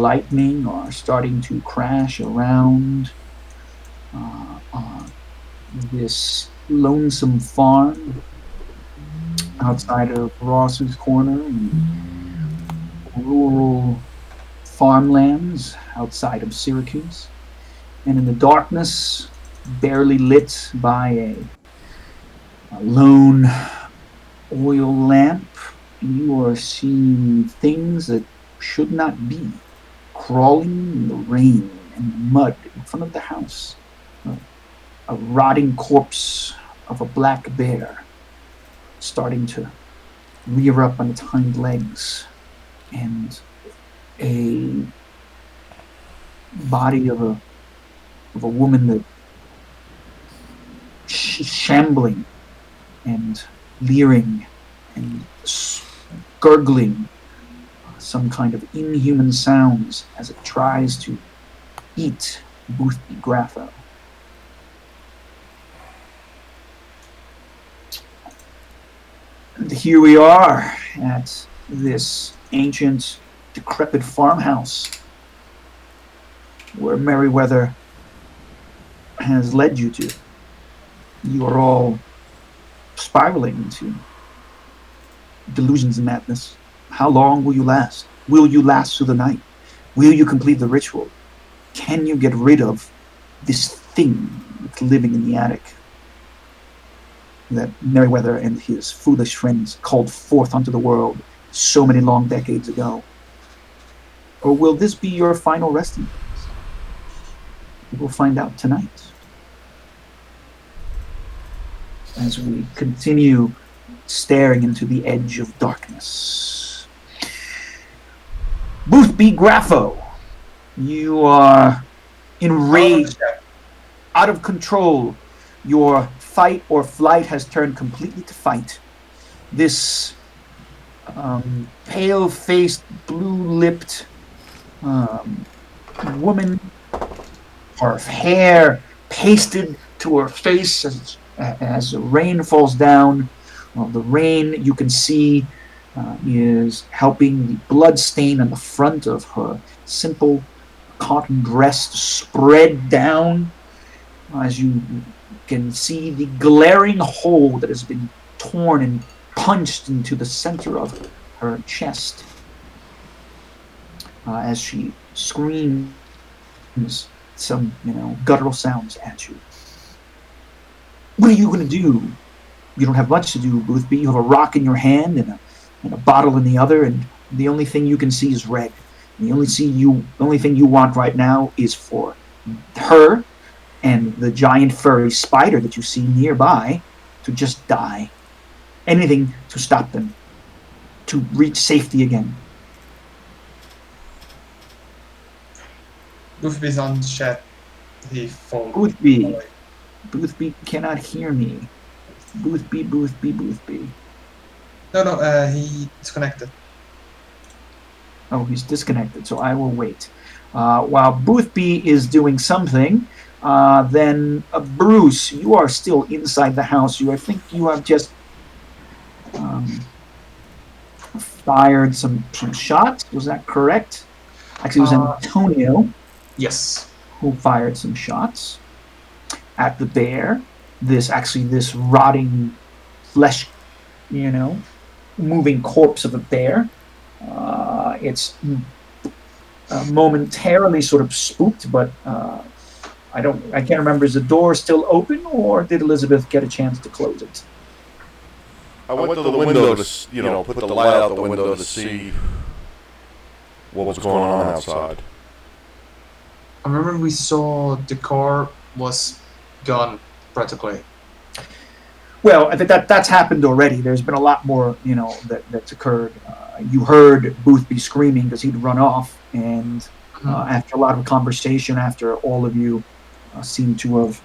lightning are starting to crash around this lonesome farm outside of Ross's Corner and rural farmlands outside of Syracuse. And in the darkness, barely lit by a lone oil lamp, you are seeing things that should not be crawling in the rain and the mud in front of the house. A rotting corpse of a black bear starting to rear up on its hind legs, and a body of a woman that shambling and leering and gurgling some kind of inhuman sounds as it tries to eat Boothby Grapho. And here we are at this ancient, decrepit farmhouse where Merryweather has led you to. You are all spiraling into delusions and madness. How long will you last? Will you last through the night? Will you complete the ritual? Can you get rid of this thing that's living in the attic that Merryweather and his foolish friends called forth onto the world so many long decades ago? Or will this be your final resting place? We will find out tonight as we continue staring into the edge of darkness. Boothby Grapho, you are enraged, out of control. Your fight or flight has turned completely to fight. This pale-faced, blue-lipped woman, her hair pasted to her face as the rain falls down. Well, the rain, you can see, is helping the blood stain on the front of her simple cotton dress to spread down. As you can see the glaring hole that has been torn and punched into the center of her chest. As she screams some, guttural sounds at you. What are you going to do? You don't have much to do, Boothby. You have a rock in your hand and a bottle in the other, and the only thing you can see is red. And the only thing you want right now is for her and the giant furry spider that you see nearby to just die. Anything to stop them, to reach safety again. Boothby's on chat. He falls. Boothby cannot hear me. Boothby. No, he disconnected. Oh, he's disconnected, so I will wait. While Boothby is doing something, then Bruce, you are still inside the house. I think you have just fired some shots. Was that correct? Actually, it was Antonio. Yes. Who fired some shots at the bear. This rotting flesh, moving corpse of a bear. It's momentarily sort of spooked, but I can't remember. Is the door still open, or did Elizabeth get a chance to close it? I went to the window to, put the light out the window to see what was going on outside. I remember we saw the car was gone, practically. Well, I think that's happened already. There's been a lot more, that's occurred. You heard Boothby screaming because he'd run off, and after a lot of conversation, after all of you seemed to have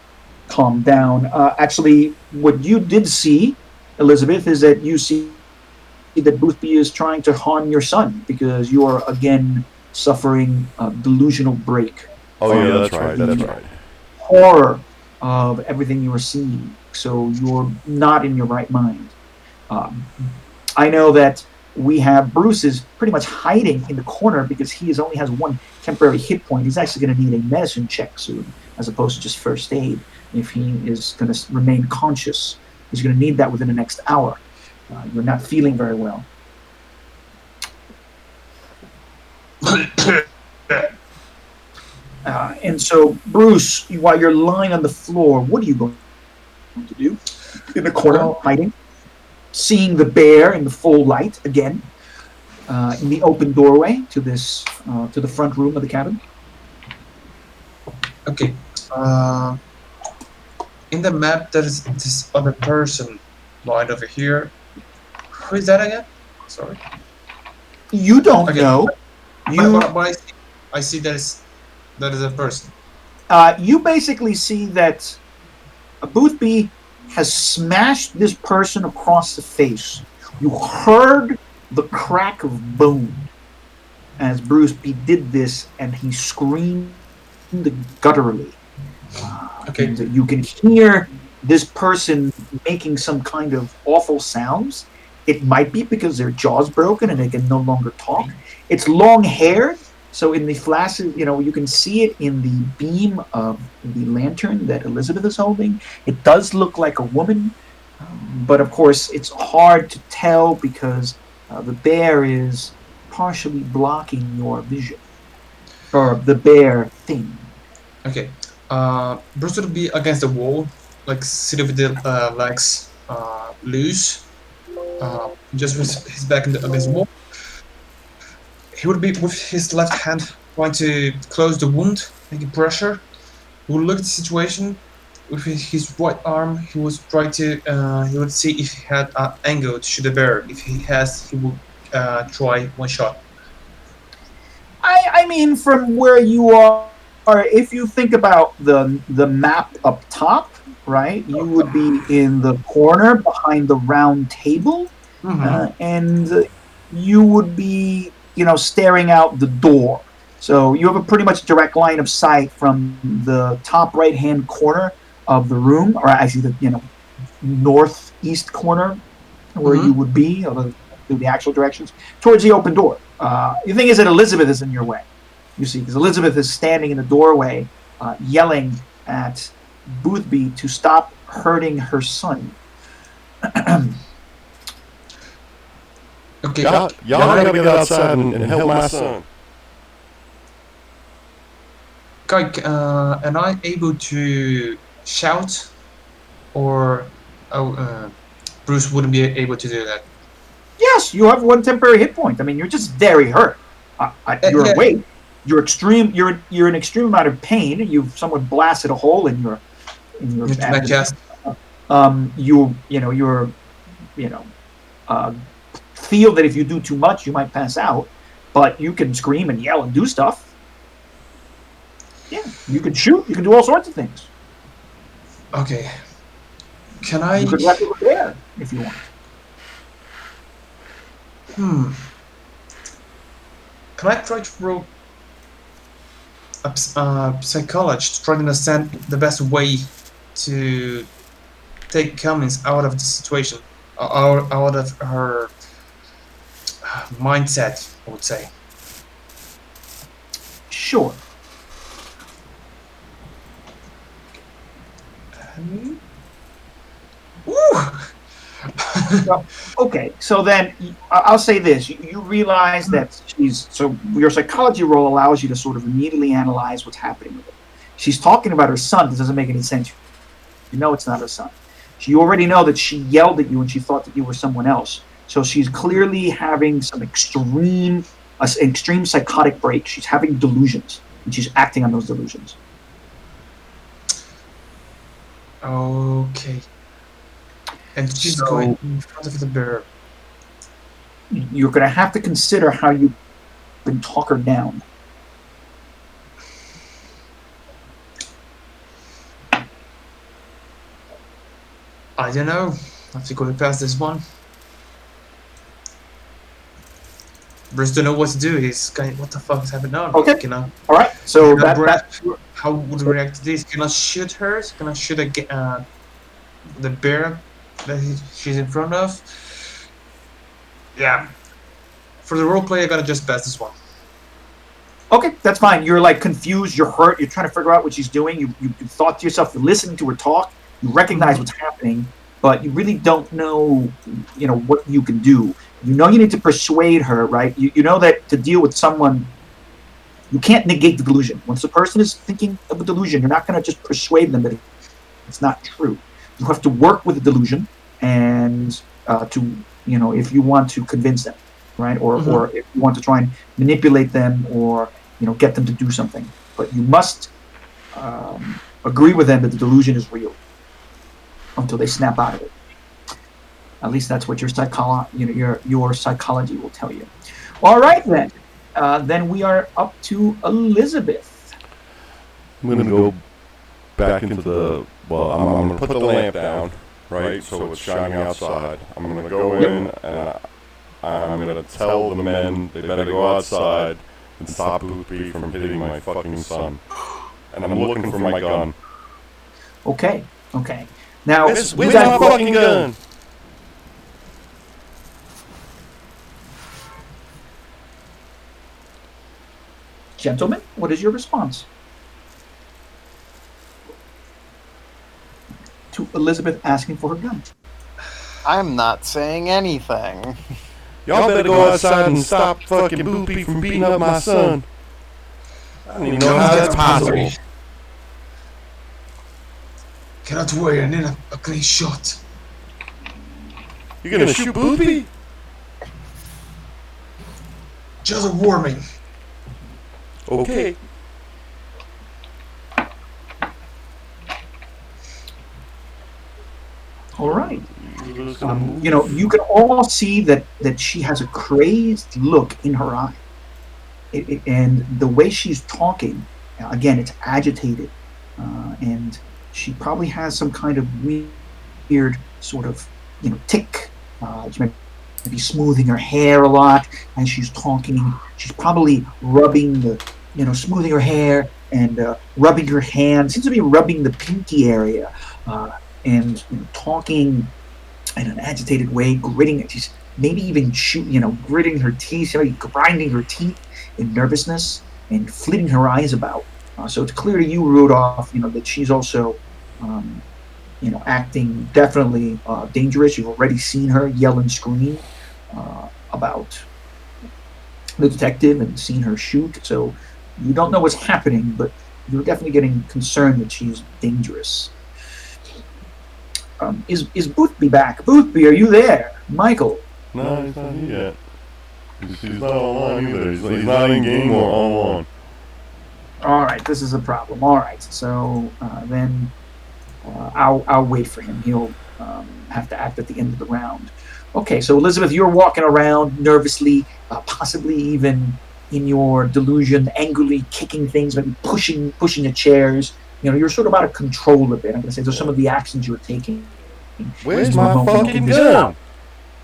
calmed down, actually, what you did see, Elizabeth, is that you see that Boothby is trying to harm your son because you are again suffering a delusional break. Oh yeah, that's right. Horror of everything you are seeing. So you're not in your right mind. I know that we have Bruce is pretty much hiding in the corner because he only has one temporary hit point. He's actually going to need a medicine check soon, as opposed to just first aid. If he is going to remain conscious, he's going to need that within the next hour. You're not feeling very well. And so, Bruce, while you're lying on the floor, what are you going to do? In the corner, Well, hiding, seeing the bear in the full light again, in the open doorway to the front room of the cabin. okay. Uh, in the map, there is this other person right over here. Who is that again? Sorry. You don't Okay, know. but, You but I see that is a person. you basically see that Boothby has smashed this person across the face. You heard the crack of bone as Bruce B did this, and he screamed gutturally. And Okay. you can hear this person making some kind of awful sounds. It might be because their jaw's broken and they can no longer talk. It's long haired, so in the flashes, you can see it in the beam of the lantern that Elizabeth is holding. It does look like a woman, but of course, it's hard to tell because the bear is partially blocking your vision, or the bear thing. Okay. Bruce would be against the wall, like sitting with the legs loose, just with his back against the wall. He would be with his left hand trying to close the wound, making pressure. He would look at the situation with his right arm. He was trying to. He would see if he had angle to shoot the bear. If he has, he will try one shot. I mean, from where you are, if you think about the map up top, right, you would be in the corner behind the round table, Mm-hmm. and you would be, staring out the door. So you have a pretty much direct line of sight from the top right hand corner of the room, or actually the northeast corner where you Mm-hmm. would be, or the actual directions, towards the open door. The thing is that Elizabeth is in your way, you see, because Elizabeth is standing in the doorway yelling at Boothby to stop hurting her son. Okay. Y'all Can I, gotta get outside and help my son. Guy, am I able to shout, or oh, Bruce wouldn't be able to do that? Yes, you have one temporary hit point. I mean, you're just very hurt. You're Yeah, awake. You're extreme. You're in extreme amount of pain. You've somewhat blasted a hole in your into my abdomen. chest. You're you know uh, feel that if you do too much, you might pass out. But you can scream and yell and do stuff. Yeah, you can shoot. You can do all sorts of things. Okay. Can You I? could wrestle the bear if you want. Hmm. Can I try to roll a psychology to try to understand the best way to take Cummins out of the situation, out of her mindset? I would say. Sure. Woo! Well, okay, so then I'll say this: you realize that so your psychology role allows you to sort of immediately analyze what's happening with her. She's talking about her son. This doesn't make any sense. You know it's not her son. You already know that she yelled at you and she thought that you were someone else. So she's clearly having some extreme psychotic break. She's having delusions and she's acting on those delusions. Okay. And she's going So in front of the bear. you're going to have to consider how you can talk her down. I don't know. I have to go past this one. Bruce don't know what to do. He's kind. What the fuck is happening now? Okay, Cannot. all right. He So cannot that react. that's How would he so react to this? Cannot shoot her. Cannot shoot the bear that she's in front of. Yeah. For the role play, I gotta just pass this one. Okay, that's fine. You're like confused. You're hurt. You're trying to figure out what she's doing. You thought to yourself. You're listening to her talk. You recognize what's happening, but you really don't know, what you can do. You know you need to persuade her, right? You know that to deal with someone, you can't negate the delusion. Once a person is thinking of a delusion, you're not going to just persuade them that it's not true. You have to work with the delusion, and if you want to convince them, right, or if you want to try and manipulate them, or get them to do something, but you must agree with them that the delusion is real until they snap out of it. At least that's what your psychology will tell you. All right, then. Then we are up to Elizabeth. I'm gonna go back into the. Well, I'm gonna put the lamp down, right? So it's shining outside. I'm gonna go in and I'm gonna tell the men they better go outside and stop Boothby from hitting my fucking son. And I'm looking for my gun. Okay. Now, Where's my fucking gun? Gentlemen, what is your response to Elizabeth asking for her gun? I'm not saying anything. Y'all better go outside and stop fucking Boopy from beating up my son. I don't even know how that's possible. Cannot wait, I need a clean shot. You're gonna shoot Boopy? Just a warning. Okay. All right. You can all see that she has a crazed look in her eye. And the way she's talking, again, it's agitated. And she probably has some kind of weird sort of, tick. She might be smoothing her hair a lot as she's talking. She's probably rubbing smoothing her hair and rubbing her hand. Seems to be rubbing the pinky area and talking in an agitated way, gritting. She's maybe even gritting her teeth, grinding her teeth in nervousness and flitting her eyes about. So it's clear to you, Rudolph, that she's also, acting definitely dangerous. You've already seen her yell and scream about the detective and seen her shoot. So you don't know what's happening, but you're definitely getting concerned that she's dangerous. Is Boothby back? Boothby, are you there? Michael? No, he's not here yet. He's not online either. He's not in game or online. All right, this is a problem. All right, so then I'll wait for him. He'll have to act at the end of the round. Okay, so Elizabeth, you're walking around nervously, possibly even in your delusion, angrily kicking things, maybe pushing the chairs. You're sort of out of control a bit. I'm going to say those are some of the actions you're taking. Where's my fucking gun?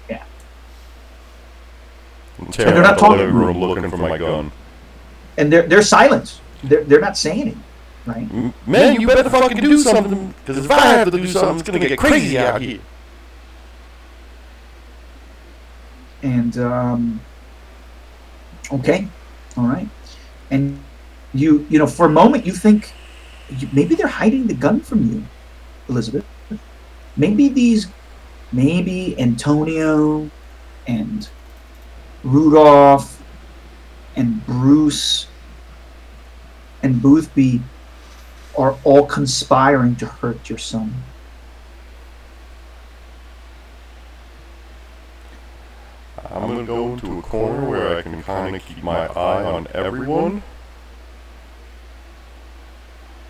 Yeah. I'm tearing out the living room looking for my gun. And they're silent. They're not saying anything, right? Man, you better fucking do something, because if I have to do something, it's going to get crazy out here. And, okay, all right. And for a moment, you think maybe they're hiding the gun from you, Elizabeth. Maybe Antonio and Rudolph and Bruce and Boothby are all conspiring to hurt your son. I'm going to go into a corner where I can kind of keep my eye on everyone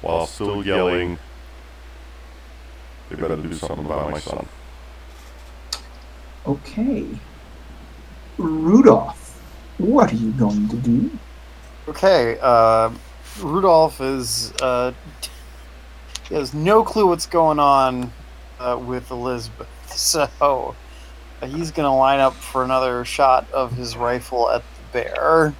while still yelling, they better do something about my son. Okay. Rudolph, what are you going to do? Okay, Rudolph he has no clue what's going on with Elizabeth, so he's going to line up for another shot of his rifle at the bear.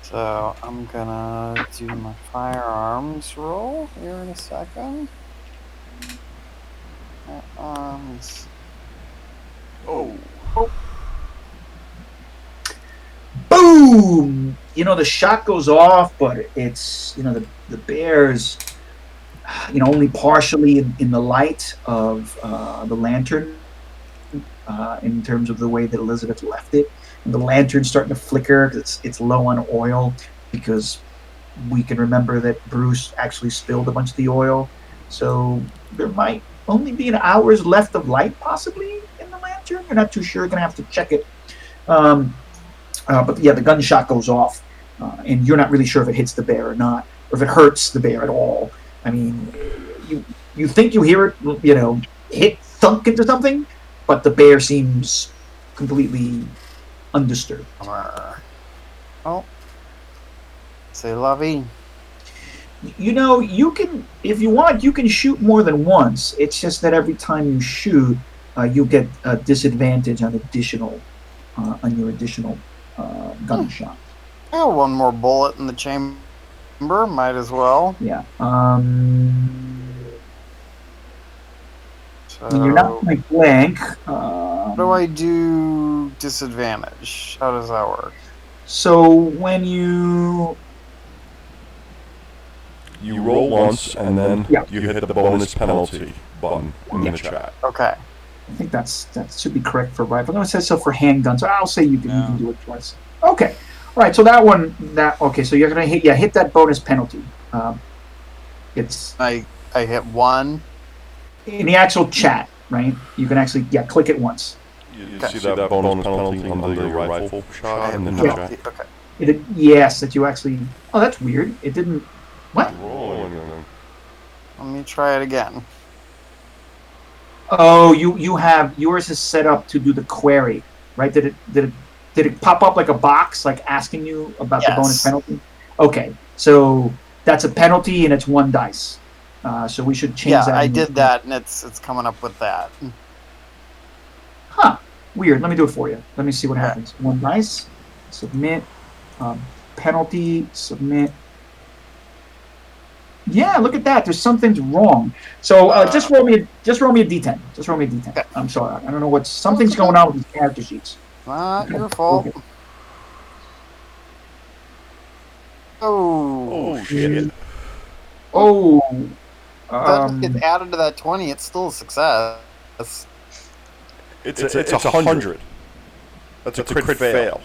So I'm going to do my firearms roll here in a second. Firearms. Oh. boom. The shot goes off, but it's the bears only partially in the light of the lantern, in terms of the way that Elizabeth left it. And the lantern's starting to flicker because it's low on oil, because we can remember that Bruce actually spilled a bunch of the oil. So there might only be an hour's left of light, possibly, in the lantern. You're not too sure. You're going to have to check it. But yeah, the gunshot goes off, and you're not really sure if it hits the bear or not, or if it hurts the bear at all. I mean, you think you hear it, hit thunk into something, but the bear seems completely undisturbed. Oh, c'est la vie. You can, if you want, you can shoot more than once. It's just that every time you shoot, you get a disadvantage on your additional gunshot. Oh, one more bullet in the chamber. Might as well. Yeah. So, You're not point blank. how do I do disadvantage? How does that work? So when you roll once, and then Yeah. you hit the bonus penalty button in the chat. Okay. I think that should be correct for rifle. No, it says so for handguns. I'll say you can do it twice. Okay. All right. So so you're gonna hit that bonus penalty. It's I hit one. in the actual chat, right? You can actually click it once. You see that bonus penalty under your rifle shot in the Penalty. chat? Okay. Yes, that you actually. Oh, that's weird. It didn't. What? Let me try it again. Oh, you have yours is set up to do the query, right? Did it pop up like a box, like asking you about the bonus penalty? Okay, so that's a penalty and it's 1 dice. So we should change that. Yeah, I did that, and it's coming up with that. Huh? Weird. Let me do it for you. Let me see what happens. 1 dice. Submit. Penalty. Submit. Yeah, look at that. There's something's wrong. So just roll me a d10. Just roll me a d10. Okay. I'm sorry. I don't know something's going on with these character sheets. Not your fault. Okay. Oh shit. Oh. That gets added to that 20. It's still a success. It's 100. That's a crit fail.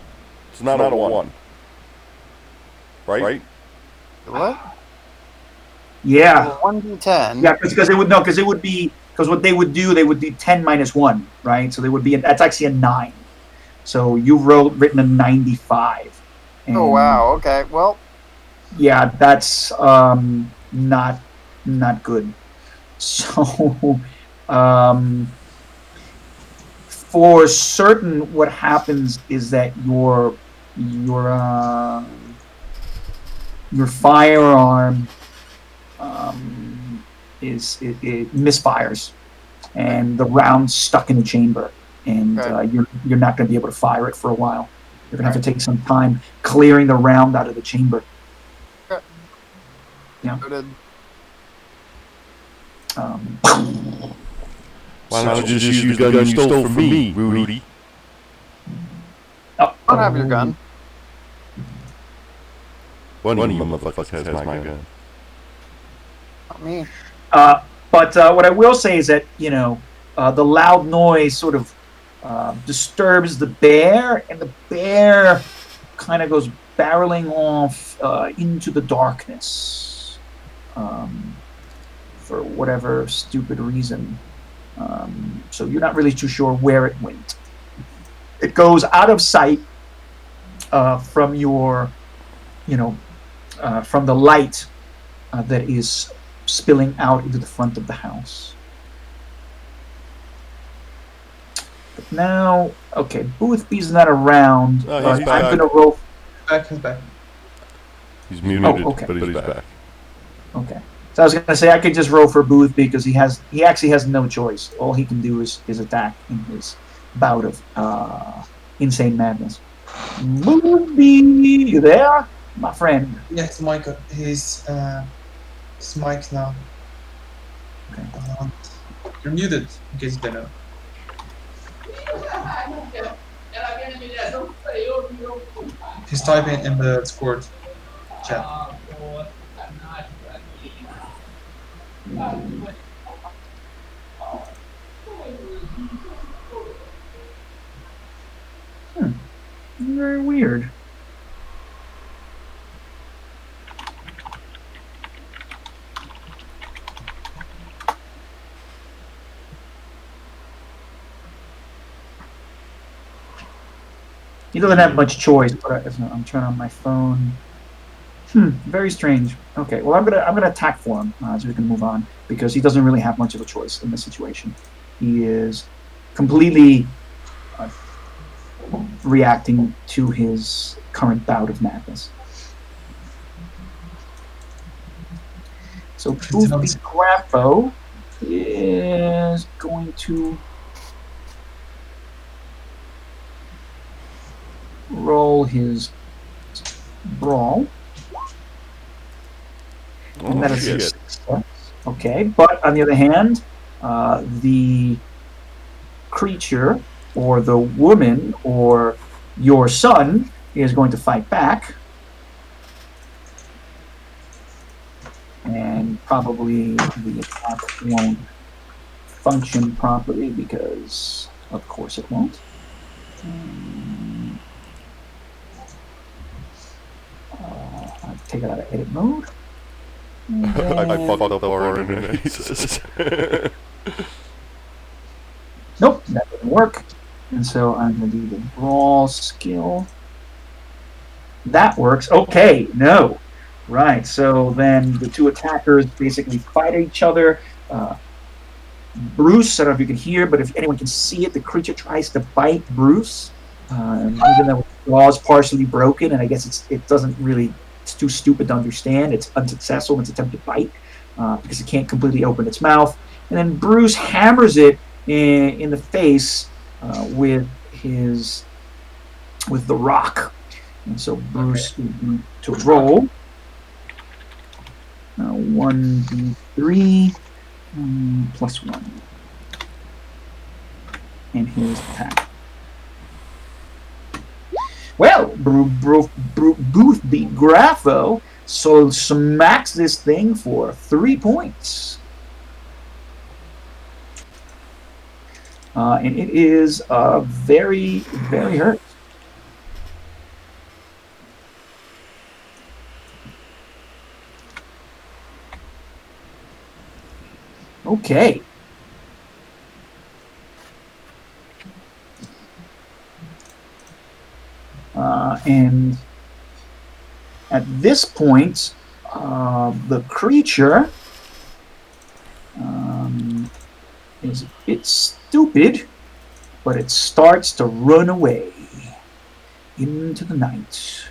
It's not a 1. Right? What? Yeah. 1d10. Yeah, because what they would do, they would do 10 minus 1, right? So that's actually a 9. So you've written a 95. Oh wow. Okay. Well. Yeah, that's not good. So for certain, what happens is that your firearm it misfires, and the round's stuck in the chamber, and you're not going to be able to fire it for a while. You're going to have to take some time clearing the round out of the chamber. Okay. Yeah. Why don't you just use the gun you stole from me, Rudy? I don't have your gun. One of you motherfuckers has my gun. Not me. But what I will say is that the loud noise sort of disturbs the bear, and the bear kind of goes barreling off into the darkness for whatever stupid reason. So you're not really too sure where it went. It goes out of sight from your, from the light that is spilling out into the front of the house. But now, okay, Boothby's not around. No, he's back. I'm gonna roll. He's back. He's muted, okay. but he's back. Okay. So I was gonna say I could just roll for Boothby because he actually has no choice. All he can do is attack in his bout of insane madness. Boothby, you there, my friend? Yes, Michael. His mic now. Okay. You're muted, in case you don't know. He's typing in the Discord chat. Very weird. He doesn't have much choice, but I'm trying on my phone. Very strange. Okay, well I'm gonna attack for him so we can move on because he doesn't really have much of a choice in this situation. He is completely reacting to his current bout of madness. So Boofy Grappo is going to roll his brawl. And that is a success. Okay, but on the other hand, the creature or the woman or your son is going to fight back. And probably the attack won't function properly because, of course, it won't. I'll take it out of edit mode. I fucked up our internet. Nope, that didn't work. And so I'm going to do the brawl skill. That works. Okay, no. Right, so then the two attackers basically fight each other. Bruce, I don't know if you can hear, but if anyone can see it, the creature tries to bite Bruce. Even though its claw is partially broken, and I guess it doesn't really, it's too stupid to understand. It's unsuccessful in its attempt to bite because it can't completely open its mouth. And then Bruce hammers it in the face with the rock. And so Bruce is going to roll 1d3 plus 1. And his attack. Well, Boothby Grapho smacks this thing for 3 points. And it is very, very hurt. Okay. And at this point, the creature is a bit stupid, but it starts to run away into the night.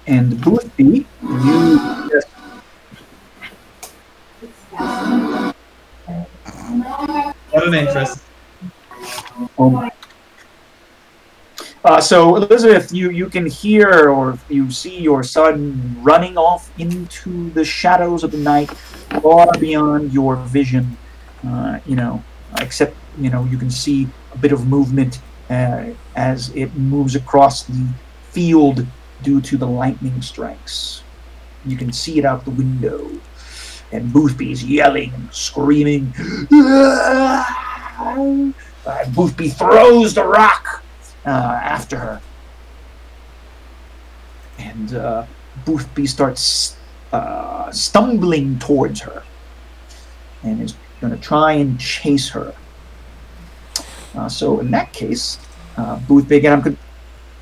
And Boothby, you just What an interest. So Elizabeth, you can hear or you see your son running off into the shadows of the night, far beyond your vision. Except you can see a bit of movement as it moves across the field due to the lightning strikes. You can see it out the window, and Boothby is yelling and screaming. Boothby throws the rock after her, and Boothby starts stumbling towards her and is going to try and chase her. So in that case, Boothby, again, I'm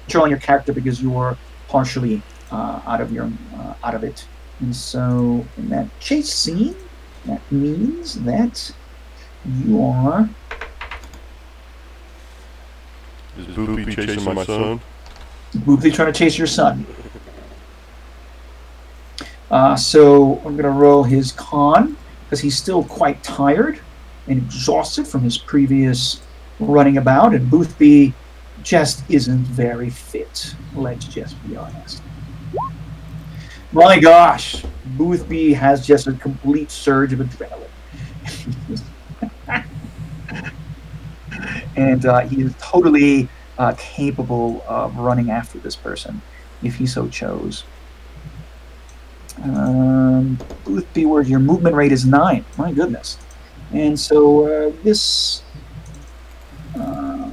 controlling your character because you're partially out of it, and so in that chase scene, that means that you are. Is Boopy chasing my son? Boothby trying to chase your son. So I'm going to roll his con because he's still quite tired and exhausted from his previous running about, and Boothby just isn't very fit. Let's just be honest. My gosh, Boothby has just a complete surge of adrenaline. And he is totally capable of running after this person if he so chose. Boothby, where your movement rate is 9. My goodness. And so this. Uh,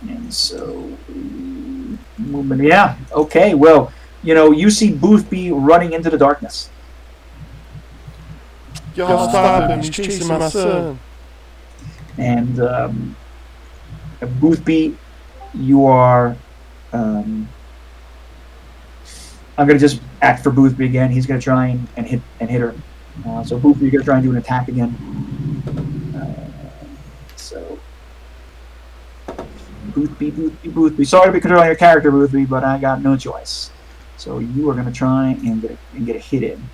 and so movement. Yeah. Okay. Well, you see Boothby running into the darkness. Y'all stop him. He's chasing my son. And Boothby, you are. I'm gonna just act for Boothby again. He's gonna try and hit her. So Boothby, you're gonna try and do an attack again. So Boothby. Sorry to be controlling your character, Boothby, but I got no choice. So you are gonna try and get a hit in.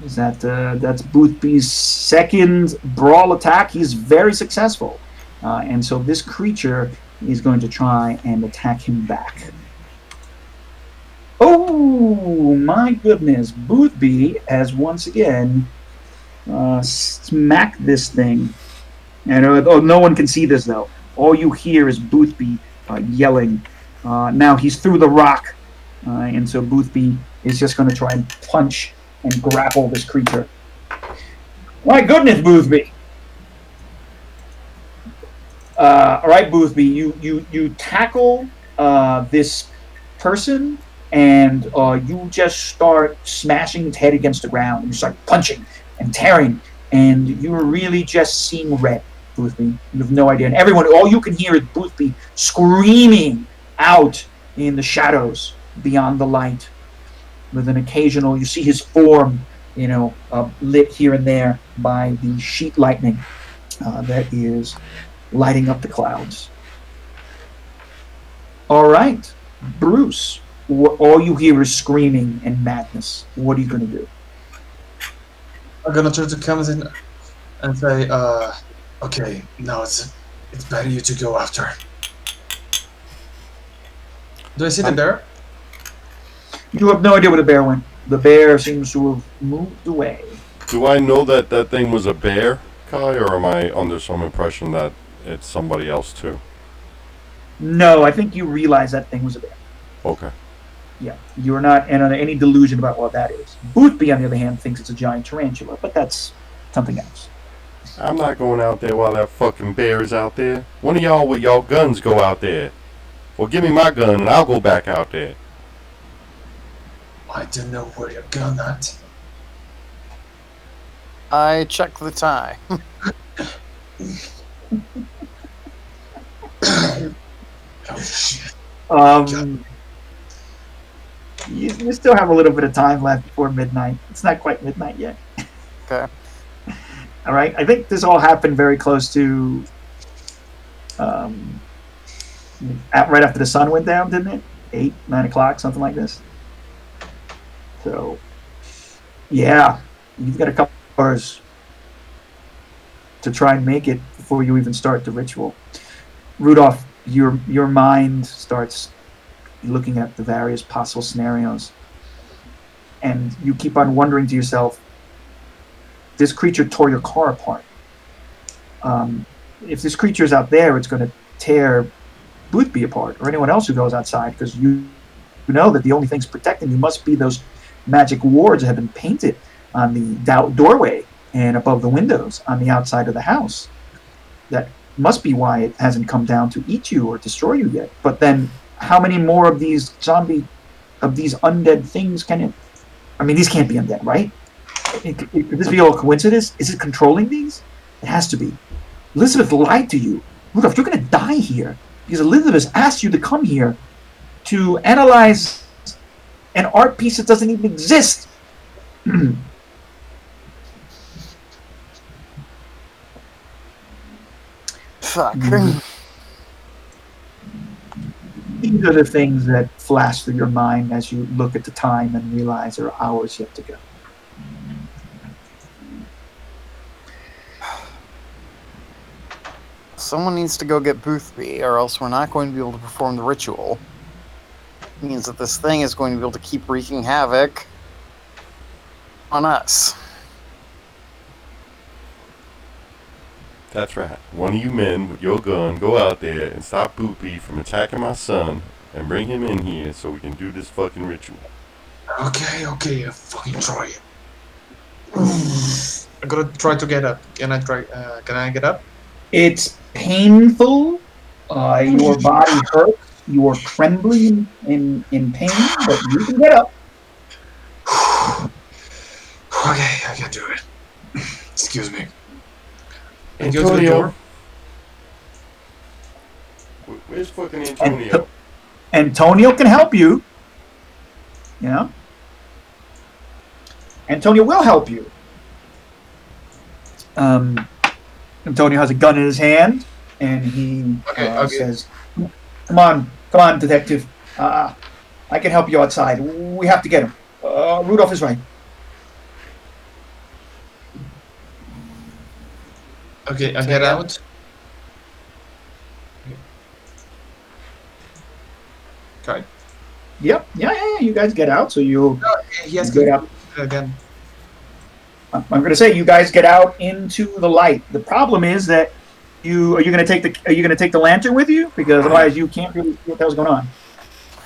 Is that's Boothby's second brawl attack? He's very successful, and so this creature is going to try and attack him back. Oh my goodness! Boothby has once again smacked this thing, and no one can see this though. All you hear is Boothby yelling. Now he's through the rock, and so Boothby is just going to try and punch and grapple this creature. My goodness, Boothby! All right, Boothby, you tackle this person, and you just start smashing its head against the ground. You start punching and tearing, and you're really just seeing red, Boothby. You have no idea. And all you can hear is Boothby screaming out in the shadows beyond the light. With an occasional, you see his form, lit here and there by the sheet lightning that is lighting up the clouds. All right, Bruce. All you hear is screaming and madness. What are you going to do? I'm gonna try to come in and say, okay, now it's better you to go after. Do I see the bear? You have no idea where the bear went. The bear seems to have moved away. Do I know that thing was a bear, Kai, or am I under some impression that it's somebody else too? No, I think you realize that thing was a bear. Okay. Yeah, you're not under any delusion about what that is. Boothby, on the other hand, thinks it's a giant tarantula, but that's something else. I'm not going out there while that fucking bear is out there. One of y'all with y'all guns go out there. Or give me my gun and I'll go back out there. I don't know where you're going at. I check the tie. Oh shit. You still have a little bit of time left before midnight. It's not quite midnight yet. Okay. All right. I think this all happened very close to right after the sun went down, didn't it? 8, 9 o'clock, something like this. So, yeah, you've got a couple hours to try and make it before you even start the ritual. Rudolph, your mind starts looking at the various possible scenarios, and you keep on wondering to yourself, this creature tore your car apart. If this creature is out there, it's going to tear Boothby apart, or anyone else who goes outside, because you know that the only things protecting you must be those magic wards that have been painted on the doorway and above the windows on the outside of the house. That must be why it hasn't come down to eat you or destroy you yet. But then, how many more of these undead things can it? I mean, these can't be undead, right? Could this be all coincidence? Is it controlling these? It has to be. Elizabeth lied to you. Rudolph, you're going to die here because Elizabeth asked you to come here to analyze an art piece that doesn't even exist. Fuck. These are the things that flash through your mind as you look at the time and realize there are hours yet to go. Someone needs to go get Boothby, or else we're not going to be able to perform the ritual. means that this thing is going to be able to keep wreaking havoc on us. That's right. One of you men with your gun go out there and stop Boopy from attacking my son and bring him in here so we can do this fucking ritual. Okay, I'll fucking try it. I gotta try to get up. Can I get up? It's painful. Your body hurts. You are trembling in pain, but you can get up. Okay, I can do it. Excuse me. And Antonio. go to the door. Where's fucking Antonio? Antonio can help you. Yeah. Antonio will help you. Antonio has a gun in his hand, and he says, "Come on, detective. I can help you outside. We have to get him. Rudolph is right." Okay, I get out. Okay. Yep. Yeah. You guys get out, so you He has get to out. again. I'm going to say you guys get out into the light. The problem is that are you going to take the lantern with you, because otherwise you can't really see what the hell's going on,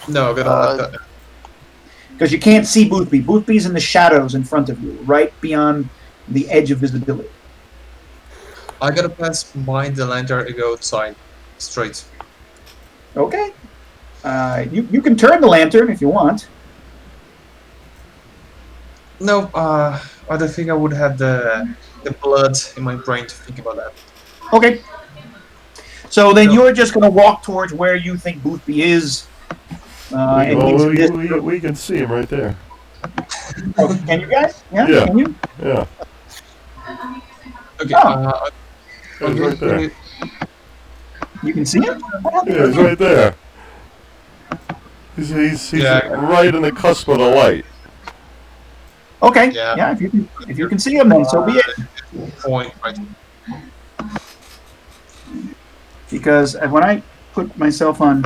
No, I gotta because you can't see Boothby. Boothby's in the shadows in front of you, right beyond the edge of visibility. I gotta pass behind the lantern and go outside. Straight. Okay. You can turn the lantern if you want. No, I don't think I would have the blood in my brain to think about that. Okay. So then you're just going to walk towards where you think Boothby is. We can see him right there. Oh, can you guys? Yeah. Can you? Yeah. Okay. He's right there. You can see him? Yeah, he's right there. He's right in the cusp of the light. Okay. Yeah. Yeah. If you can see him, then so be it. Point right. Because when I put myself on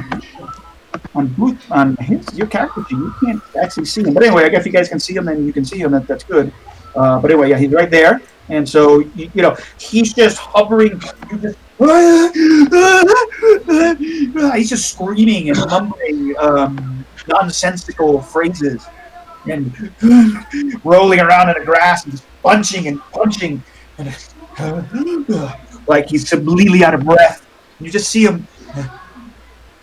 your character sheet, you can't actually see him. But anyway, I guess if you guys can see him, then you can see him. That's good. But anyway, yeah, he's right there, and so he's just hovering. He's just screaming and mumbling nonsensical phrases and rolling around in the grass and just punching and like he's completely out of breath. You just see him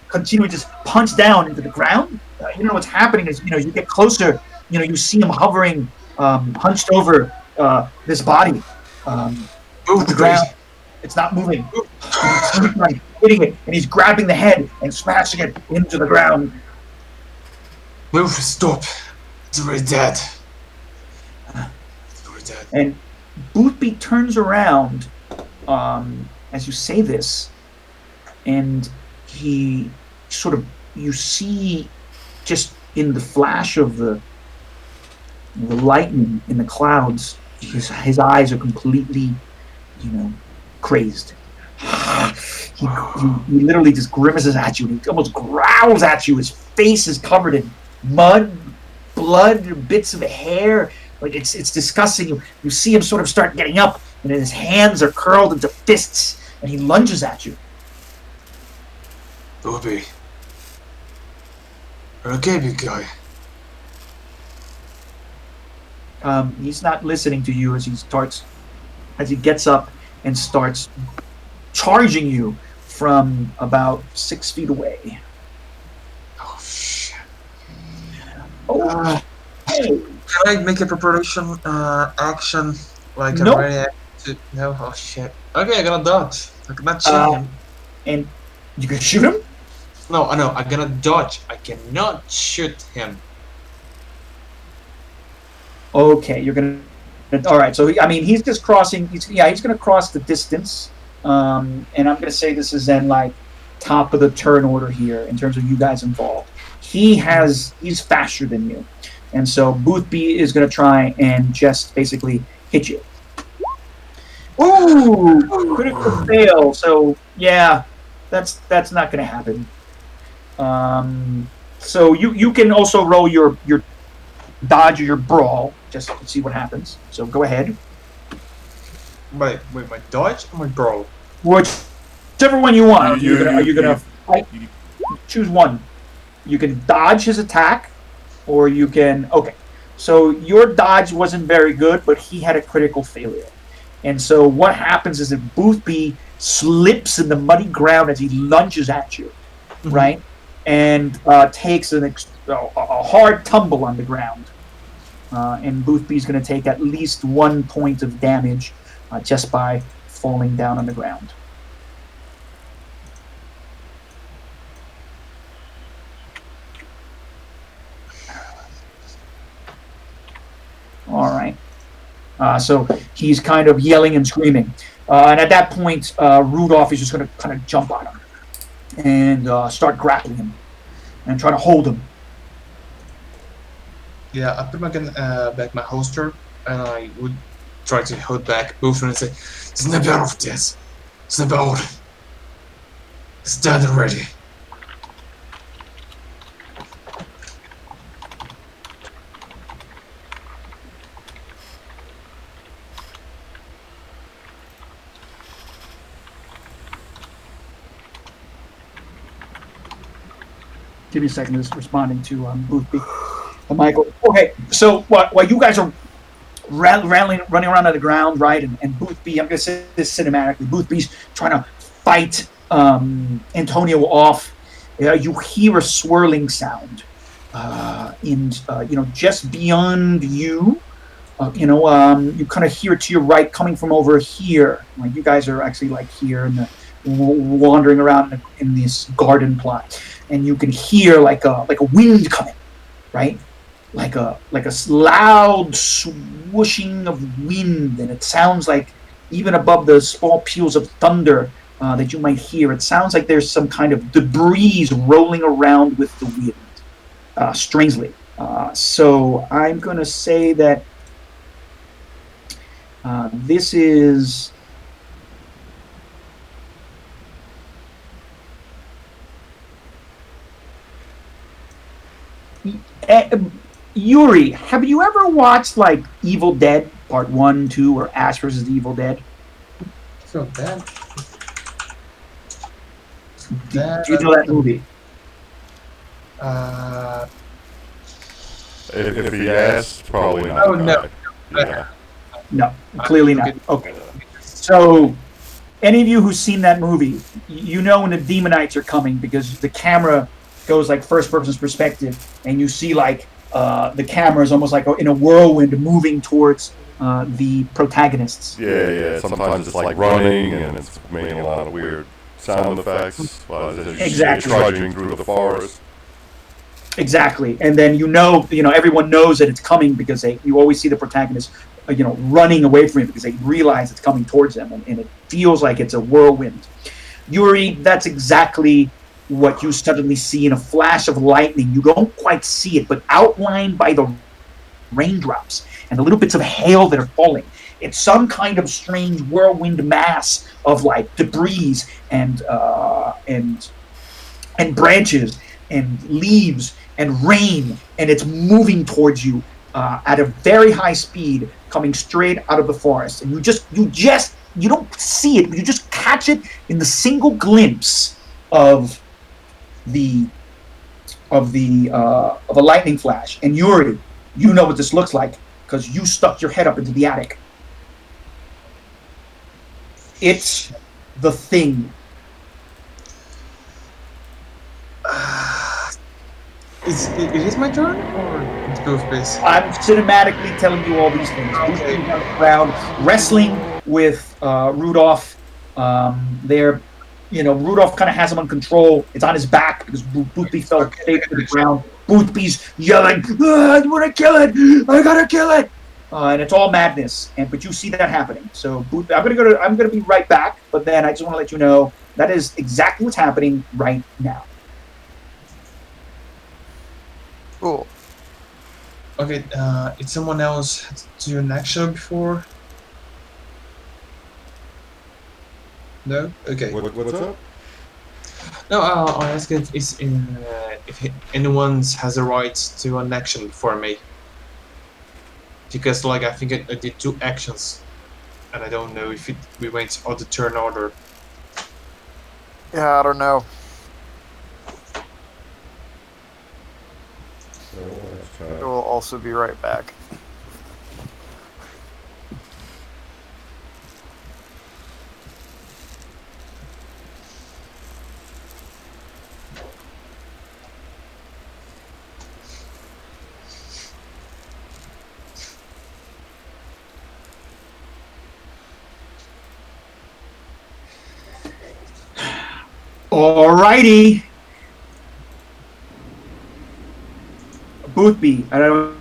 continue to just punch down into the ground. What's happening is, you get closer, you see him hovering, hunched over this body. Move the ground. It's not moving. He's hitting it, and he's grabbing the head and smashing it into the ground. Move, stop. It's already dead. It's already dead. And Boothby turns around as you say this, and he you see just in the flash of the lightning in the clouds, his eyes are completely, crazed. He literally just grimaces at you, and he almost growls at you. His face is covered in mud, blood, bits of hair. Like it's disgusting. You see him sort of start getting up, and his hands are curled into fists, and he lunges at you. Bobby. Okay, big guy. He's not listening to you as he gets up and starts charging you from about 6 feet away. Oh shit. Oh, hey. Can I make a preparation action like Nope. a ready to no? Oh shit. Okay, I gotta dodge. I cannot shoot him. And you can shoot him? No, I know. I'm gonna dodge. I cannot shoot him. Okay, you're gonna. All right, so he's just crossing. He's gonna cross the distance, and I'm gonna say this is then like top of the turn order here in terms of you guys involved. He's faster than you, and so Boothby is gonna try and just basically hit you. Ooh, critical fail. So yeah, that's not gonna happen. So you can also roll your dodge or your brawl just to see what happens. So go ahead. Wait, my dodge or my brawl? Whichever one you want. Are you gonna fight? you Choose one. You can dodge his attack, or you can. Okay. So your dodge wasn't very good, but he had a critical failure. And so what happens is that Boothby slips in the muddy ground as he lunges at you, Mm-hmm. right? And takes a hard tumble on the ground. And Boothby's going to take at least 1 point of damage just by falling down on the ground. All right. So he's kind of yelling and screaming. And at that point, Rudolph is just going to kind of jump on him and start grappling him and try to hold him. Yeah, I put back my holster, and I would try to hold back both and say, "Snap out of this! Snap out! Stand ready!" Give me a second. Just responding to Boothby. Michael. Okay, so while you guys are running around on the ground, right, and Boothby, I'm going to say this cinematically, Boothby's trying to fight Antonio off. You hear a swirling sound, and just beyond you. You kind of hear it to your right, coming from over here. Like you guys are actually like here and wandering around in this garden plot, and you can hear like a wind coming, right? Like a loud swooshing of wind, and it sounds like even above the small peals of thunder that you might hear, it sounds like there's some kind of debris rolling around with the wind, strangely. So I'm going to say that this is Yuri. Have you ever watched like Evil Dead Part 1, 2, or Ash vs. the Evil Dead? So that. Do you know that movie? if he asked, probably not. Oh no. Yeah. No, clearly not. Okay. So, any of you who've seen that movie, you know when the demonites are coming because the camera goes like first person's perspective, and you see like the camera is almost like in a whirlwind moving towards the protagonists. Yeah. Sometimes it's like running, and it's making a lot of weird sound effects while it's Exactly. trudging through the forest. Exactly, and then everyone knows that it's coming because you always see the protagonist, running away from it because they realize it's coming towards them, and it feels like it's a whirlwind. Yuri, that's exactly what you suddenly see in a flash of lightning. You don't quite see it, but outlined by the raindrops and the little bits of hail that are falling, it's some kind of strange whirlwind mass of like debris and branches and leaves and rain, and it's moving towards you at a very high speed, coming straight out of the forest. And you don't see it, but you just catch it in the single glimpse of a lightning flash. And Yuri, you know what this looks like because you stuck your head up into the attic. It's the Thing. It is my turn, or it's Boothby's? I'm cinematically telling you all these things. Okay. Boothby's on the ground, wrestling with Rudolph. Rudolph kind of has him on control. It's on his back because Boothby fell straight to the ground. Boothby's yelling, "I want to kill it! I gotta kill it!" And it's all madness. But you see that happening. So I'm gonna be right back. But then I just want to let you know that is exactly what's happening right now. Cool. Okay, did someone else do an action before? No? Okay. What's up? No, I asked if if anyone has a right to an action for me, because like I think I did 2 actions, and I don't know if we went on the turn order. Yeah, I don't know. It will also be right back. Alrighty. Boothby, I don't know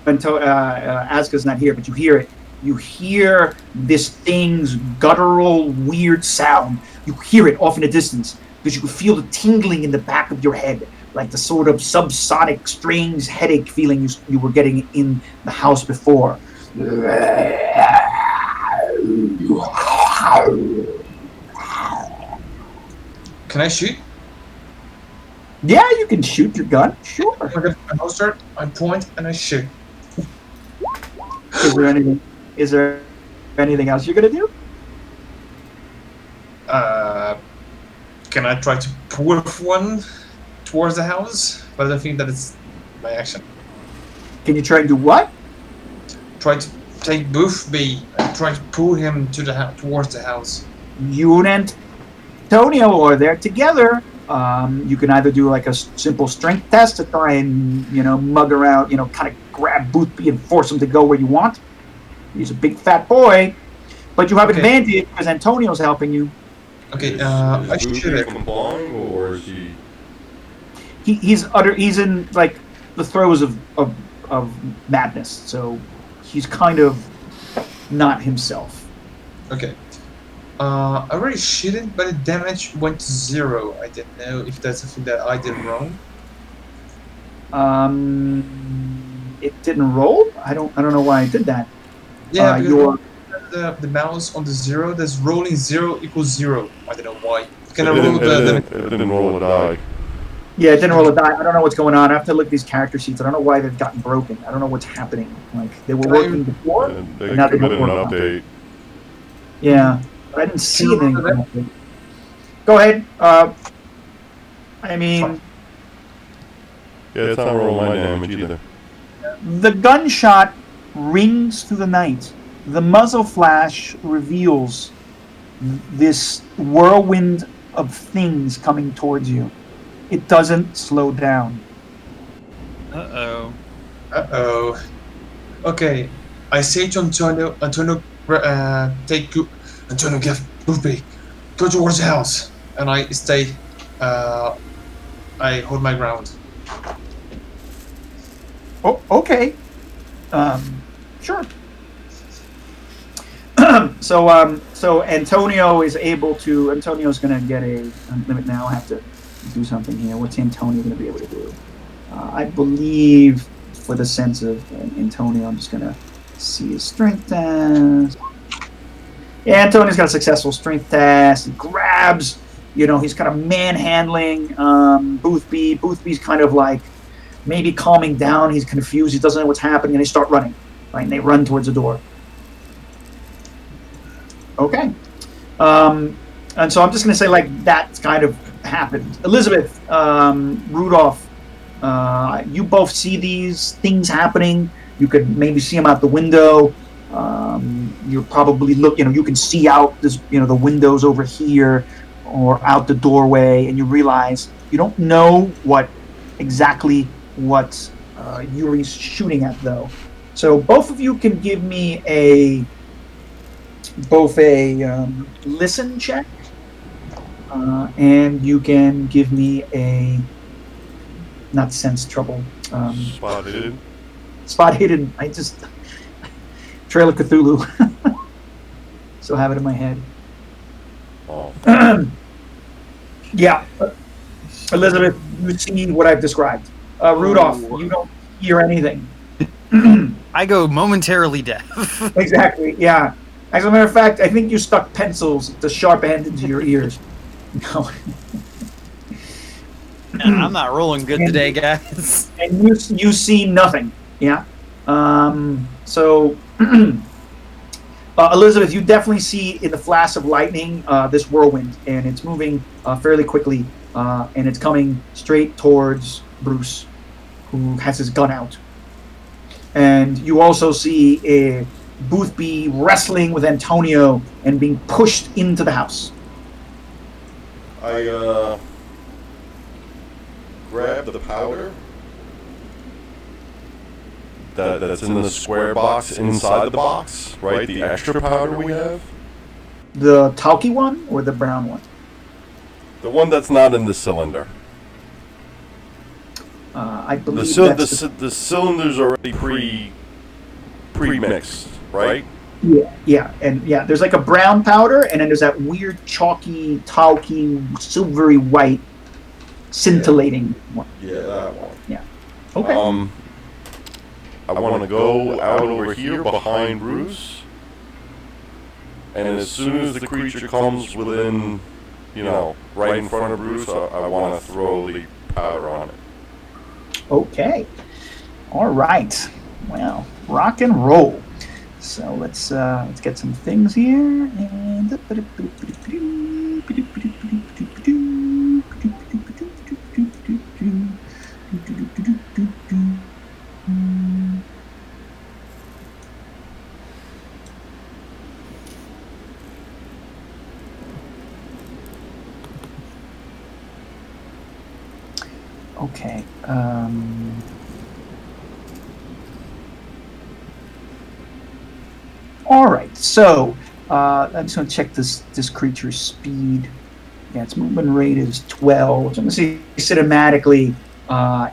until Aska's not here, but you hear it. You hear this thing's guttural, weird sound. You hear it off in the distance because you can feel the tingling in the back of your head, like the sort of subsonic, strange headache feeling you were getting in the house before. Can I shoot? Yeah, you can shoot your gun. Sure. I get my holster, I point, and I shoot. Is there anything? Is there anything else you're gonna do? Can I try to pull one towards the house? But I don't think that it's my action. Can you try and do what? Try to take Boothby and try to pull him to the towards the house. You and Antonio are there together. You can either do like a simple strength test to try and mug around, kind of grab Boothby and force him to go where you want. He's a big fat boy, but you have advantage because Antonio's helping you. Okay, I is shoot it. complying, or is he? He's in like the throes of madness, so he's kind of not himself. Okay. I already shot it, but the damage went to 0. I didn't know if that's something that I did wrong. It didn't roll. I don't know why I did that. Yeah, because the mouse on the 0, that's rolling 0 equals 0. I don't know why. Can I roll it didn't roll a die. Yeah, it didn't roll a die. I don't know what's going on. I have to look at these character sheets. I don't know why they've gotten broken. I don't know what's happening. Like they were working before, They now they committed don't an work. update. Yeah, but I didn't see anything. Go ahead. I mean, Yeah, it's not rolling my damage either. the gunshot rings through the night. The muzzle flash reveals this whirlwind of things coming towards you. It doesn't slow down. Uh-oh. Okay. I say to Antonio, Antonio, get Boothby. Go towards the house. And I stay, I hold my ground. Oh, okay. Sure. So Antonio is able to. Antonio's going to get a limit now. I have to do something here. What's Antonio going to be able to do? I believe, for the sense of Antonio, I'm just going to see his strength test. Yeah, Antonio's got a successful strength test. He grabs. He's kind of manhandling Boothby. Boothby's kind of like maybe calming down. He's confused. He doesn't know what's happening, and they start running. Right, and they run towards the door. Okay. And so I'm just going to say, like, that's kind of happened. Elizabeth, Rudolph, you both see these things happening. You could maybe see them out the window. You're probably you can see out this, the windows over here or out the doorway, and you realize you don't know exactly what Yuri's shooting at, though. So both of you can give me a listen check, and you can give me a not sense trouble. Spot hidden. Spot hidden. I just Trail of Cthulhu. Still have it in my head. Oh. Yeah, Elizabeth, you see what I've described. Rudolph, you don't hear anything. I go momentarily deaf. Exactly. Yeah. As a matter of fact, I think you stuck pencils, the sharp end, into your ears. No. I'm not rolling good today, guys. And you see nothing. Yeah. So, Elizabeth, you definitely see in the flash of lightning this whirlwind, and it's moving fairly quickly, and it's coming straight towards Bruce, who has his gun out. And you also see Boothby wrestling with Antonio and being pushed into the house. I grab the powder that's in the square box inside the box, right? The extra powder we have. The talky one or the brown one? The one that's not in the cylinder. I believe The cylinder's already pre-mixed, right? Yeah, and there's like a brown powder, and then there's that weird chalky, talky, silvery white, scintillating one. Yeah, that one. Yeah. Okay. I want to go out over here behind Bruce, and as soon as the creature comes within, right in front of Bruce, I want to throw the powder on it. Okay. All right. Well, rock and roll. So let's get some things here. And okay. All right. So I'm just going to check this creature's speed. Yeah, its movement rate is 12. So I'm going to see cinematically.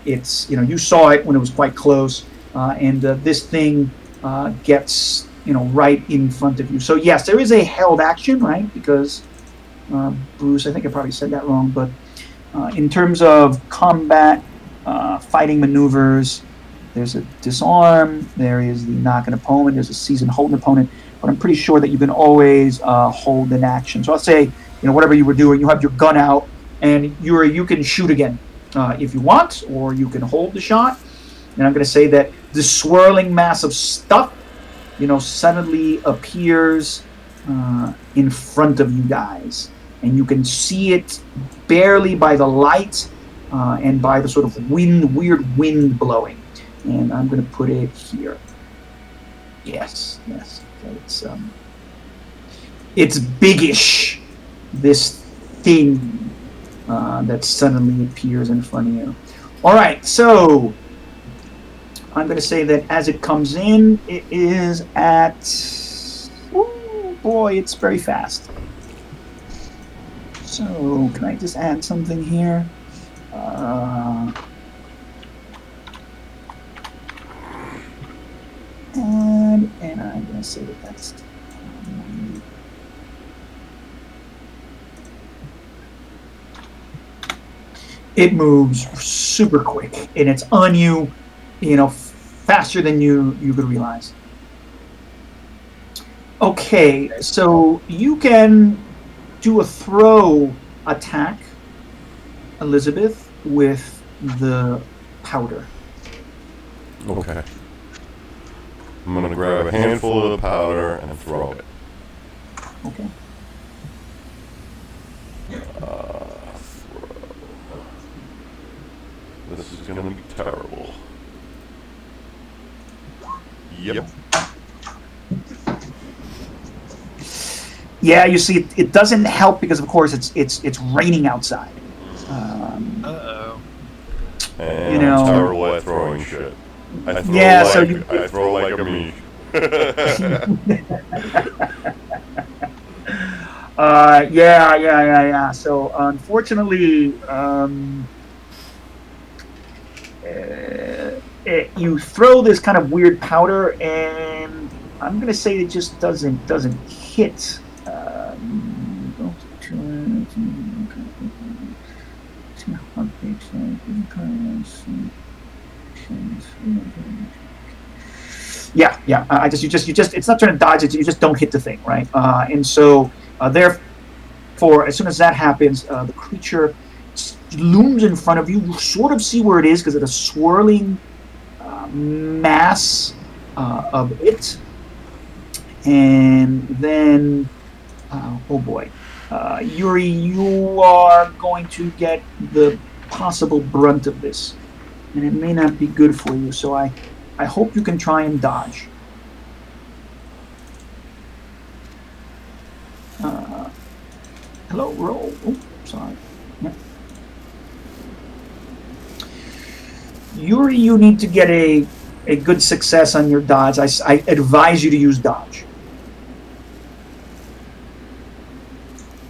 It's you saw it when it was quite close, and this thing gets right in front of you. So yes, there is a held action, right? Because Bruce, I think I probably said that wrong, but in terms of combat, fighting maneuvers, there's a disarm, there is the knock an opponent, there's a seize and hold an opponent, but I'm pretty sure that you can always hold an action. So I'll say, whatever you were doing, you have your gun out, and you can shoot again if you want, or you can hold the shot. And I'm going to say that the swirling mass of stuff, suddenly appears in front of you guys. And you can see it barely by the light and by the sort of weird wind blowing. And I'm going to put it here. Yes. Okay, it's biggish, this thing that suddenly appears in front of you. All right, so I'm going to say that as it comes in, it is at... Oh boy, it's very fast. So, can I just add something here? And I'm going to say that that's... It moves super quick, and it's on you, faster than you could realize. Okay, so you can do a throw attack, Elizabeth, with the powder. Okay. I'm going to grab a handful of the powder and throw it. Okay. This is going to be terrible. Yep. Yeah, you see, it doesn't help because, of course, it's raining outside. Uh-oh. And I'm terrible at throwing shit. I throw like a me. Yeah. So, unfortunately, you throw this kind of weird powder, and I'm gonna say it just doesn't hit. Yeah. You just it's not trying to dodge it. You just don't hit the thing, right? And so therefore, as soon as that happens, the creature looms in front of you. You sort of see where it is because of the swirling mass of it. And then, oh boy, Yuri, you are going to get the possible brunt of this, and it may not be good for you. So I hope you can try and dodge. Hello, roll. Oh, sorry. Yeah. Yuri, you need to get a good success on your dodge. I advise you to use dodge.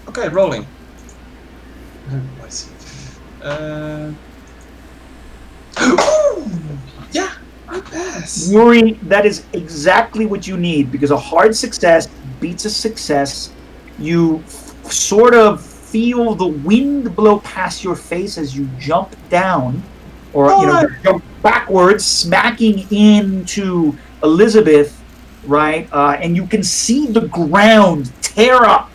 Okay, rolling. Yeah, I pass. Yuri, that is exactly what you need because a hard success beats a success. You sort of feel the wind blow past your face as you jump down, or jump backwards, smacking into Elizabeth, right? And you can see the ground tear up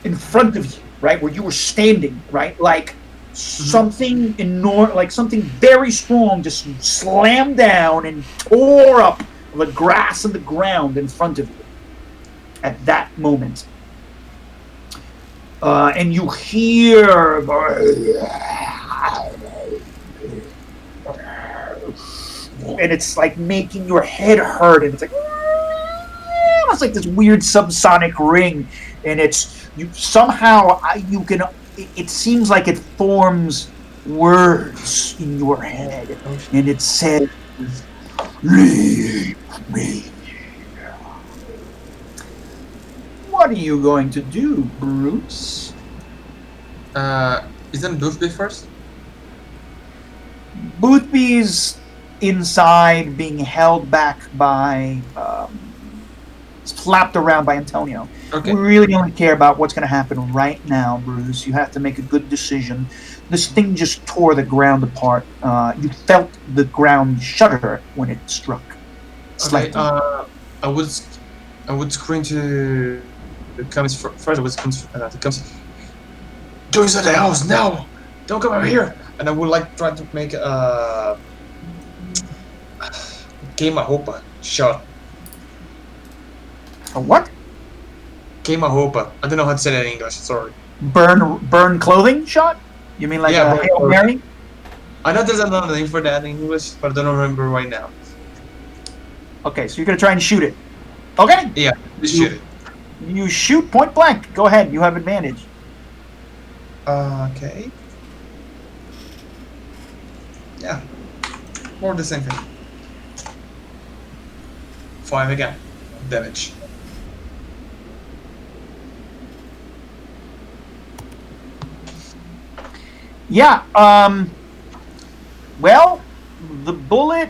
in front of you, right, where you were standing, right, like something enormous, like something very strong, just slammed down and tore up the grass and the ground in front of you at that moment. And you hear, and it's like making your head hurt, and it's like this weird subsonic ring, and it's you somehow you can. It seems like it forms words in your head, and it says, "Leave me." What are you going to do, Bruce? Isn't Boothby first? Boothby's inside, being held back by, slapped around by Antonio. Okay. We really don't care about what's going to happen right now, Bruce. You have to make a good decision. This thing just tore the ground apart. You felt the ground shudder when it struck. Okay. I would scream to the comes first. I would scream to comes. Join the house now! Don't come over here! And I would like try to make a Queima-roupa shot. A what? Queima-roupa. I don't know how to say that in English. Sorry. Burn clothing shot? You mean like a Hail Mary? I know there's another name for that in English, but I don't remember right now. Okay, so you're gonna try and shoot it. Okay. Yeah, just shoot it. You shoot point blank. Go ahead. You have advantage. Okay. Yeah. More the same thing. 5 again. Damage. Yeah. Well, the bullet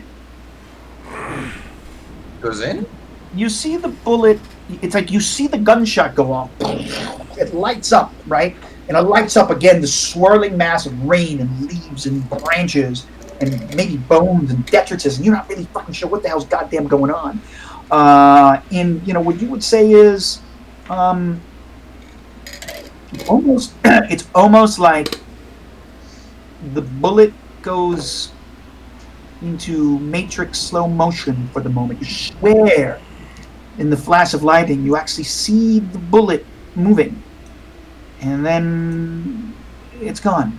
goes in. You see the bullet. It's like you see the gunshot go off. It lights up, right? And it lights up again. The swirling mass of rain and leaves and branches and maybe bones and detritus, and you're not really fucking sure what the hell's goddamn going on. And what you would say is, it's almost like the bullet goes into Matrix slow motion for the moment. You swear, in the flash of lightning, you actually see the bullet moving, and then it's gone.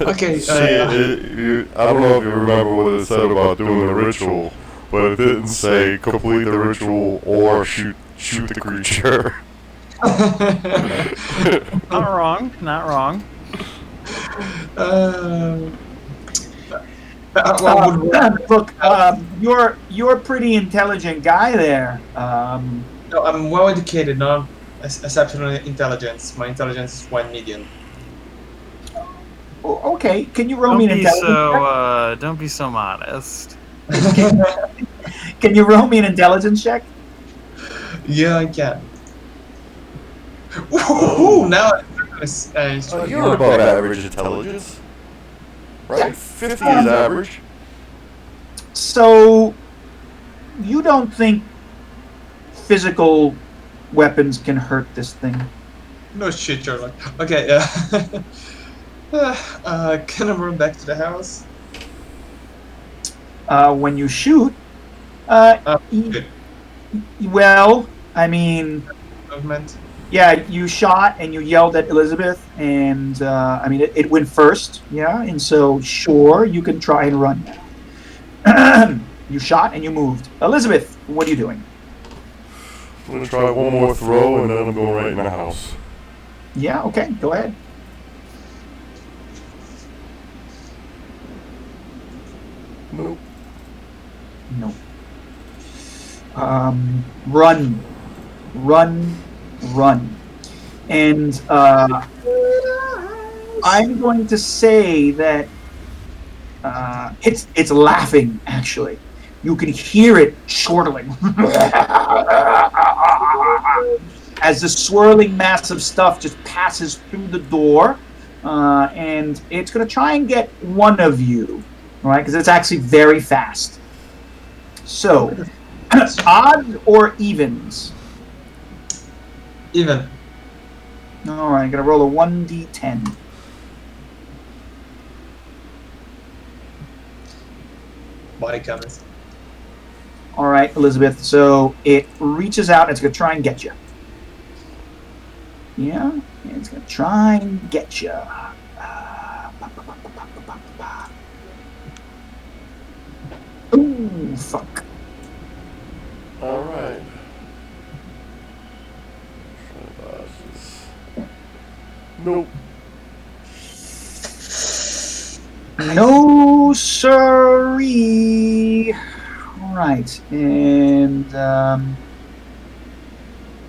Okay. I don't know if you remember what it said about doing the ritual, but it didn't say complete the ritual or shoot the creature. Not wrong. Not wrong. Look, you're a pretty intelligent guy there. No, I'm well educated, not exceptional intelligence. My intelligence is 1 million. Okay, can you roll me an intelligence check? Don't be so modest. Can you roll me an intelligence check? Yeah, I can. Ooh, now you're above average intelligence, right? 50 is average. So, you don't think physical weapons can hurt this thing? No shit, Sherlock. Okay, yeah. Can I run back to the house? When you shoot, uh, y- Good. well, I mean, Movement. yeah, you shot and you yelled at Elizabeth, and I mean, it went first, yeah, and so sure, you can try and run now. You shot and you moved. Elizabeth, what are you doing? I'm gonna try one more throw and then I'm going right in the house. Yeah, okay, go ahead. Nope. No. Run, run, run. And I'm going to say that it's laughing. Actually, you can hear it chortling as the swirling mass of stuff just passes through the door, and it's going to try and get one of you, right? Because it's actually very fast. So, odds or evens? Even. All right, I'm going to roll a 1d10. Body comments. All right, Elizabeth. So it reaches out and it's going to try and get you. Yeah, it's going to try and get you. Ooh, fuck. Alright. Nope. No, sirree. All right, and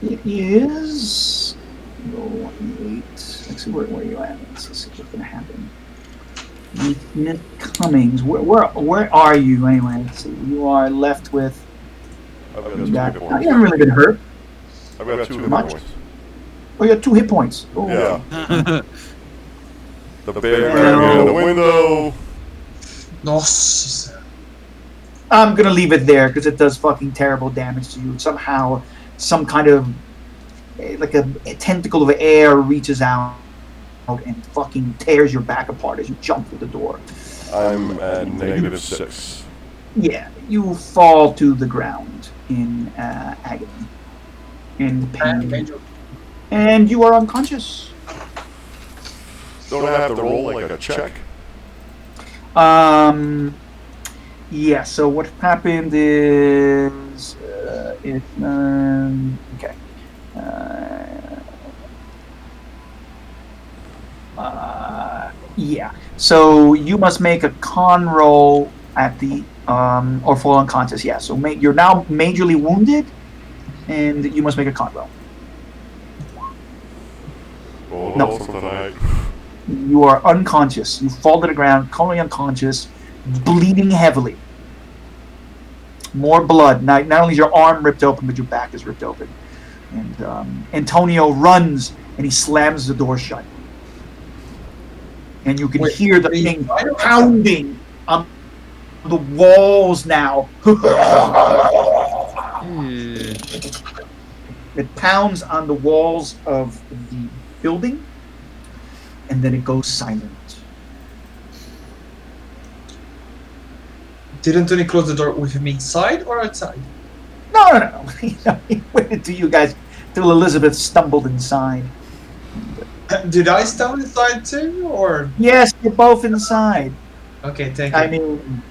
it is. Roll 1d8. Let's see where you at. Let's see what's going to happen. Lieutenant Cummings, where are you anyway? Let's see. You are left with. I've got You 2 got. hit You points. haven't really been hurt. I've got 2 hit Much? points. Oh, you got 2 hit points. Oh. Yeah. The bear Yeah. grabbed me in the window. Nossa. I'm gonna leave it there because it does fucking terrible damage to you. Somehow, some kind of like a tentacle of air reaches out and fucking tears your back apart as you jump through the door. I'm at -6. Yeah, you fall to the ground in agony and pain, and you are unconscious. Don't I have to roll like a check? Yeah. So what happened is okay. Yeah. So you must make a con roll at the or fall unconscious. Yeah. So you're now majorly wounded, and you must make a con roll. Roll No. tonight. You are unconscious. You fall to the ground, currently unconscious, bleeding heavily. More blood. Not only is your arm ripped open, but your back is ripped open. And Antonio runs and he slams the door shut. And you can hear the thing pounding on the walls now. It pounds on the walls of the building, and then it goes silent. Didn't Tony close the door with me inside or outside? No. He waited until you guys, till Elizabeth stumbled inside. Did I stand inside too, or? Yes, you're both inside. Okay, thank you. I mean,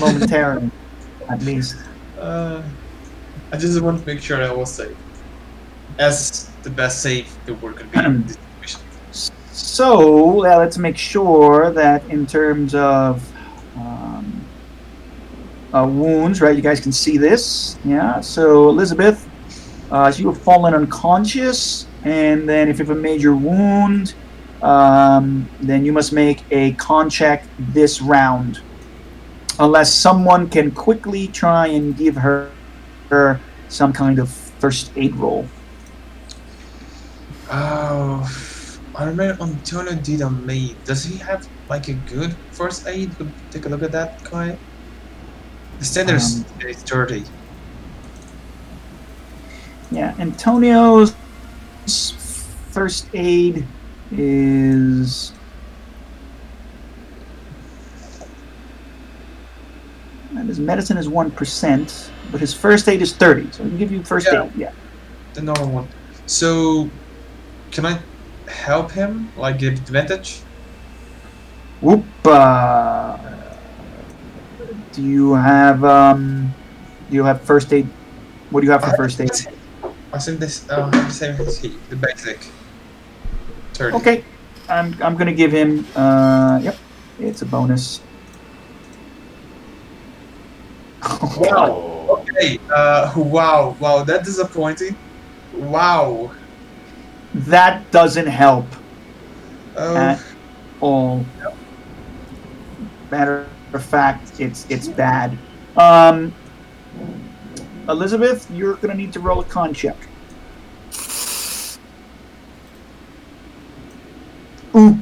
momentarily, at least. I just want to make sure I was safe. As the best safe the world could be in this situation. So let's make sure that in terms of wounds, right? You guys can see this, yeah. So Elizabeth, you have fallen unconscious, and then if you have a major wound, then you must make a con check this round, unless someone can quickly try and give her some kind of first aid roll. Oh, I remember Antonio did on me. Does he have like a good first aid? Could take a look at that guy. The standard is 30. Yeah, Antonio's first aid is and his medicine is 1%, but his first aid is 30. So I can give you first Yeah. aid. Yeah. The normal one. So, can I help him? Like, give advantage? Whoop. Do you have first aid? What do you have for first aid? I think this. I have the same as he. The basic. 30. Okay. I'm gonna give him. Yep. It's a bonus. Wow. Okay. Wow. Wow. That's disappointing. Wow. That doesn't help Oh. at all. Matter of fact, it's bad. Elizabeth, you're gonna need to roll a con check. Ooh.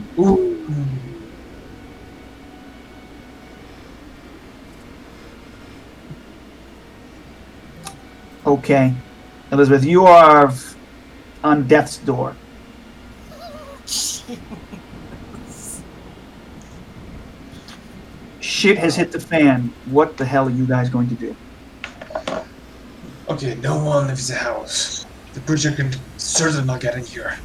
Okay, Elizabeth, you are on death's door. Shit has hit the fan. What the hell are you guys going to do? Okay. No one leaves the house. The preacher can certainly not get in here.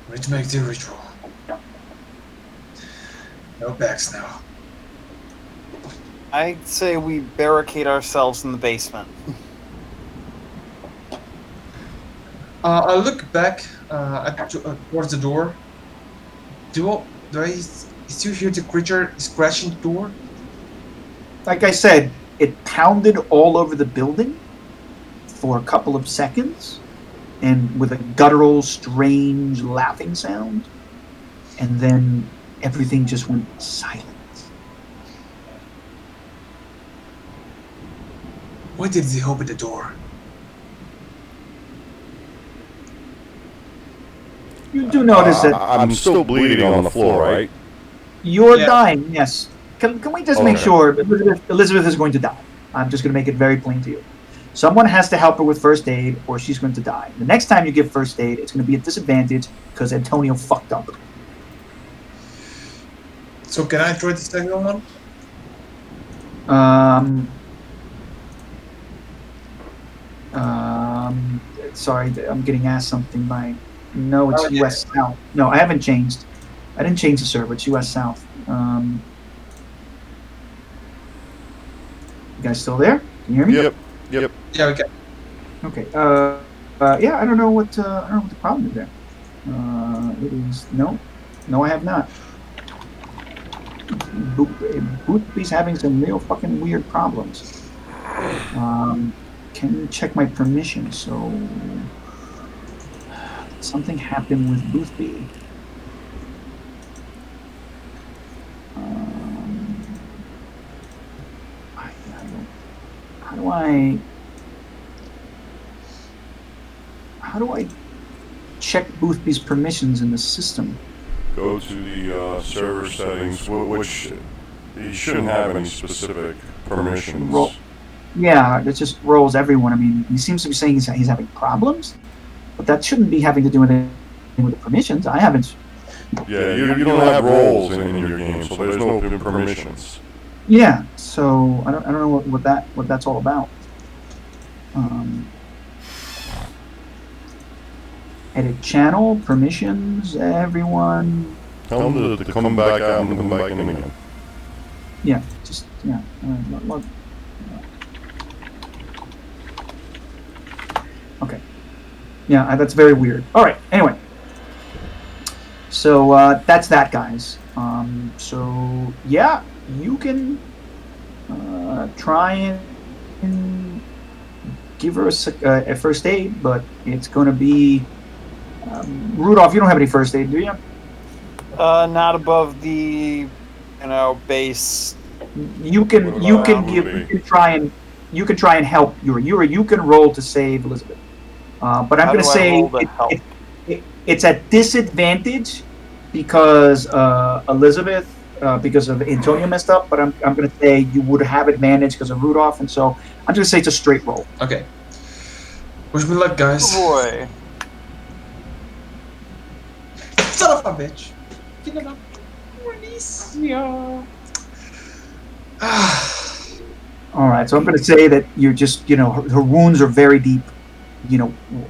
We need to make the ritual. No backs now. I'd say we barricade ourselves in the basement. I look back towards the door. Do I still hear the creature scratching the door? Like I said, it pounded all over the building for a couple of seconds, and with a guttural, strange laughing sound, and then everything just went silent. Why did they open the door? You do notice that I'm still bleeding on the floor, right? you're Yeah. dying, yes. Can we just make Okay. sure Elizabeth is going to die? I'm just going to make it very plain to you. Someone has to help her with first aid, or she's going to die. The next time you give first aid, it's going to be a disadvantage because Antonio fucked up. So can I try the second one? Sorry, I'm getting asked something by. No, it's Oh, yeah. US South. No, I haven't changed. I didn't change the server. It's US South. You guys still there? Can you hear me? Yep. Yeah, we can. Okay. Yeah, I don't know what the problem is there. It is no, I have not. Boothby's having some real fucking weird problems. Can you check my permissions? So something happened with Boothby. How do I check Boothby's permissions in the system? Go to the server settings, which he shouldn't have any specific permissions. Yeah, it just rolls everyone. I mean, he seems to be saying he's having problems, but that shouldn't be having to do with anything with the permissions. I haven't. Yeah, you don't have roles in your game, so there's no permissions. Yeah, so I don't know what that's all about. Edit channel permissions, everyone. Tell them to come back out and come back in again. Yeah, just yeah. Okay. Yeah, that's very weird. All right. Anyway, so that's that, guys. So yeah, you can try and give her a first aid, but it's going to be Rudolph. You don't have any first aid, do you? Not above the, base. You can try and help Yuri. You can roll to save Elizabeth. But I'm going to say it's at disadvantage because Elizabeth because of Antonio messed up, but I'm going to say you would have advantage because of Rudolph, and so I'm going to say it's a straight roll. Okay. Wish me luck, guys. Oh boy. Son of a bitch. You know, release. Yeah. All right, so I'm going to say that you're just, her wounds are very deep.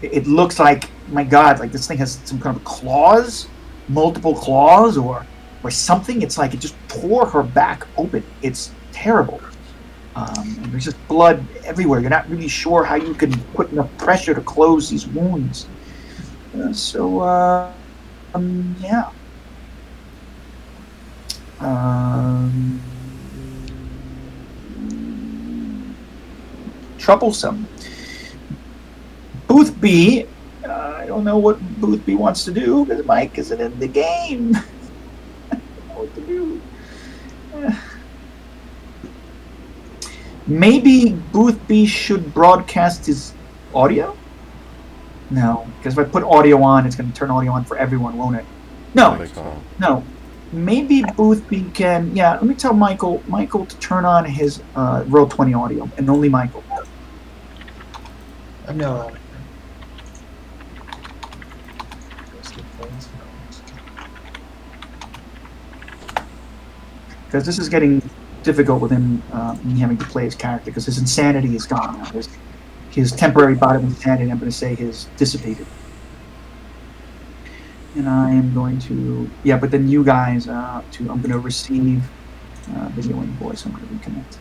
It looks like, my God, like this thing has some kind of claws, multiple claws, or something. It's like it just tore her back open. It's terrible. And there's just blood everywhere. You're not really sure how you can put enough pressure to close these wounds. Yeah. Troublesome. Boothby, I don't know what Boothby wants to do because Mike isn't in the game. I don't know what to do. Maybe Boothby should broadcast his audio? No, because if I put audio on, it's going to turn audio on for everyone, won't it? No. No. Maybe Boothby can, let me tell Michael to turn on his Roll20 audio, and only Michael. I'm not. Because this is getting difficult with him, me having to play his character, because his insanity is gone now. His temporary bout of insanity, I'm going to say, has dissipated. And I am going to, but then you guys, I'm going to receive video and voice. I'm going to reconnect.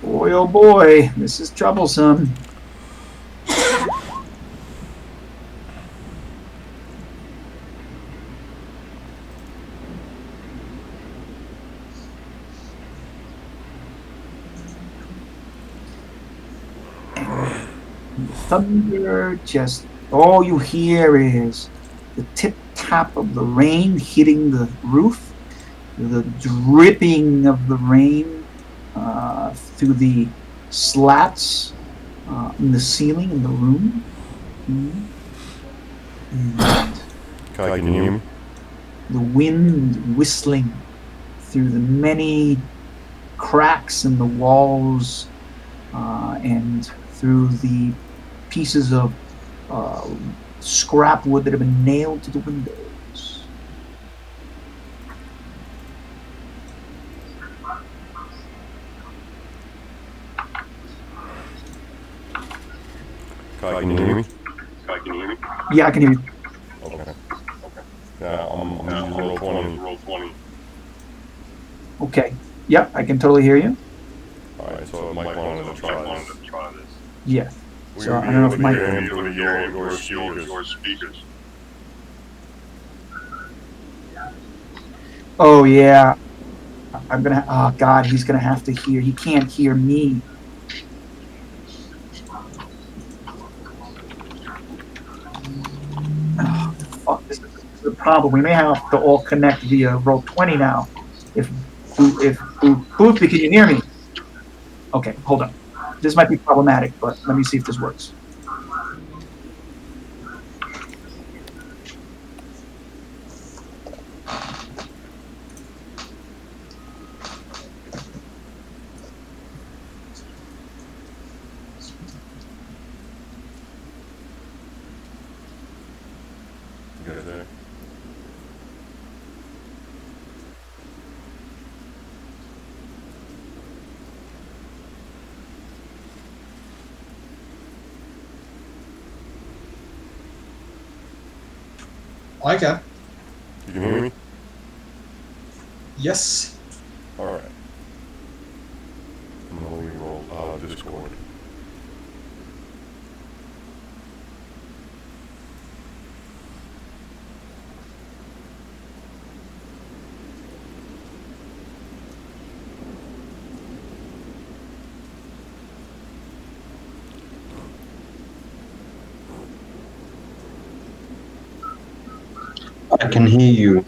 Boy, oh boy, this is troublesome. Thunder, just all you hear is the tip tap of the rain hitting the roof, the dripping of the rain through the slats in the ceiling in the room. And Kai, can you hear me? the wind whistling through the many cracks in the walls and through the pieces of scrap wood that have been nailed to the windows. Kai, can you hear me? Yeah, I can hear you. Okay. Yeah, I'm using Roll20. Okay. Yeah, I can totally hear you. Alright, so Mike wanted to try this. Yeah. We So were I don't know if able to Mike. hear him through your speakers. Oh yeah. I'm gonna. Oh God, he's gonna have to hear. He can't hear me. Oh, fuck! This is the problem. We may have to all connect via Roll20 now. If Boothby, can you hear me? Okay, hold on. This might be problematic, but let me see if this works. You guys there? I can. You can hear me? Yes. Alright. I'm gonna re-roll Discord. I can hear you.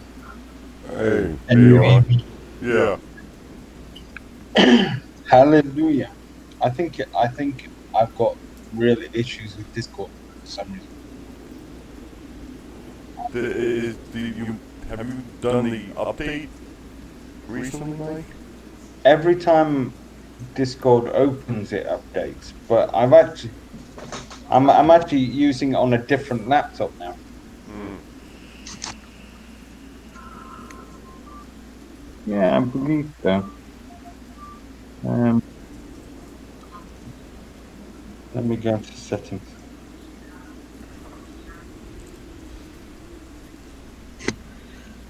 Hey, And you hear me? Yeah. Hallelujah. I think I've got really issues with Discord for some reason. Have you done the update recently, Mike? Every time Discord opens, it updates, but I'm actually using it on a different laptop now. Yeah, I believe so. Let me go into settings.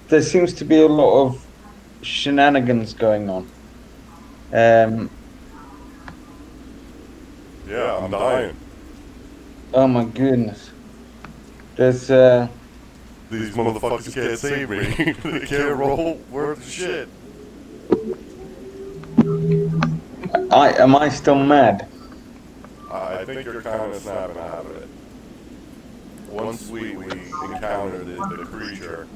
There seems to be a lot of shenanigans going on. Yeah, I'm dying. Oh my goodness. There's These motherfuckers can't save me. They can't roll worth of shit. am I still mad? I think you're kind of snapping out of it. Once we encounter the creature,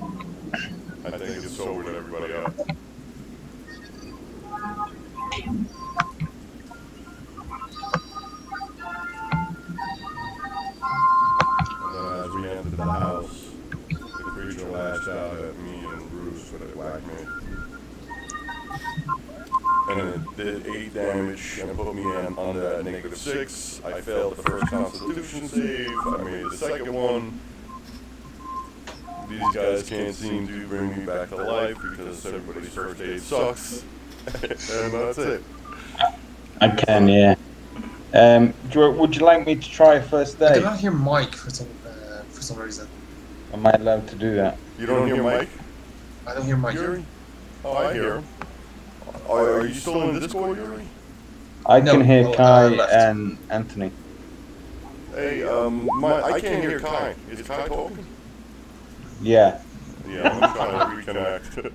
I think it sobered everybody up. And then as we entered the house, the creature lashed out at me and Bruce with a black mitt. And it did 8 damage and put me in under at -6. I failed the first Constitution save. I made the second one. These guys can't seem to bring me back to life because everybody's first aid sucks. And that's it. I can, yeah. Would you like me to try first I aid? cannot hear Mike for some reason. Am I allowed to do that? You don't hear Mike? I don't hear Mike. Yuri? Oh, I hear him. Are you still in Discord, Yuri? I can hear Kai left. and Anthony. Hey, I can't hear Kai. Is Kai talking? Yeah. Yeah, I'm trying to reconnect.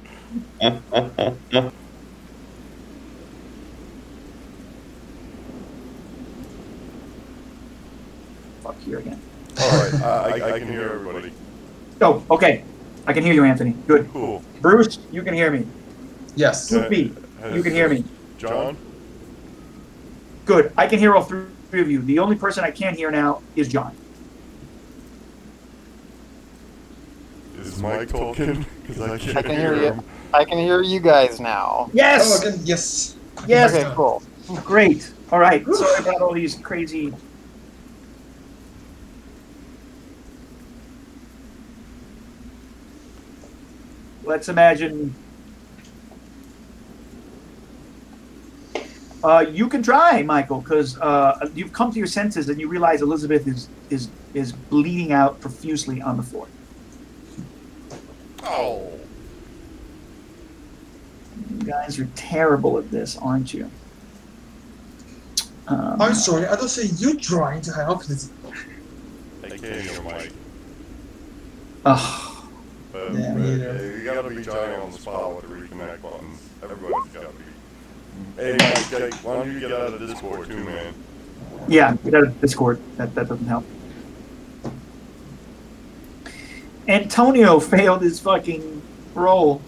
Fuck you again. Alright, I can hear everybody. Oh, okay. I can hear you, Anthony. Good. Cool. Bruce, you can hear me. Yes. Soupy, you can hear me. John? Good. I can hear all three of you. The only person I can't hear now is John. Is Mike talking? Because I can't I can hear hear you. him. I can hear you guys now. Yes! Oh, again, yes. Yes! Okay, cool. Great. All right. Sorry about all these crazy... Let's imagine... you can try, Michael, because you've come to your senses and you realize Elizabeth is bleeding out profusely on the floor. Oh. You guys are terrible at this, aren't you? I'm sorry, I don't see you trying to help this. I can't hear Mike. Ugh. Yeah, me either. You gotta be Johnny on the spot with the reconnect buttons. Everybody's gotta be. Hey, Mike, why don't you get out of Discord too, man? Yeah, get out of Discord. That doesn't help. Antonio failed his fucking role.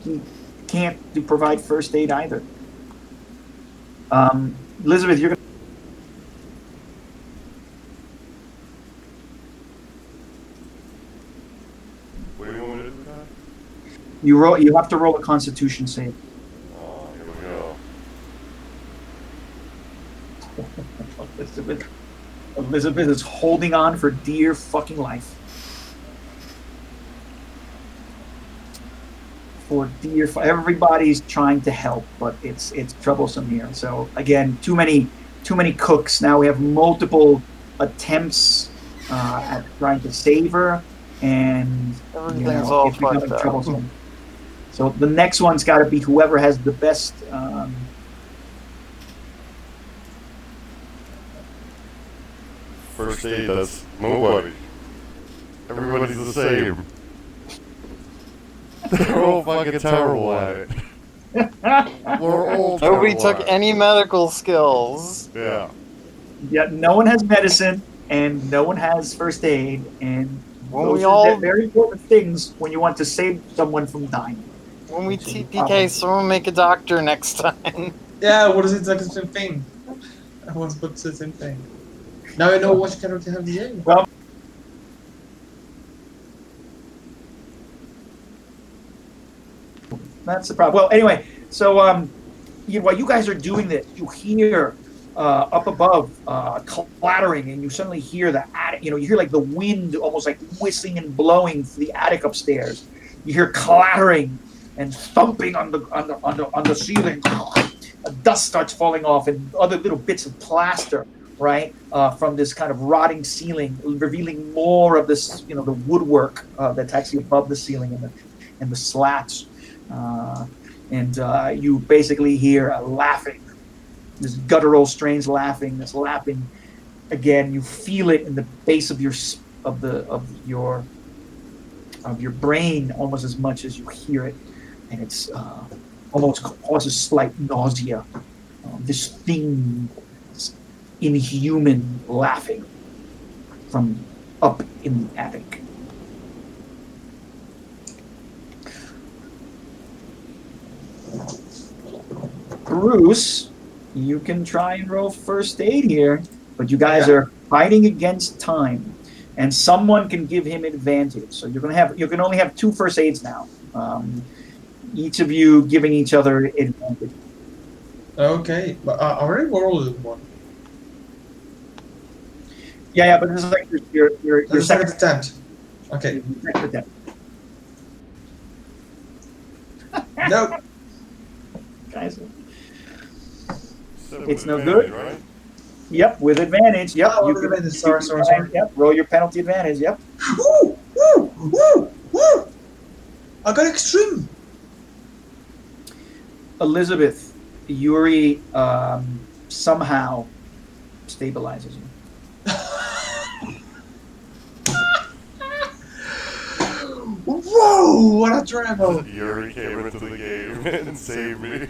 He can't provide first aid either. Elizabeth, you're gonna. What do you want me to do with that? You have to roll a Constitution save. Oh, here we go. Elizabeth is holding on for dear fucking life. Everybody's trying to help, but it's troublesome here. So again, too many cooks. Now we have multiple attempts at trying to save her, and Everything's all it's becoming fucked up. troublesome. So the next one's got to be whoever has the best. First aid, that's nobody. Everybody's the same. They're all fucking terrible at it. We're all Nobody terrible took at it. any medical skills. Yeah. Yeah, no one has medicine, and no one has first aid, and When those we are all- very important things when you want to save someone from dying. When we TPK, someone make a doctor next time. Yeah, what is it like the same thing? I was about to say the same thing. Now I know what character have the game. Well, that's the problem. Well, anyway, so while you guys are doing this, you hear up above clattering, and you suddenly hear the attic. You hear like the wind, almost like whistling and blowing through the attic upstairs. You hear clattering and thumping on the ceiling. Dust starts falling off, and other little bits of plaster, right, from this kind of rotting ceiling, revealing more of this, the woodwork that's actually above the ceiling and the slats. And you basically hear laughing, this guttural, strange laughing, this laughing again. You feel it in the base of your brain almost as much as you hear it, and it's almost causes slight nausea. This thing, this inhuman laughing from up in the attic. Bruce, you can try and roll first aid here, but you guys are fighting against time, and someone can give him advantage. So you can only have 2 first aids now. Each of you giving each other advantage. Okay, but I already rolled one. Yeah, but this is like your second second attempt. Okay. attempt. No. Guys, So It's with no advantage, good? right? yep, with advantage. Yep, Oh, you with can. advantage. Sorry. Yep, roll your penalty advantage. Yep. Woo! Woo! Woo! Woo! I got extreme. Elizabeth, Yuri somehow stabilizes you. Whoa! What a travel! Yuri came into the game and saved me.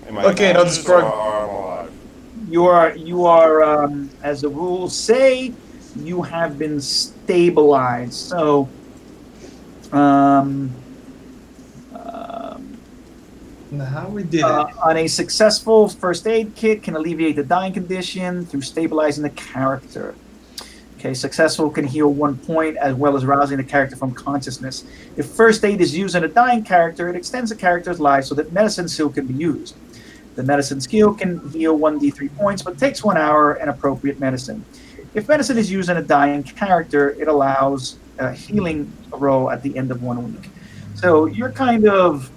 Am I Okay, now conscious this or pro- I'm alive? You are as the rules say, you have been stabilized. So, How we did it? on a successful first aid kit can alleviate the dying condition through stabilizing the character. Okay, successful can heal 1 point as well as rousing the character from consciousness. If first aid is used on a dying character, it extends the character's life so that medicine skill can be used. The medicine skill can heal 1d3 points, but takes 1 hour and appropriate medicine. If medicine is used on a dying character, it allows a healing roll at the end of 1 week. So you're kind of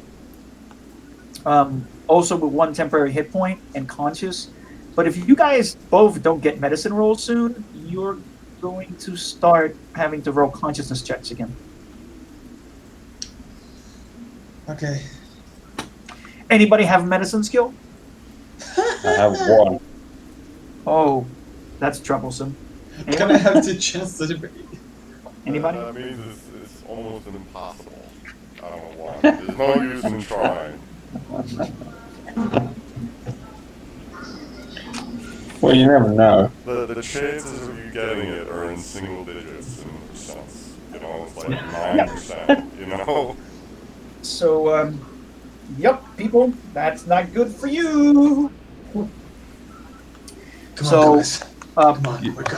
also with 1 temporary hit point and conscious. But if you guys both don't get medicine rolls soon, you're going to start having to roll consciousness checks again. Okay. Anybody have medicine skill? I have 1. Oh, that's troublesome. Can I have the chance to Anybody? That means it's almost impossible. I don't know why. There's no use in trying. Well, you never know. The chances of you getting it are in single digits in percents. It's like 9%, you know? So, yep, people, that's not good for you. Come on,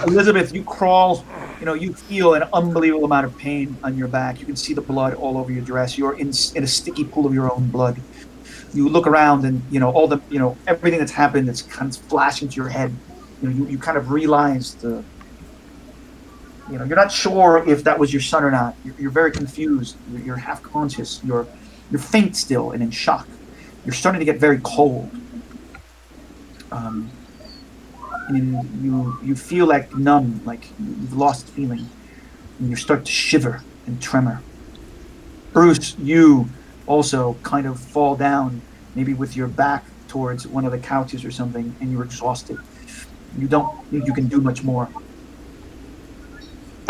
Elizabeth, you crawl, you feel an unbelievable amount of pain on your back. You can see the blood all over your dress. You're in a sticky pool of your own blood. You look around and, all the, everything that's happened that's kind of flashing to your head. You kind of realize you're not sure if that was your son or not. You're very confused. You're half conscious. You're faint still and in shock. You're starting to get very cold. And you feel like numb, like you've lost feeling, and you start to shiver and tremor. Bruce, you also kind of fall down, maybe with your back towards one of the couches or something, and you're exhausted. You don't think you can do much more.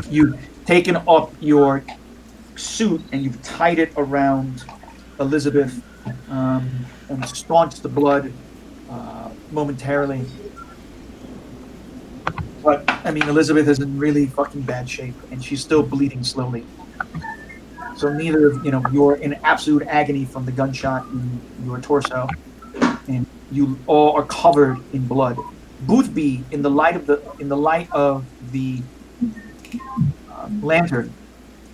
You've taken up your suit and you've tied it around Elizabeth and staunched the blood momentarily. But, Elizabeth is in really fucking bad shape, and she's still bleeding slowly. So neither of you're in absolute agony from the gunshot in your torso, and you all are covered in blood. Boothby, in the light of the lantern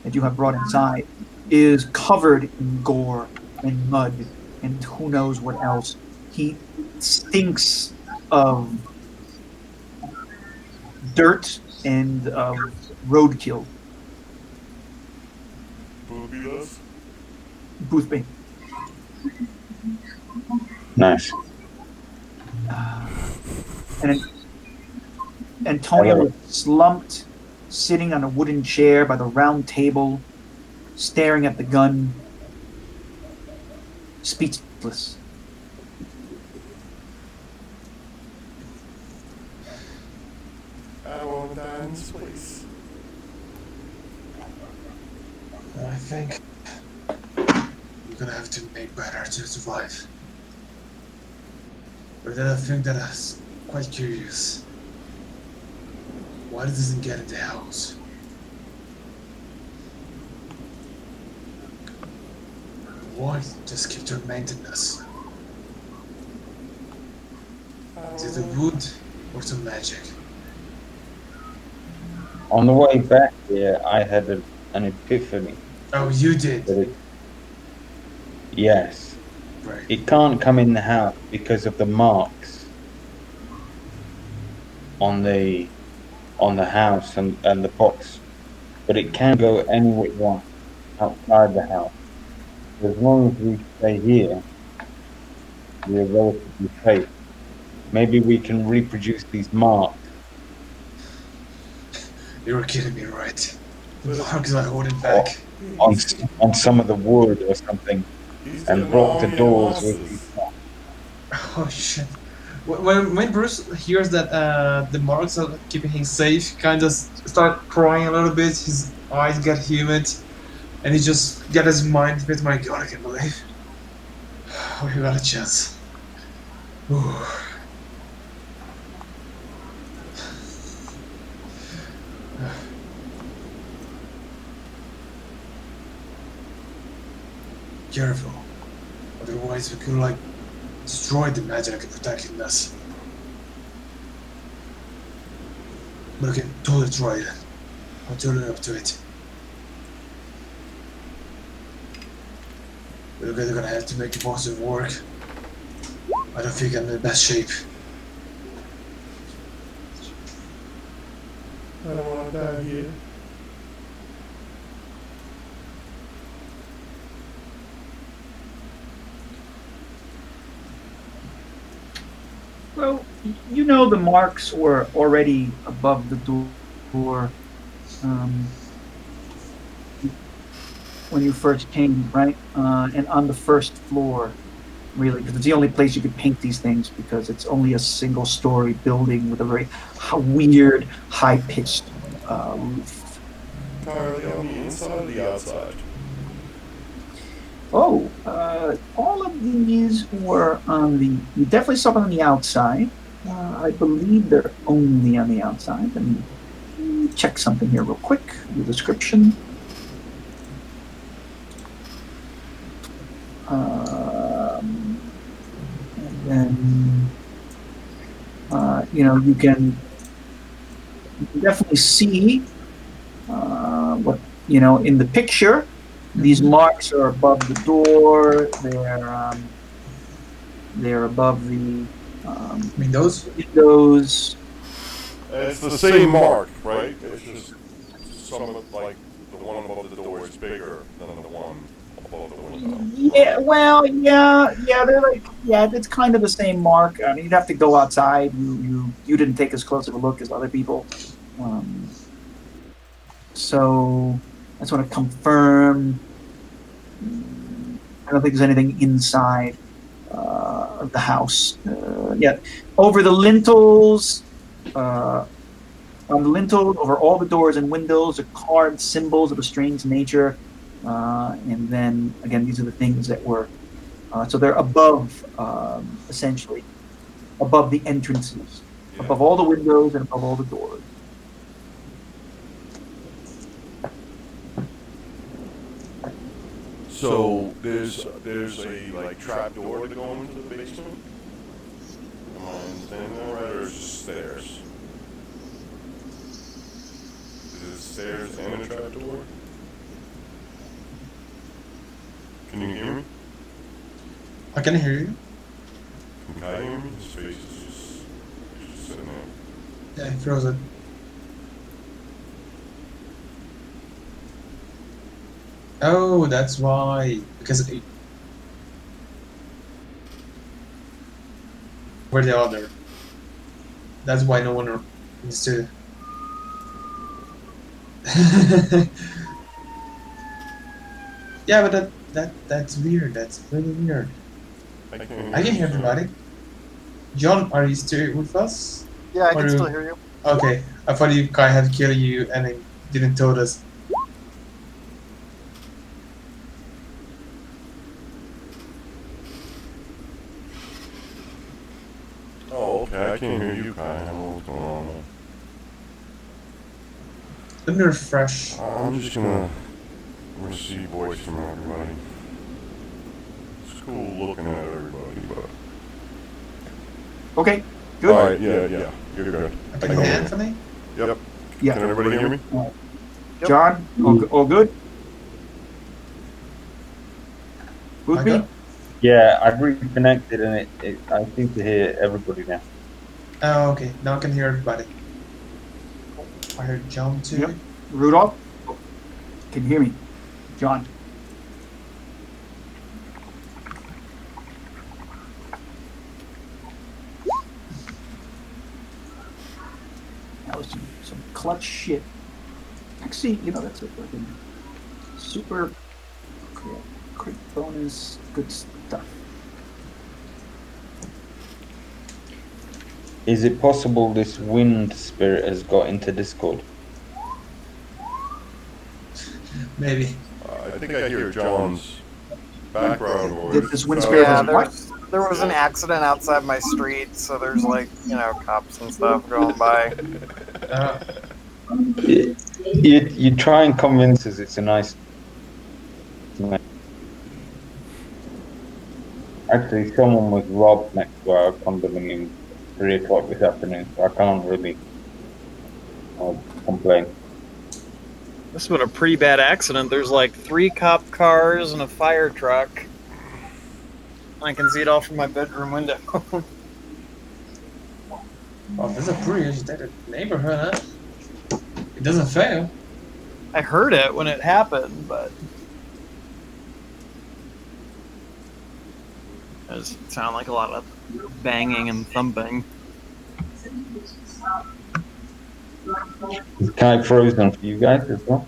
that you have brought inside, is covered in gore and mud and who knows what else. He stinks of dirt and of roadkill. Booby does? Boothby. Nice. And Antonio Hello. is slumped, sitting on a wooden chair by the round table, staring at the gun, speechless. I don't want to die in this place. I think we're gonna have to make better to survive. But then I think that is quite curious. Why it doesn't get in the house? Why just keep tormenting us? Is it the wood or some magic? On the way back here, I had an epiphany. Oh, you did. That yes, Right. it can't come in the house because of the marks on the house and the box, but it can go anywhere it wants outside the house. As long as we stay here, we are relatively safe. Maybe we can reproduce these marks. You were kidding me, right? The marks are holding back. on on some of the wood or something He's and getting block all the me doors with these losses. marks. Oh shit. When Bruce hears that the marks are keeping him safe, kind of start crying a little bit. His eyes get humid, and he just get his mind a bit. My God, I can't believe we got a chance. Ooh. Careful, otherwise we could like destroy the magic protecting us. But I can totally try it. I'm totally up to it. We're gonna have to make the monster work. I don't think I'm in the best shape. I don't want to die here. Well, the marks were already above the door um, when you first came, right? And on the first floor, really, because it's the only place you could paint these things because it's only a single-story building with a very weird, high-pitched roof. Entirely on the inside or the outside? Oh, all of these were on the. You definitely saw them on the outside. I believe they're only on the outside. Let me check something here real quick. The description. And then, you can definitely see what in the picture. These marks are above the door. They're above the Windows? windows. It's the same mark, right? It's just some of, like, the one above the door is bigger than the one above the window. Yeah, well, yeah, they're like, yeah, it's kind of the same mark. I mean, you'd have to go outside. You didn't take as close of a look as other people. So I just want to confirm. I don't think there's anything inside of the house. Yeah, over the lintels, on the lintels, over all the doors and windows, are carved symbols of a strange nature. And then again, these are the things that were. So they're above, essentially, above the entrances, above all the windows and above all the doors. So there's a like trap door to go into the basement. Am I understanding that right, or is it just stairs? Is it stairs and a trap door? Can you hear me? I can hear you. Can Kai hear me? His face is he's just sitting there. Yeah, he froze it. Oh, that's why. Because where the other. That's why no one understood. Yeah, but that's weird. That's really weird. I can't I can hear so- everybody. John, are you still with us? Yeah, I Or can you- still hear you. Okay, I thought you guy had killed you and it didn't told us. Oh, okay. I can't hear you, Kai. I don't know what's going on there. Let me refresh. I'm just gonna receive voice from everybody. It's cool looking at everybody, but. Okay, good. Alright, yeah. You're good. Can you hear Anthony? Yep. Yeah. Can everybody hear me? Yep. John, all good? I Would be? got- Yeah, I've reconnected and I seem to hear everybody now. Oh, okay. Now I can hear everybody. I heard John too. Yep. Rudolph? Can you hear me? John? That was some clutch shit. Actually, that's a fucking super crit bonus, good stuff. Is it possible this wind spirit has got into Discord? Maybe. I think I hear John's background voice. This wind spirit Yeah, has what? there was an accident outside my street, so there's like, cops and stuff going by. You try and convince us it's a nice. Actually, someone was robbed next to our condominium 3 o'clock this afternoon, so I can't really complain. This has been a pretty bad accident. There's like 3 cop cars and a fire truck. I can see it all from my bedroom window. Oh, this is a pretty agitated neighborhood, huh? It doesn't fail. I heard it when it happened, but it doesn't sound like a lot of banging and thumping. Is Kai frozen for you guys as well?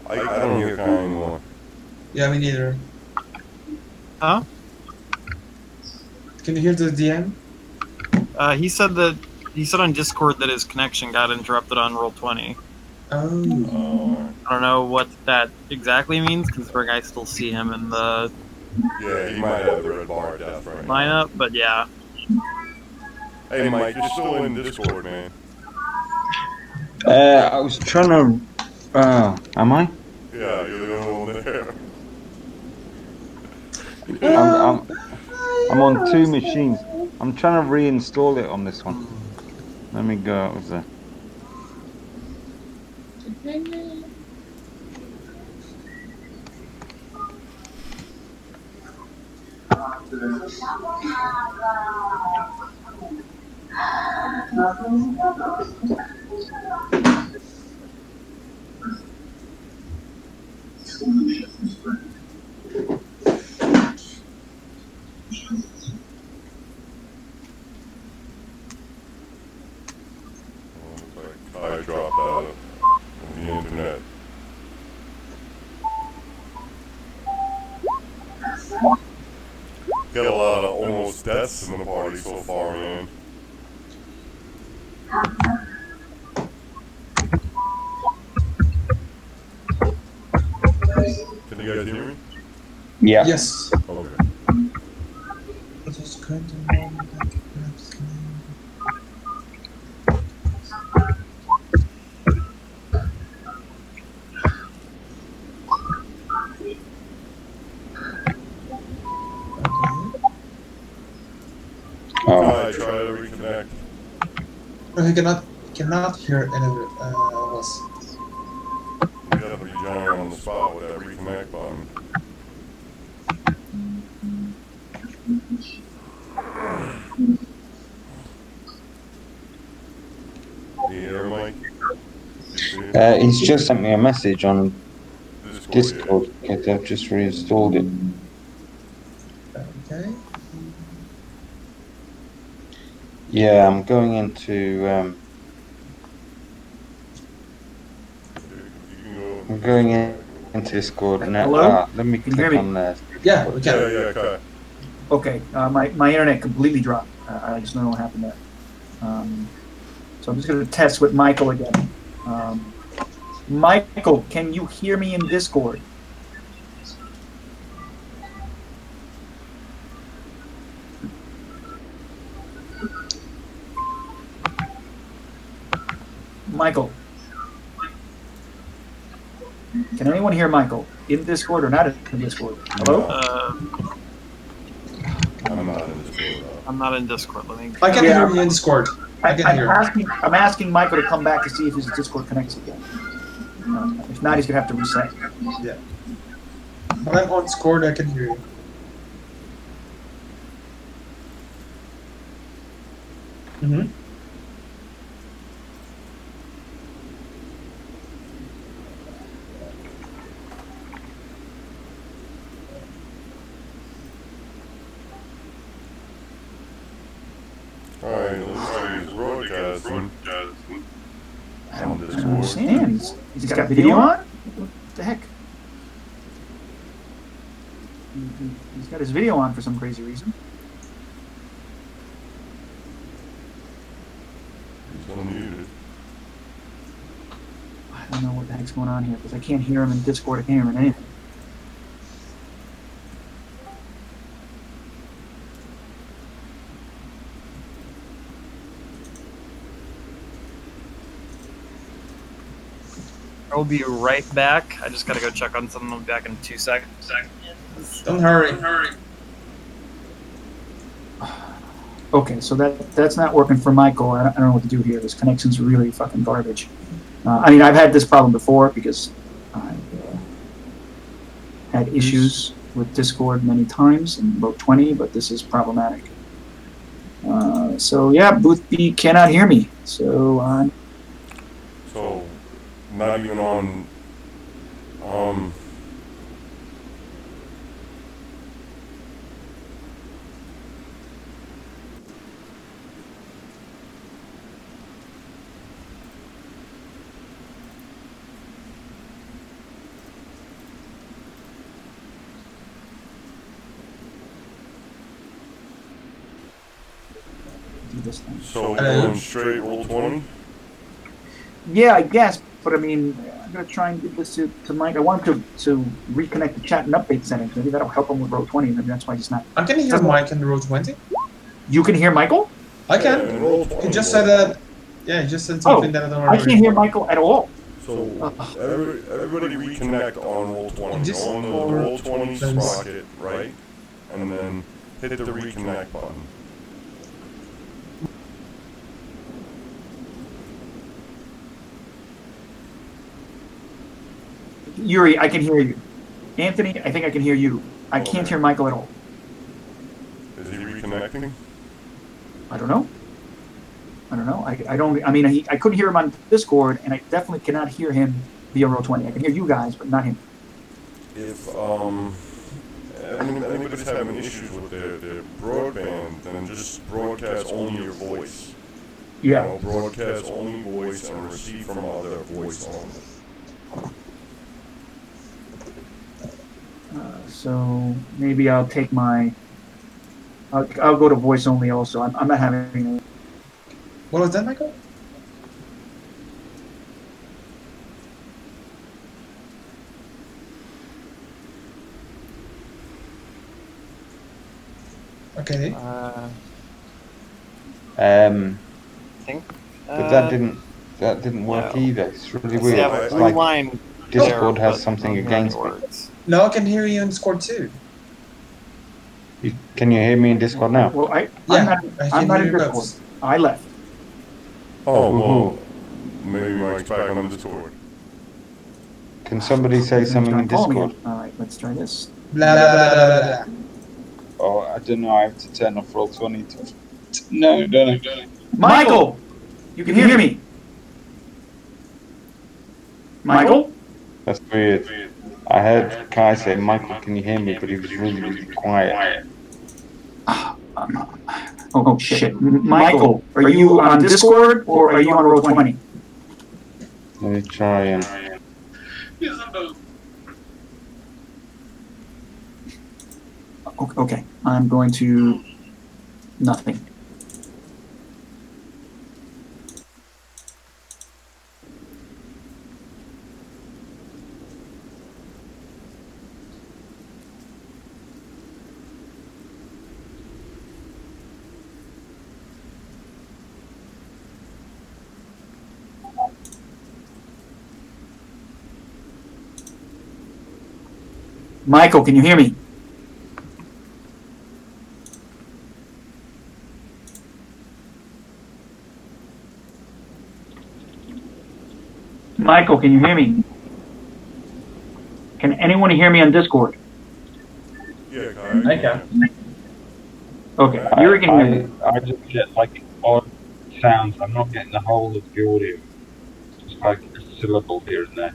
I don't hear Kai anymore. Yeah, me neither. Huh? Can you hear the DM? He said on Discord that his connection got interrupted on Roll20. Oh. I don't know what that exactly means, considering I still see him in the Yeah, he might have the red bar of death right now. lineup, but yeah. Hey, Mike, you're still in Discord, man. I was trying to. Am I? Yeah, you're the only one there. I'm on 2 machines. I'm trying to reinstall it on this one. Let me go out of there. I dropped out of the internet. Got a lot of almost deaths in the party so far, man. Can you guys hear me? Yeah. Yes. Okay. No, he cannot hear any of us. You have to be Johnny on the spot with that reconnect button. Do you hear Mike? He's just sent me a message on Discord. Discord because I've just reinstalled it. Okay. Yeah, I'm going into You can go I'm going Discord. into Discord now. Hello? Let me Can you hear click me? on there. Yeah, we can. Yeah, okay. Okay, my internet completely dropped. I just don't know what happened there. So I'm just going to test with Michael again. Michael, can you hear me in Discord? Michael. Can anyone hear Michael in Discord or not in Discord? Hello? I'm not in Discord. I'm not in Discord. Let me. I can Yeah. hear you in Discord. I can hear. I'm asking Michael to come back to see if his Discord connects again. If not, he's gonna have to reset. Yeah. When I'm on Discord, I can hear you. Mm-hmm. Alright, it looks like he's broadcasting. I don't understand. He's got video on? What the heck? He's got his video on for some crazy reason. He's unmuted. I don't know what the heck's going on here because I can't hear him in Discord. I can't hear him in anything. I'll be right back. I just gotta go check on something. I'll be back in 2 seconds. Don't hurry. Okay, so that's not working for Michael. I don't know what to do here. This connection's really fucking garbage. I mean, I've had this problem before because I had issues with Discord many times in Road 20, but this is problematic. So yeah, Booth B cannot hear me. So So, not even on, do this thing. so going straight roll 20? Yeah, I guess, but I mean, I'm gonna try and get this to Mike. I want him to reconnect the chat and update settings. Maybe that'll help him with Road 20. Maybe that's why he's not. I can hear Mike in row 20. You can hear Michael? I Yeah, can. in roll 20. He just said that. Yeah, he just said something that I don't I can't hear Michael at all. So, everybody reconnect on roll 20. Just Go on the for- roll 20 Thanks. sprocket, right? And then hit the reconnect button. Yuri, I can hear you. Anthony, I think I can hear you. I can't hear Michael at all. Is he reconnecting? I don't know. I don't. I mean, I couldn't hear him on Discord, and I definitely cannot hear him via Row 20. I can hear you guys, but not him. If, anybody's having issues with their broadband, then just broadcast only your voice. Yeah. You know, broadcast only voice and receive from other voice only. So maybe I'll take my. I'll go to voice only also. I'm not having. What was that, Michael? Okay. Think. But that didn't work no. either. It's really See, weird. I have It's a like line Discord there, has but something I don't hear against any me. words. No, I can hear you in Discord too. Can you hear me in Discord now? Well, I'm Yeah, not. I I'm can not hear in you Discord. both. I left. Oh, well, maybe Mike's back on the Discord. Can somebody say something in Call him Discord? again. All right, let's try this. Blah blah blah blah blah. Oh, I don't know. I have to turn off Roll20 to. No, don't. Michael, you can hear me. Michael? That's weird. I heard Kai say, Michael, can you hear me? But he was really, really quiet. Oh shit. Michael, are you on Discord or are you on Roll20? Let me try and. Okay, I'm going to nothing. Michael, can you hear me? Michael, can you hear me? Can anyone hear me on Discord? Yeah, Kai. I can. Okay, you're getting me. I just get like odd sounds. I'm not getting the whole of the audio. Just like a syllable here and there.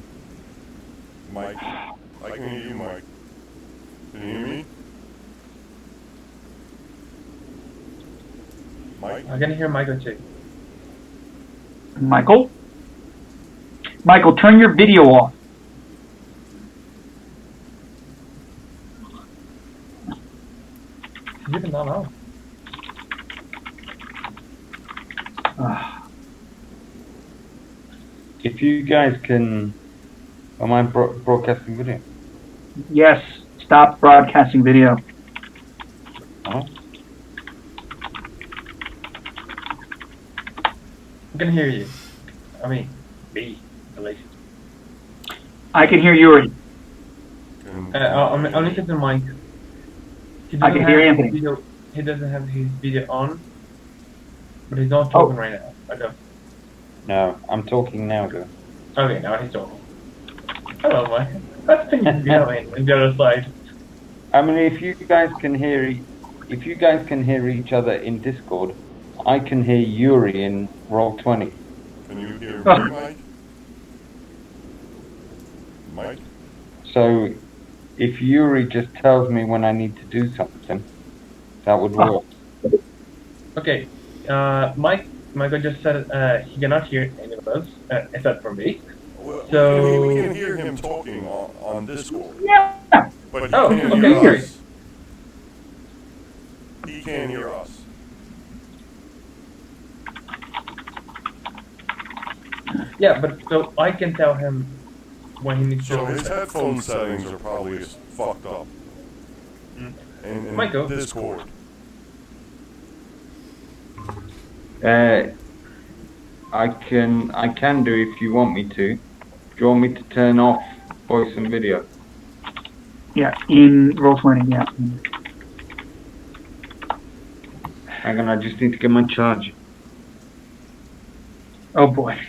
Mike. I can hear you, Mike. Can you hear me? Mike? I can hear Michael too. Michael? Michael, turn your video off. You can not know. If you guys can. Am I broadcasting video? Yes, stop broadcasting video. Oh? I can hear you. I mean, me, at least. I can hear Yuri. I'm listening to Mike. He I can doesn't hear have Anthony. his video. He doesn't have his video on, but he's not talking right now. Okay. No, I'm talking now, though. Okay, now he's talking. Hello, Mike. That's thing you going on the other side. I mean, if you guys can hear each other in Discord, I can hear Yuri in Roll20. Can you hear me, Mike? Mike? So, if Yuri just tells me when I need to do something, that would work. Okay. Michael just said he cannot hear any of us except for me. Well, So- we can hear him talking on Discord. Yeah. But he Oh, can't okay, hear great. us. He can't hear us. Yeah, but so I can tell him when he needs So to. his headphone settings are probably fucked up. And Michael? Discord. I can do if you want me to. Do you want me to turn off voice and video? Yeah, in Roll20, yeah. Hang on, I just need to get my charger. Oh boy.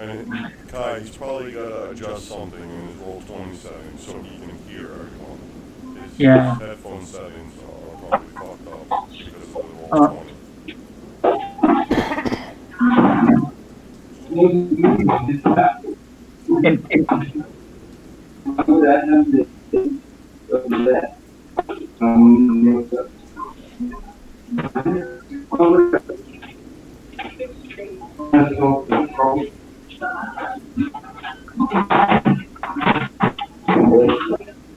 And Kai, he's probably got to adjust something in his Roll20 settings so he can hear everyone. His headphone settings are probably fucked up because of the Roll20.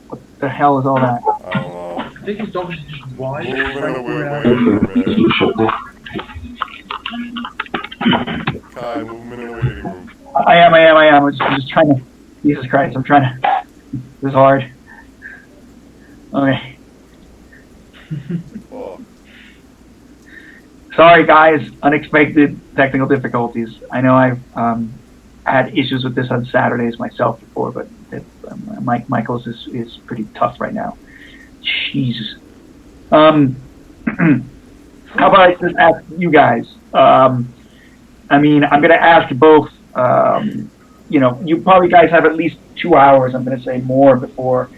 What the hell is all that? I don't know. I think his dog is just wide. Moving away from man. Kai, movement in the waiting room. I am. I'm just trying to. Jesus Christ, I'm trying to. This is hard. Okay. Oh, Sorry, guys. Unexpected technical difficulties. I know I've had issues with this on Saturdays myself before, but Michael's is pretty tough right now. Jesus. How about I just ask you guys? I mean, I'm going to ask both. You probably guys have at least 2 hours. I'm going to say more before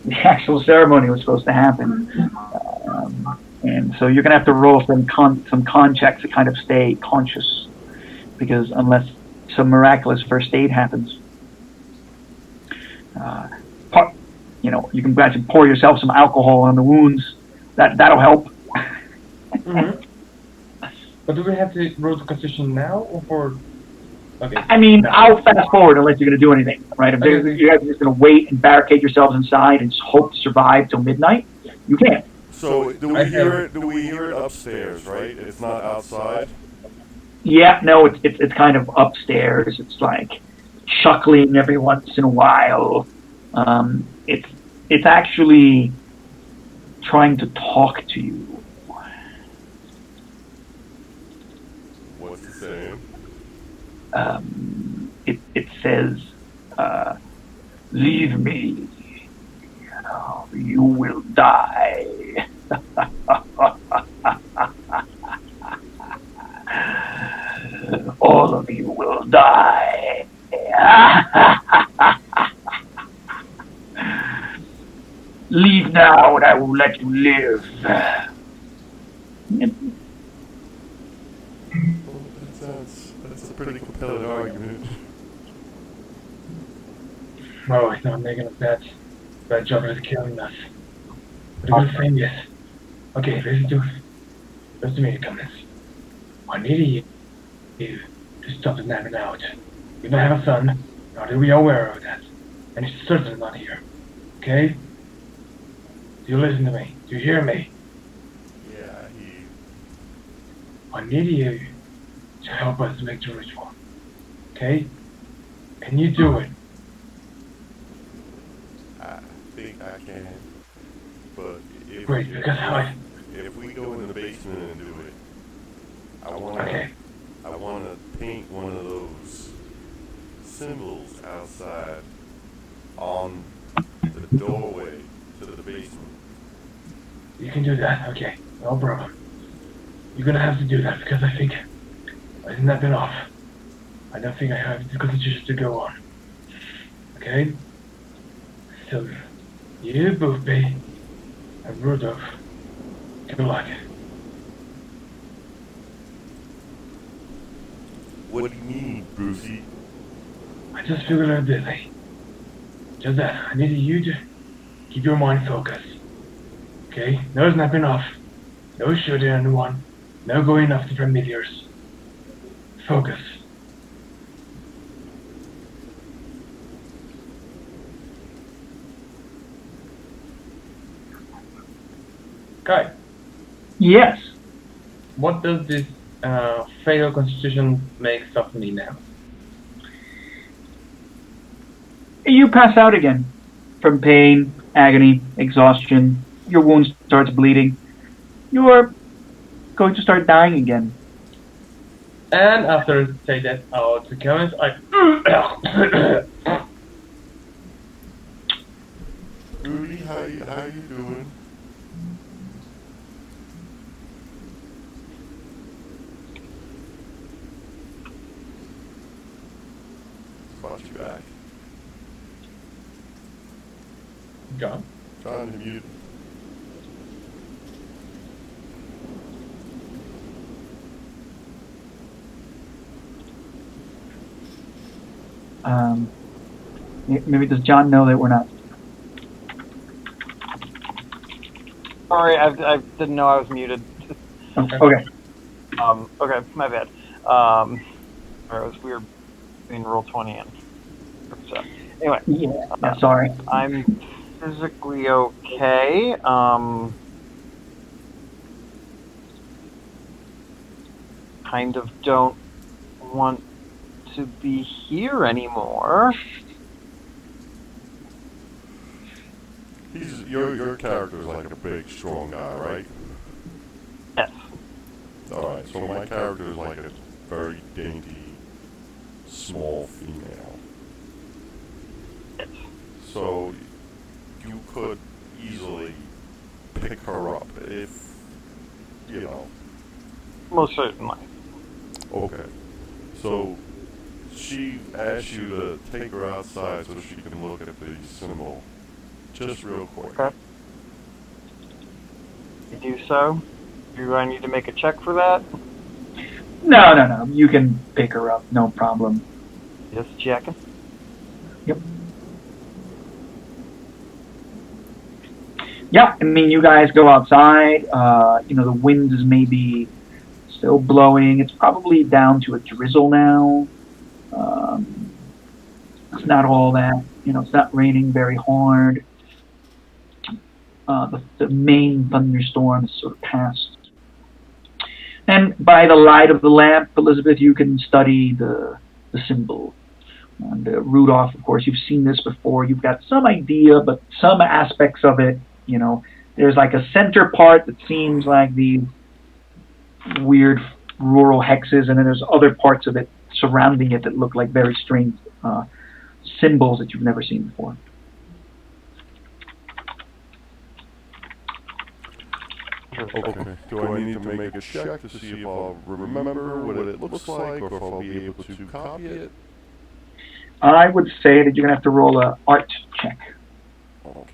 the actual ceremony was supposed to happen, and so you're going to have to roll some con checks to kind of stay conscious, because unless some miraculous first aid happens, uh, you can actually pour yourself some alcohol on the wounds. That'll help. Mm-hmm. But do we have to roll the constitution now or for? Okay. I mean, I'll fast forward unless you're going to do anything, right? If you guys are just going to wait and barricade yourselves inside and hope to survive till midnight, you can't. So do we hear it? Do we hear it upstairs? Right? It's not outside. Yeah, no, it's kind of upstairs. It's like chuckling every once in a while. It's actually trying to talk to you. What's it saying? It says, "Leave me, you will die." All of you will die. Leave now, and I will let you live. That's a pretty compelling argument. Oh, he's not making a bad job of killing us. But the good thing is, okay, listen to me, Cummins. I need you to stop the napping out. We don't have a son, nor are we aware of that. And he's certainly not here. Okay? Do you listen to me? Do you hear me? Yeah, he. I need you to help us make the ritual. Okay? Can you do it? I think I can. But Great, because if we go in the basement and do it, I wanna paint one of those symbols outside on the doorway to the basement. You can do that, okay. No problem. You're gonna have to do that because I think I've not been off. I don't think I have the constitution to go on. Okay? So, you, Boopy, and Rudolph, good luck. What do you mean, Brucey? I just feel a little dizzy. Just that, I needed you to keep your mind focused. Okay? No snapping off. No shooting anyone. No going after familiars. Focus. Kai, Yes. what does this fatal constitution make of me now? You pass out again from pain, agony, exhaustion. Your wound starts bleeding. You're going to start dying again. And after say that out to Cummins, Rudy, how you doing? Brought you back. John. John, you're muted. Maybe does John know that we're not? Sorry, I didn't know I was muted. Oh, okay. Okay, my bad. It was weird between roll 20 and so. Anyway. Yeah, sorry. I'm physically okay. Kind of don't want to be here anymore. Your character's like a big, strong guy, right? Yes. Alright, so my character is like a very dainty, small female. Yes. So you could easily pick her up if, you know. Most certainly. Okay. So she asked you to take her outside so she can look at the symbol. Just real quick. Okay. You do so. Do I need to make a check for that? No. You can pick her up, no problem. Just checking. Yep. Yeah, I mean, you guys go outside. The wind is maybe still blowing. It's probably down to a drizzle now. It's not all that. It's not raining very hard. The main thunderstorm is sort of past. And by the light of the lamp, Elizabeth, you can study the symbol. And Rudolph, of course, you've seen this before. You've got some idea, but some aspects of it, there's like a center part that seems like these weird rural hexes, and then there's other parts of it surrounding it that look like very strange symbols that you've never seen before. Okay. Do I need to make a check to see if I'll remember what it looks like, or if I'll be able to copy it? I would say that you're going to have to roll a art check. Okay.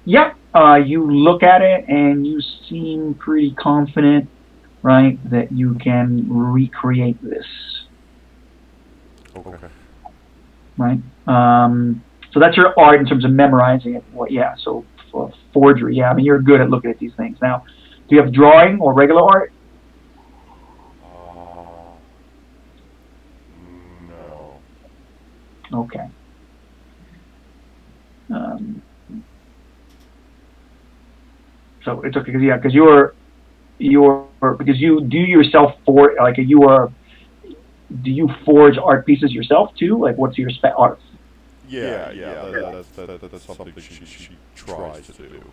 Yeah, you look at it and you seem pretty confident, right, that you can recreate this, Okay. right? So that's your art in terms of memorizing it. So forgery, yeah, I mean, you're good at looking at these things. Now, do you have drawing or regular art? No. Okay. So it's okay, because because you do yourself do you forge art pieces yourself too? Like, what's your art? Yeah. That's something she tries to do.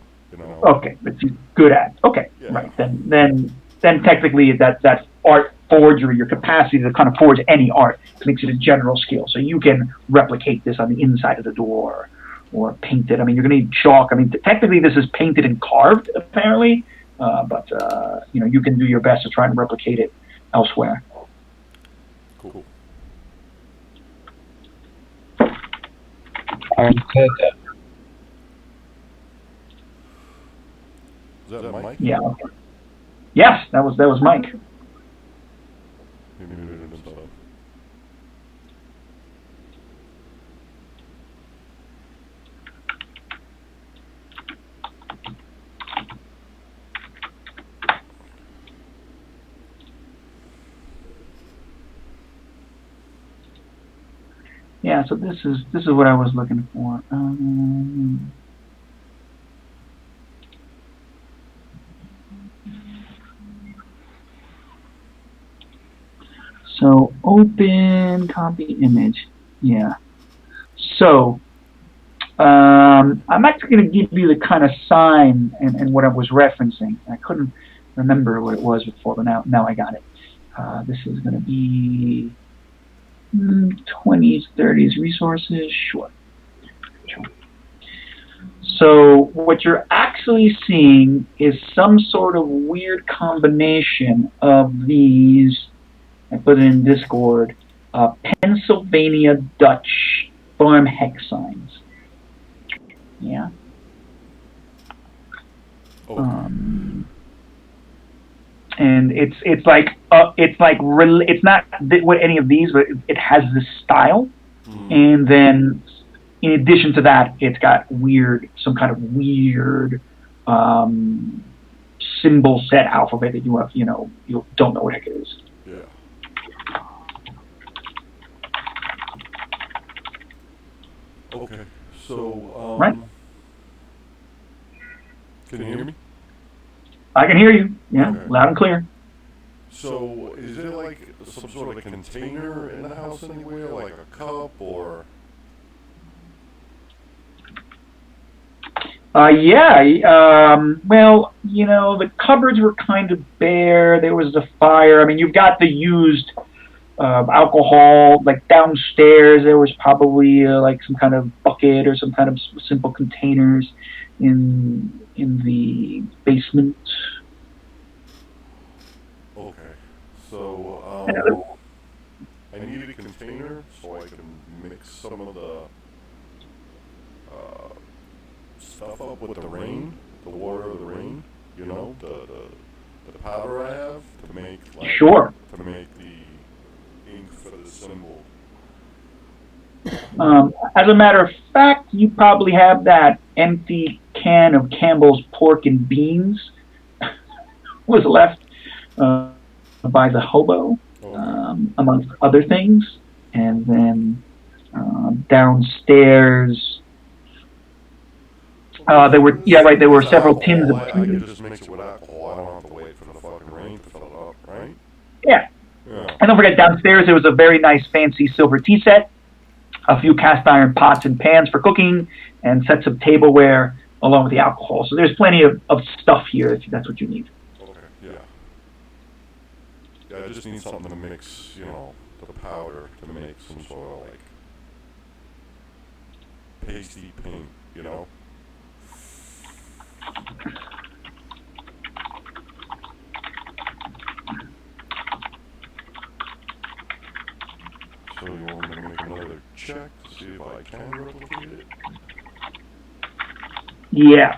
Okay, but she's good at. Okay, Yeah. right. Then technically that's art forgery. Your capacity to kind of forge any art makes it a general skill. So you can replicate this on the inside of the door or paint it. I mean, you're going to need chalk. I mean, technically this is painted and carved apparently, but you can do your best to try and replicate it elsewhere. Cool. Is that Mike? Yeah. Okay. Yes, that was Mike. He muted himself. Yeah, so this is what I was looking for. So open copy image. Yeah. So I'm actually going to give you the kind of sign and what I was referencing. I couldn't remember what it was before, but now I got it. This is going to be 20s, 30s resources. Sure. So what you're actually seeing is some sort of weird combination of these. I put it in Discord. Pennsylvania Dutch farm hex signs. Yeah. Okay. And it's not what any of these, but it has this style, and then in addition to that, it's got some kind of weird symbol set alphabet that you don't know what heck it is. Yeah. Okay. So, Right. Can you hear me? I can hear you. Yeah, Okay. loud and clear. So, is it like some sort of container in the house anywhere, like a cup or? Yeah. Well, the cupboards were kind of bare. There was a fire. I mean, you've got the used alcohol. Like downstairs, there was probably like some kind of bucket or some kind of simple containers in the basement. Okay. So, I need a container so I can mix some of the uh, stuff up with the rain, the water of the rain. You know, the powder I have to make Sure. to make the ink for the symbol. As a matter of fact, you probably have that empty can of Campbell's pork and beans was left by the hobo, amongst other things. And then downstairs, there were there were several tins of I could just mix it with alcohol. I don't have to wait for the fucking rain to fill it up, right? yeah. Yeah. And don't forget, downstairs there was a very nice fancy silver tea set, a few cast iron pots and pans for cooking, and sets of tableware along with the alcohol. So there's plenty of stuff here if that's what you need. Okay. Yeah. Yeah. I just need something to mix, you know, the powder to make some sort of like pasty paint, you know. So you want me to make another check to see if I can replicate it? Yeah.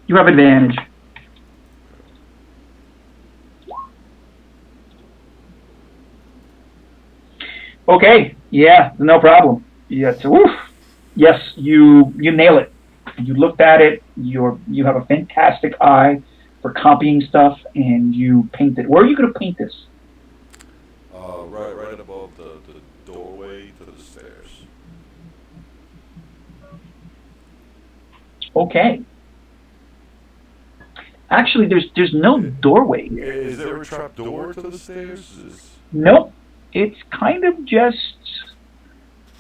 You have advantage. Okay. Yeah, no problem. Yeah, woof. Yes, you nail it. You looked at it. You have a fantastic eye for copying stuff, and you paint it. Where are you going to paint this? Right above the doorway to the stairs. Okay. Actually, there's no doorway here. Is there a trap door to the stairs? Nope. It's kind of just,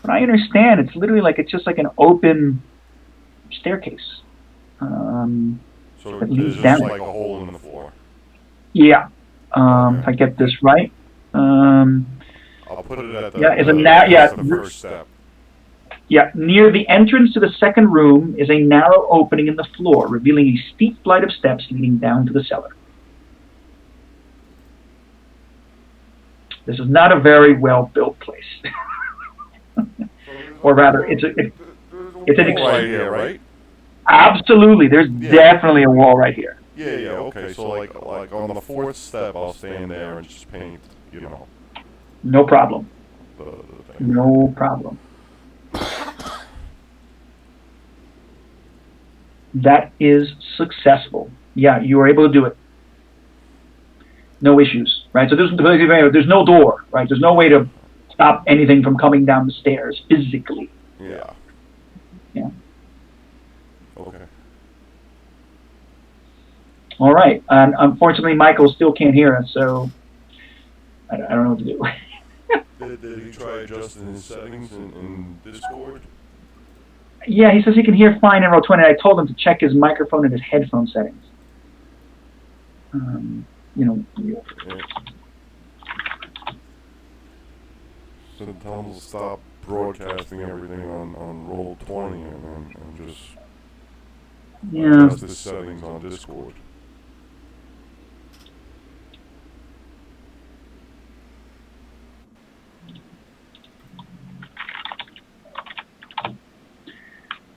what I understand, it's literally like it's just like an open staircase. So that there's leads just down. like a hole in the floor. Yeah. If I get this right. I'll put it at the, the first step. Yeah, near the entrance to the second room is a narrow opening in the floor, revealing a steep flight of steps leading down to the cellar. This is not a very well-built place. Or rather, it's an right here, right? Absolutely, there's definitely a wall right here. Yeah, okay. So like on the fourth step, I'll stand there and just paint, you know. No problem. The thing. No problem. That is successful. Yeah, you were able to do it. No issues, right? So there's no door, right? There's no way to stop anything from coming down the stairs physically. Yeah. Yeah. Okay. All right. Unfortunately, Michael still can't hear us, so I don't know what to do. Did he try adjusting his settings in Discord? Yeah, he says he can hear fine in Roll20. I told him to check his microphone and his headphone settings. Yeah. So tell him to stop broadcasting everything on Roll20 and just adjust his settings on Discord.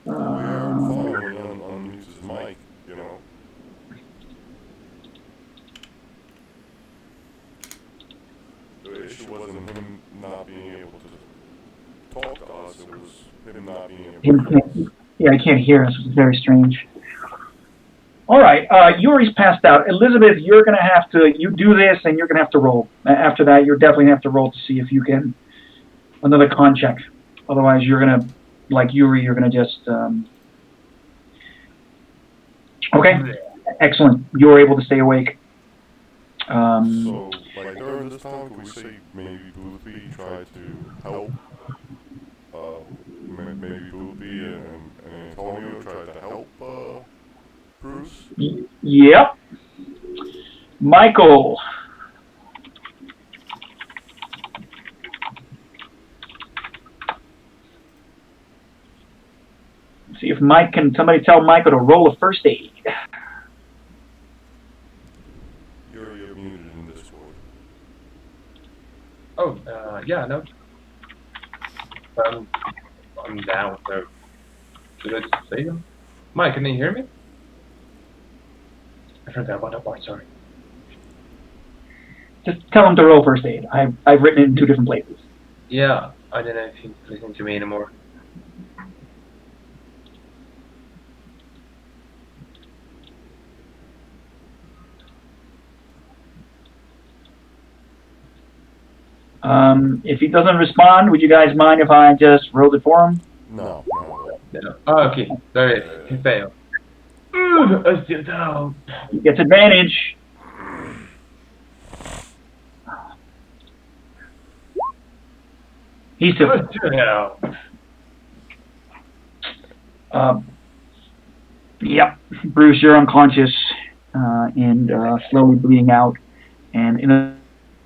Unmute his mic, you know. The issue wasn't him not being able to talk to us, it was him not being able to hear us. Yeah, I can't hear us, which is very strange. All right, Yuri's passed out. Elizabeth, you're going to have to, you do this and you're going to have to roll. After that, you're definitely going to have to roll to see if you can, another con check. Otherwise, you're going to, like Yuri, you're going to just, okay, excellent. You're able to stay awake. So, like during this time, could we say maybe Boothby tried to help? Maybe Boothby and Antonio tried to help Bruce? Yep. Michael, See if Mike can. Somebody tell Michael to roll a first aid. You're muted in Discord. Oh, yeah, no. I'm down, so should I just say them? Mike, can you hear me? I forgot about that part, sorry. Just tell him to roll first aid. I've written it in 2 different places. Yeah, I don't know if he's listening to me anymore. If he doesn't respond, would you guys mind if I just rolled it for him? No. No. Oh, okay, there it is. He failed. I still down. He gets advantage. He's still. Yep, Bruce, you're unconscious and slowly bleeding out. And in a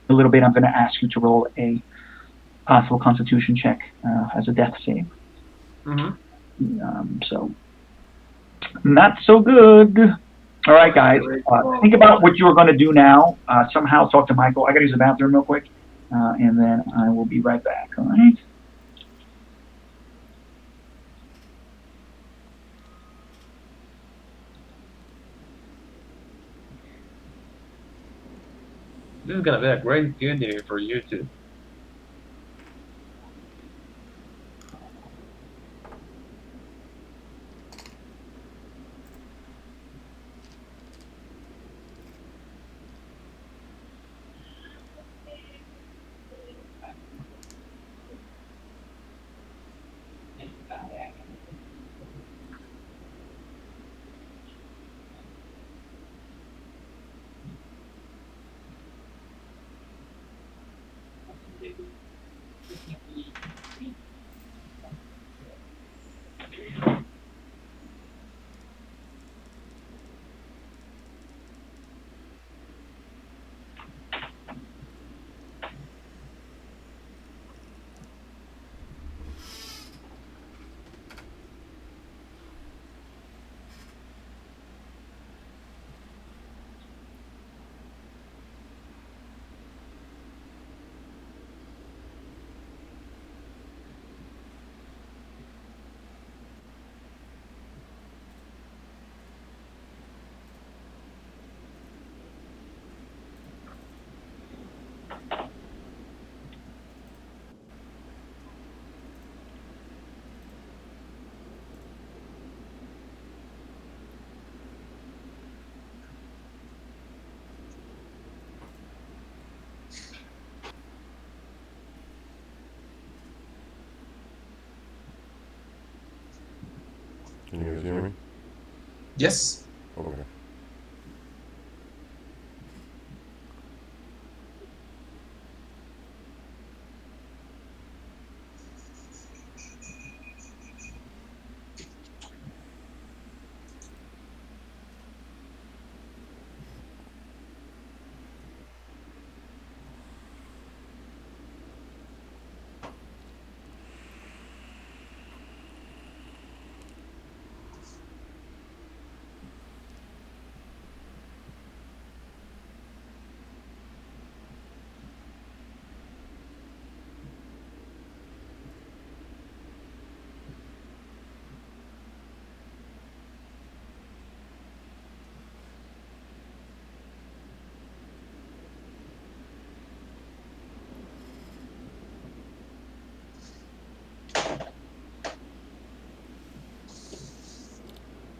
little bit, I'm going to ask you to roll a possible Constitution check as a death save. So, not so good. All right, guys. Think about what you are going to do now. Somehow talk to Michael. I got to use the bathroom real quick, and then I will be right back. All right. This is gonna be a great opportunity for you to. Can you guys hear me? Yes. Okay.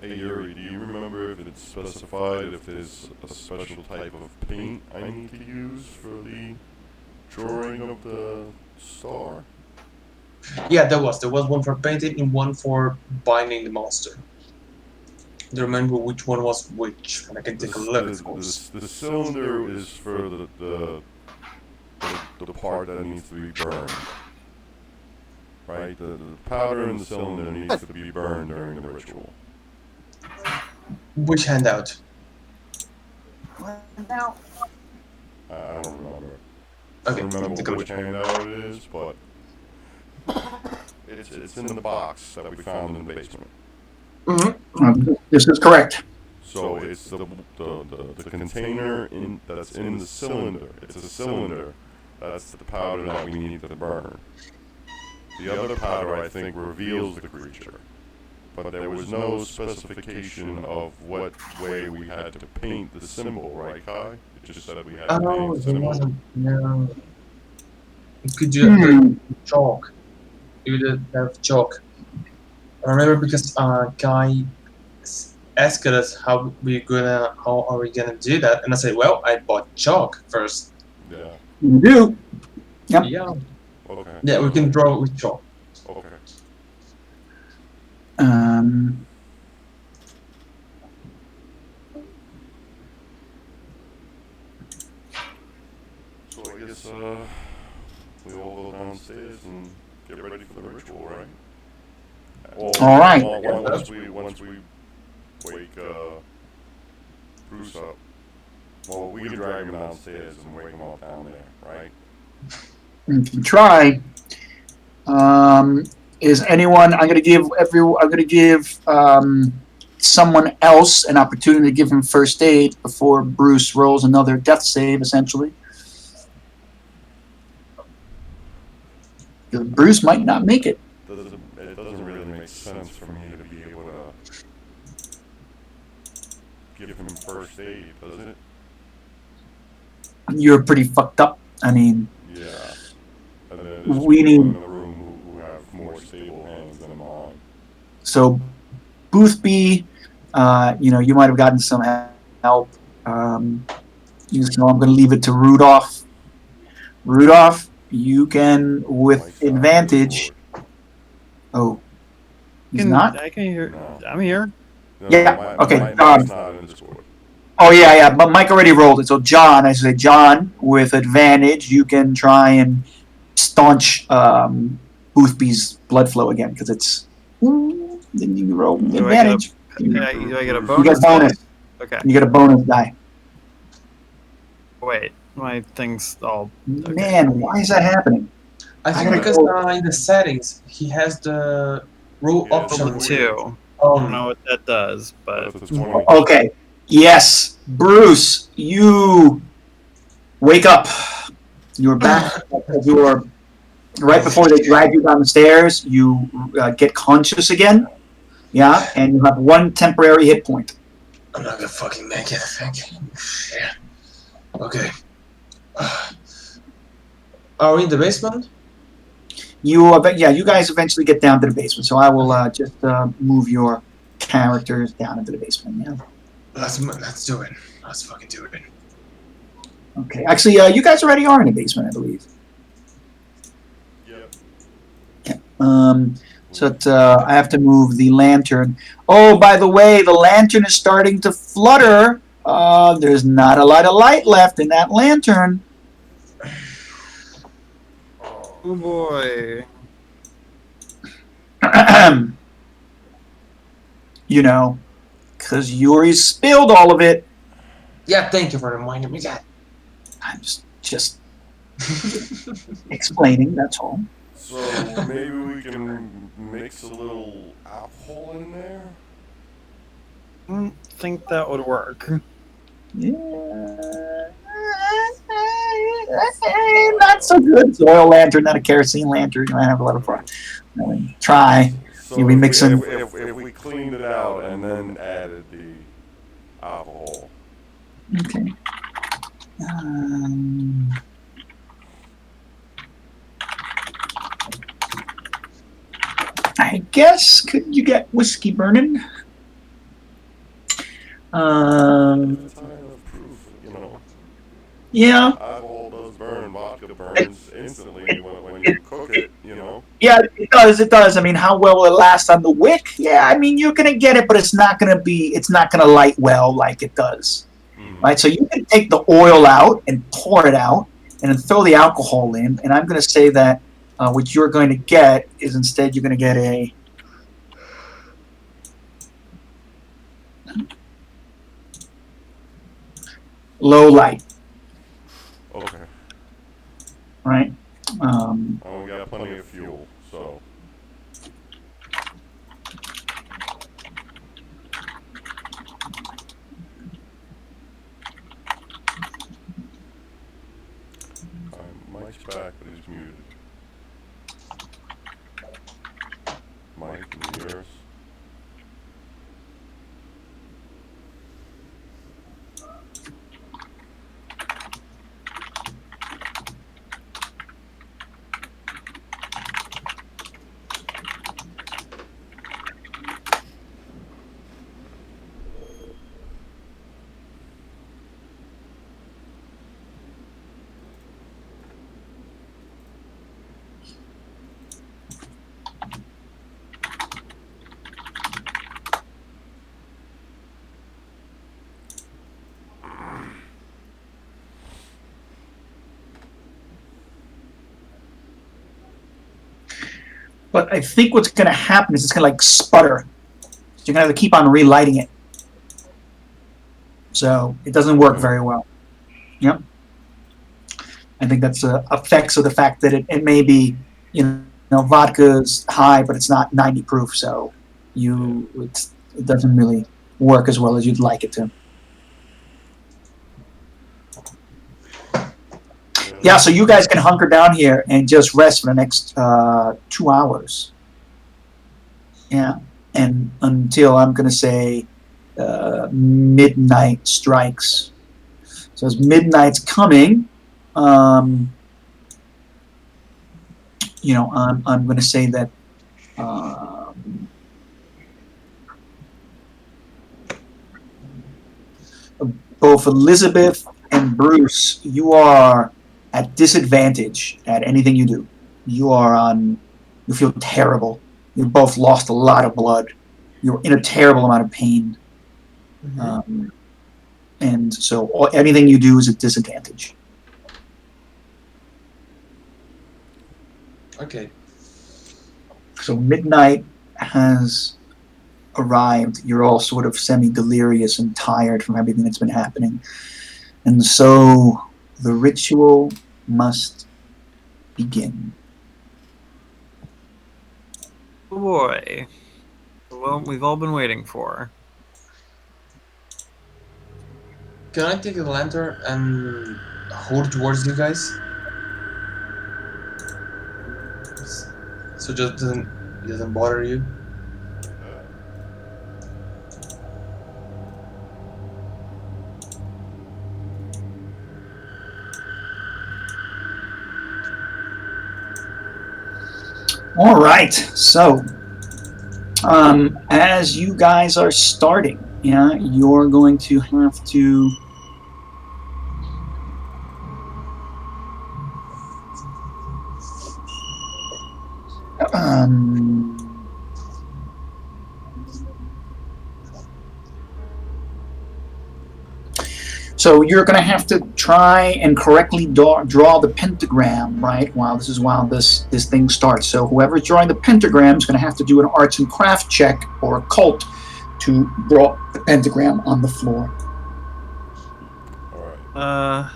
Hey Yuri, do you remember if it's specified if there's a special type of paint I need to use for the drawing of the star? Yeah, there was. There was one for painting and one for binding the monster. Do you remember which one was which? And I can take a look, of course. The cylinder is for the part that needs to be burned. Right? The powder in the cylinder needs to be burned during the ritual. Which handout? I don't remember. Okay, I don't remember take a which look. handout it is, but it's in the box that we found in the basement. This is correct. So it's the container that's in the cylinder. It's a cylinder. That's the powder that we need to burn. The other powder, I think, reveals the creature. But there was no specification of what way we had to paint the symbol, right, Kai? It just said we had to paint Oh, the there symbol. wasn't. No. Could you have chalk? You did have chalk. I remember because guy asked us how are we gonna do that, and I said, well, I bought chalk first. Yeah. You do. Yep. Yeah, Okay. yeah, we can draw with chalk. Okay. Um, So I guess we all go downstairs and get ready for the ritual, right? All right. Once we wake Bruce up, well, we can drag him downstairs and wake him up down there, right? You can try. Is anyone? I'm going to give someone else an opportunity to give him first aid before Bruce rolls another death save. Essentially, Bruce might not make it. It doesn't really make sense for me to be able to give him first aid, does it? You're pretty fucked up. I mean, Yeah. And then there's we people need. in the room who have more stable hands than mine. So, Boothby, you might have gotten some help. I'm going to leave it to Rudolph. Rudolph, you can, with Mike's not on advantage. Discord. Oh, he's not? I can hear. No. I'm here. No, Yeah, okay, Mike's not in Discord. Oh, yeah, but Mike already rolled it. So, John, I say, John, with advantage, you can try and staunch Boothby's blood flow again, because it's. Then you roll advantage. Do I get a You bonus? get a bonus. Okay. You get a bonus die. Wait, my thing's all. Okay. Man, why is that happening? I think gotta because go. in the settings he has the rule Yeah, it's option Over weird. 2. I don't on. know what that does, but That's a 20. Okay. Yes, Bruce, you wake up. You're back. You're right before they drag you down the stairs. You get conscious again. Yeah, and you have one temporary hit point. I'm not gonna fucking make it, I think. Yeah. Okay. Are we in the basement? You guys eventually get down to the basement. So I will just move your characters down into the basement. Yeah. Let's do it. Let's fucking do it. Okay. Actually, you guys already are in the basement, I believe. Yep. So I have to move the lantern. Oh, by the way, the lantern is starting to flutter. There's not a lot of light left in that lantern. oh boy. Because Yuri spilled all of it. Yeah, thank you for reminding me that. I'm just explaining, that's all. So maybe we can mix a little alcohol in there? I don't think that would work. Yeah. Not so good. It's an oil lantern, not a kerosene lantern. You might have a lot of fun. Try. So You'll be mixing. if we cleaned it out and then added the alcohol. Okay. I guess, could you get whiskey burning? It's a sign of proof, Yeah. Alcohol does burn. Vodka burns instantly when you cook it, Yeah, it does. It does. I mean, how well will it last on the wick? Yeah, I mean, you're gonna get it, but it's not gonna light well like it does, right? So you can take the oil out and pour it out, and then throw the alcohol in. And I'm gonna say that what you're going to get is instead you're gonna get a low light, Okay. right? We got plenty of fuel, so. Years. But I think what's going to happen is it's going to like sputter. So you're going to have to keep on relighting it. So it doesn't work very well. Yep. I think that's effects of the fact that it may be, vodka's high, but it's not 90 proof. So it doesn't really work as well as you'd like it to. Yeah, so you guys can hunker down here and just rest for the next 2 hours. Yeah, and until I'm going to say midnight strikes. So as midnight's coming, I'm going to say that both Elizabeth and Bruce, you are at disadvantage at anything you do. You feel terrible. You both lost a lot of blood. You're in a terrible amount of pain. Mm-hmm. And so anything you do is at disadvantage. Okay. So midnight has arrived. You're all sort of semi-delirious and tired from everything that's been happening. And so the ritual must begin. Oh boy. Well, we've all been waiting for. Can I take the lantern and hold it towards you guys? So it doesn't bother you? All right. So as you guys are starting, you're going to have to so you're going to have to try and correctly draw the pentagram, right? While this thing starts. So whoever's drawing the pentagram is going to have to do an arts and craft check or occult to draw the pentagram on the floor. All right.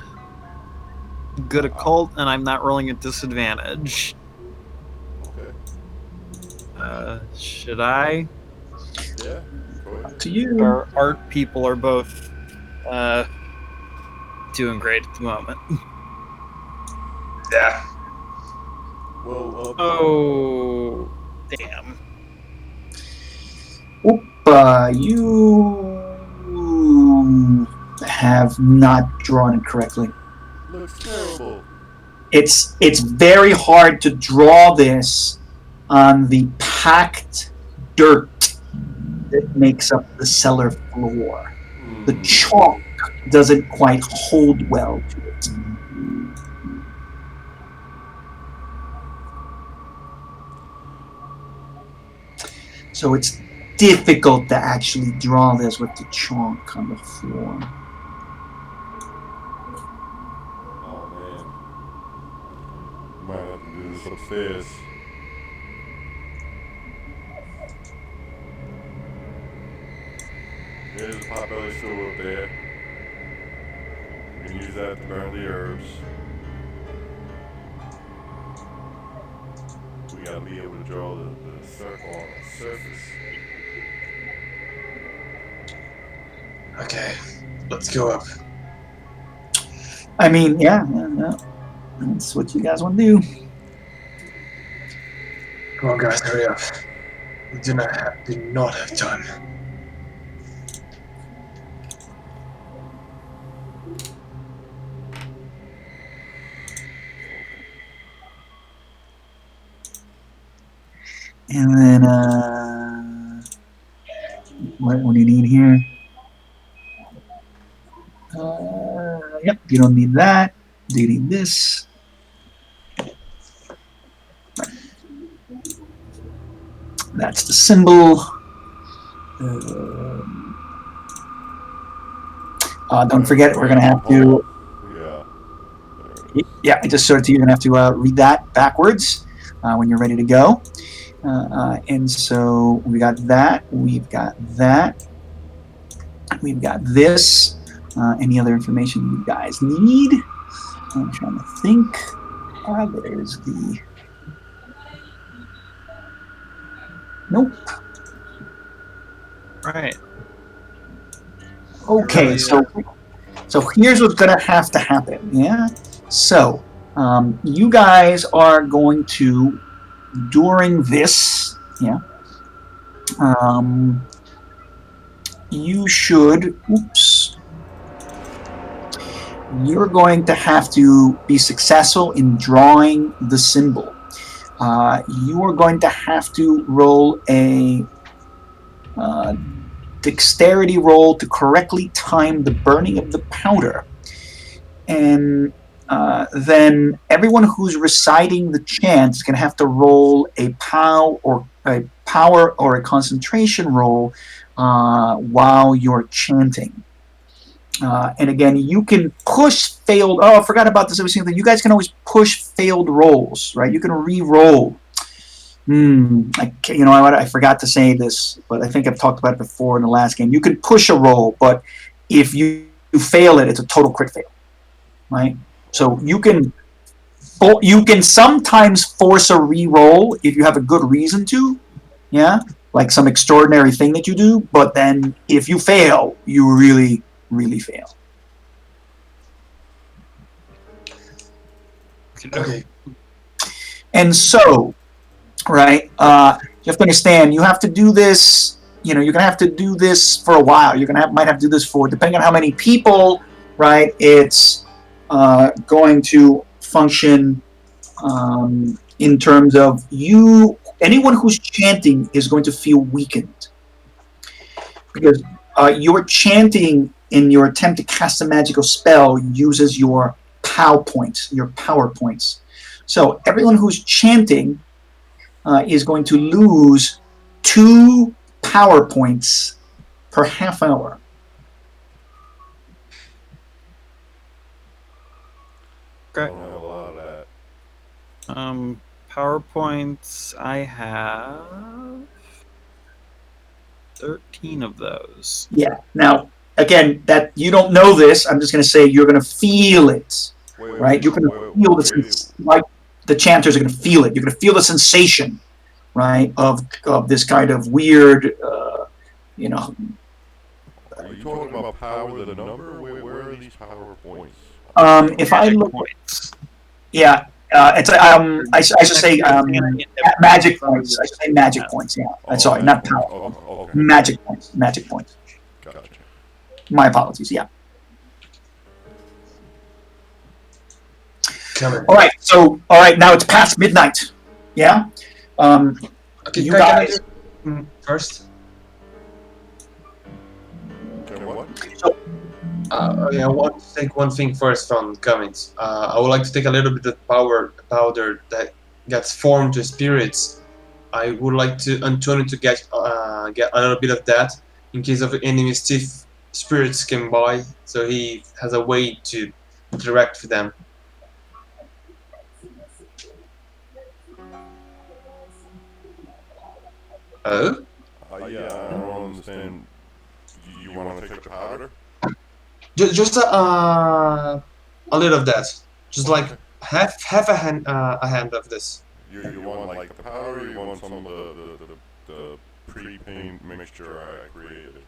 Good occult, and I'm not rolling at disadvantage. Okay. Should I? Yeah. Up to you. Our art people are both doing great at the moment. Yeah. Well. Oh, damn. Oop, you have not drawn it correctly. Looks terrible. It's very hard to draw this on the packed dirt that makes up the cellar floor. The chalk doesn't quite hold well to it. So it's difficult to actually draw this with the chalk on the floor. Oh man. Might have to do this upstairs. There's a potbelly stool up there. We can use that to burn the herbs. We gotta be able to draw the circle on the surface. Okay, let's go up. I mean, yeah. That's what you guys want to do. Come on, guys, hurry up. We do not have time. And then, what do you need here? Yep, you don't need that. Do you need this? Right. That's the symbol. Don't forget, we're going to have to. Yeah. Yeah, I just showed it to you. You're going to have to read that backwards when you're ready to go. And so we got that. We've got that. We've got this. Any other information you guys need? I'm trying to think. There's the. Nope. Right. Okay, Really, so here's what's going to have to happen. Yeah. So you guys are going to during this. Yeah. You should. Oops. You're going to have to be successful in drawing the symbol. You are going to have to roll a dexterity roll to correctly time the burning of the powder. And then everyone who's reciting the chant is going to have to roll a power or a concentration roll while you're chanting. And again, you can push failed. Oh, I forgot about this. You guys can always push failed rolls, right? You can re-roll. I forgot to say this, but I think I've talked about it before in the last game. You can push a roll, but if you fail it, it's a total crit fail, right? So you can sometimes force a re-roll if you have a good reason to, yeah, like some extraordinary thing that you do. But then if you fail, you really, really fail. Okay. And so, right, you have to understand, you have to do this, you're going to have to do this for a while. You're going to might have to do this for, depending on how many people, right, it's going to function in terms of anyone who's chanting is going to feel weakened. Because your chanting in your attempt to cast a magical spell uses your power points. So everyone who's chanting is going to lose 2 power points per half hour. Okay. I don't have a lot of that. PowerPoints, I have 13 of those. Yeah. Now, again, that you don't know this. I'm just going to say you're going to feel it, right? You're going to feel this, like the chanters are going to feel it. You're going to feel the sensation, right, of this kind of weird, Are you talking about power the number? Where are these power points? If I look, points. yeah, it's I should say magic points. I should say magic points. Yeah, sorry, not power. Okay. Magic points. Magic points. Gotcha. My apologies. Yeah. Coming. All right. Now it's past midnight. Yeah. Okay, you can I guys. do first? Okay, what? I want to take one thing first from Cummings. I would like to take a little bit of powder that gets formed to spirits. I would like to Antonio to get a little bit of that in case of any mischief spirits come by, so he has a way to interact with them. Oh? Yeah, I don't understand. You want to take the powder? Just a little of that. Just like half a hand of this. You want like the powder, or you want some of the pre-paint mixture I created?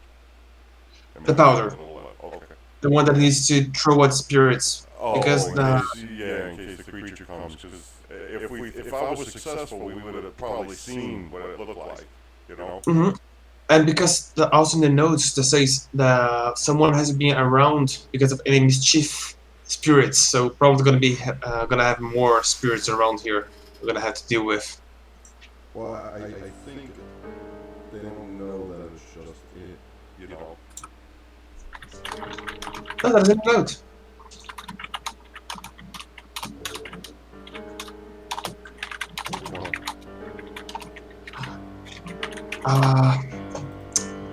The powder. Okay. The one that needs to throw out spirits. Because in case the creature comes. Because if I was successful, we would have probably seen what it looked like. You know. Hmm. And because also in the notes that says that someone has been around because of any mischief spirits, so probably gonna have more spirits around here. We're gonna have to deal with. Well, I think they don't know that it's just it. You know. No, that's a note. Which one? Uh,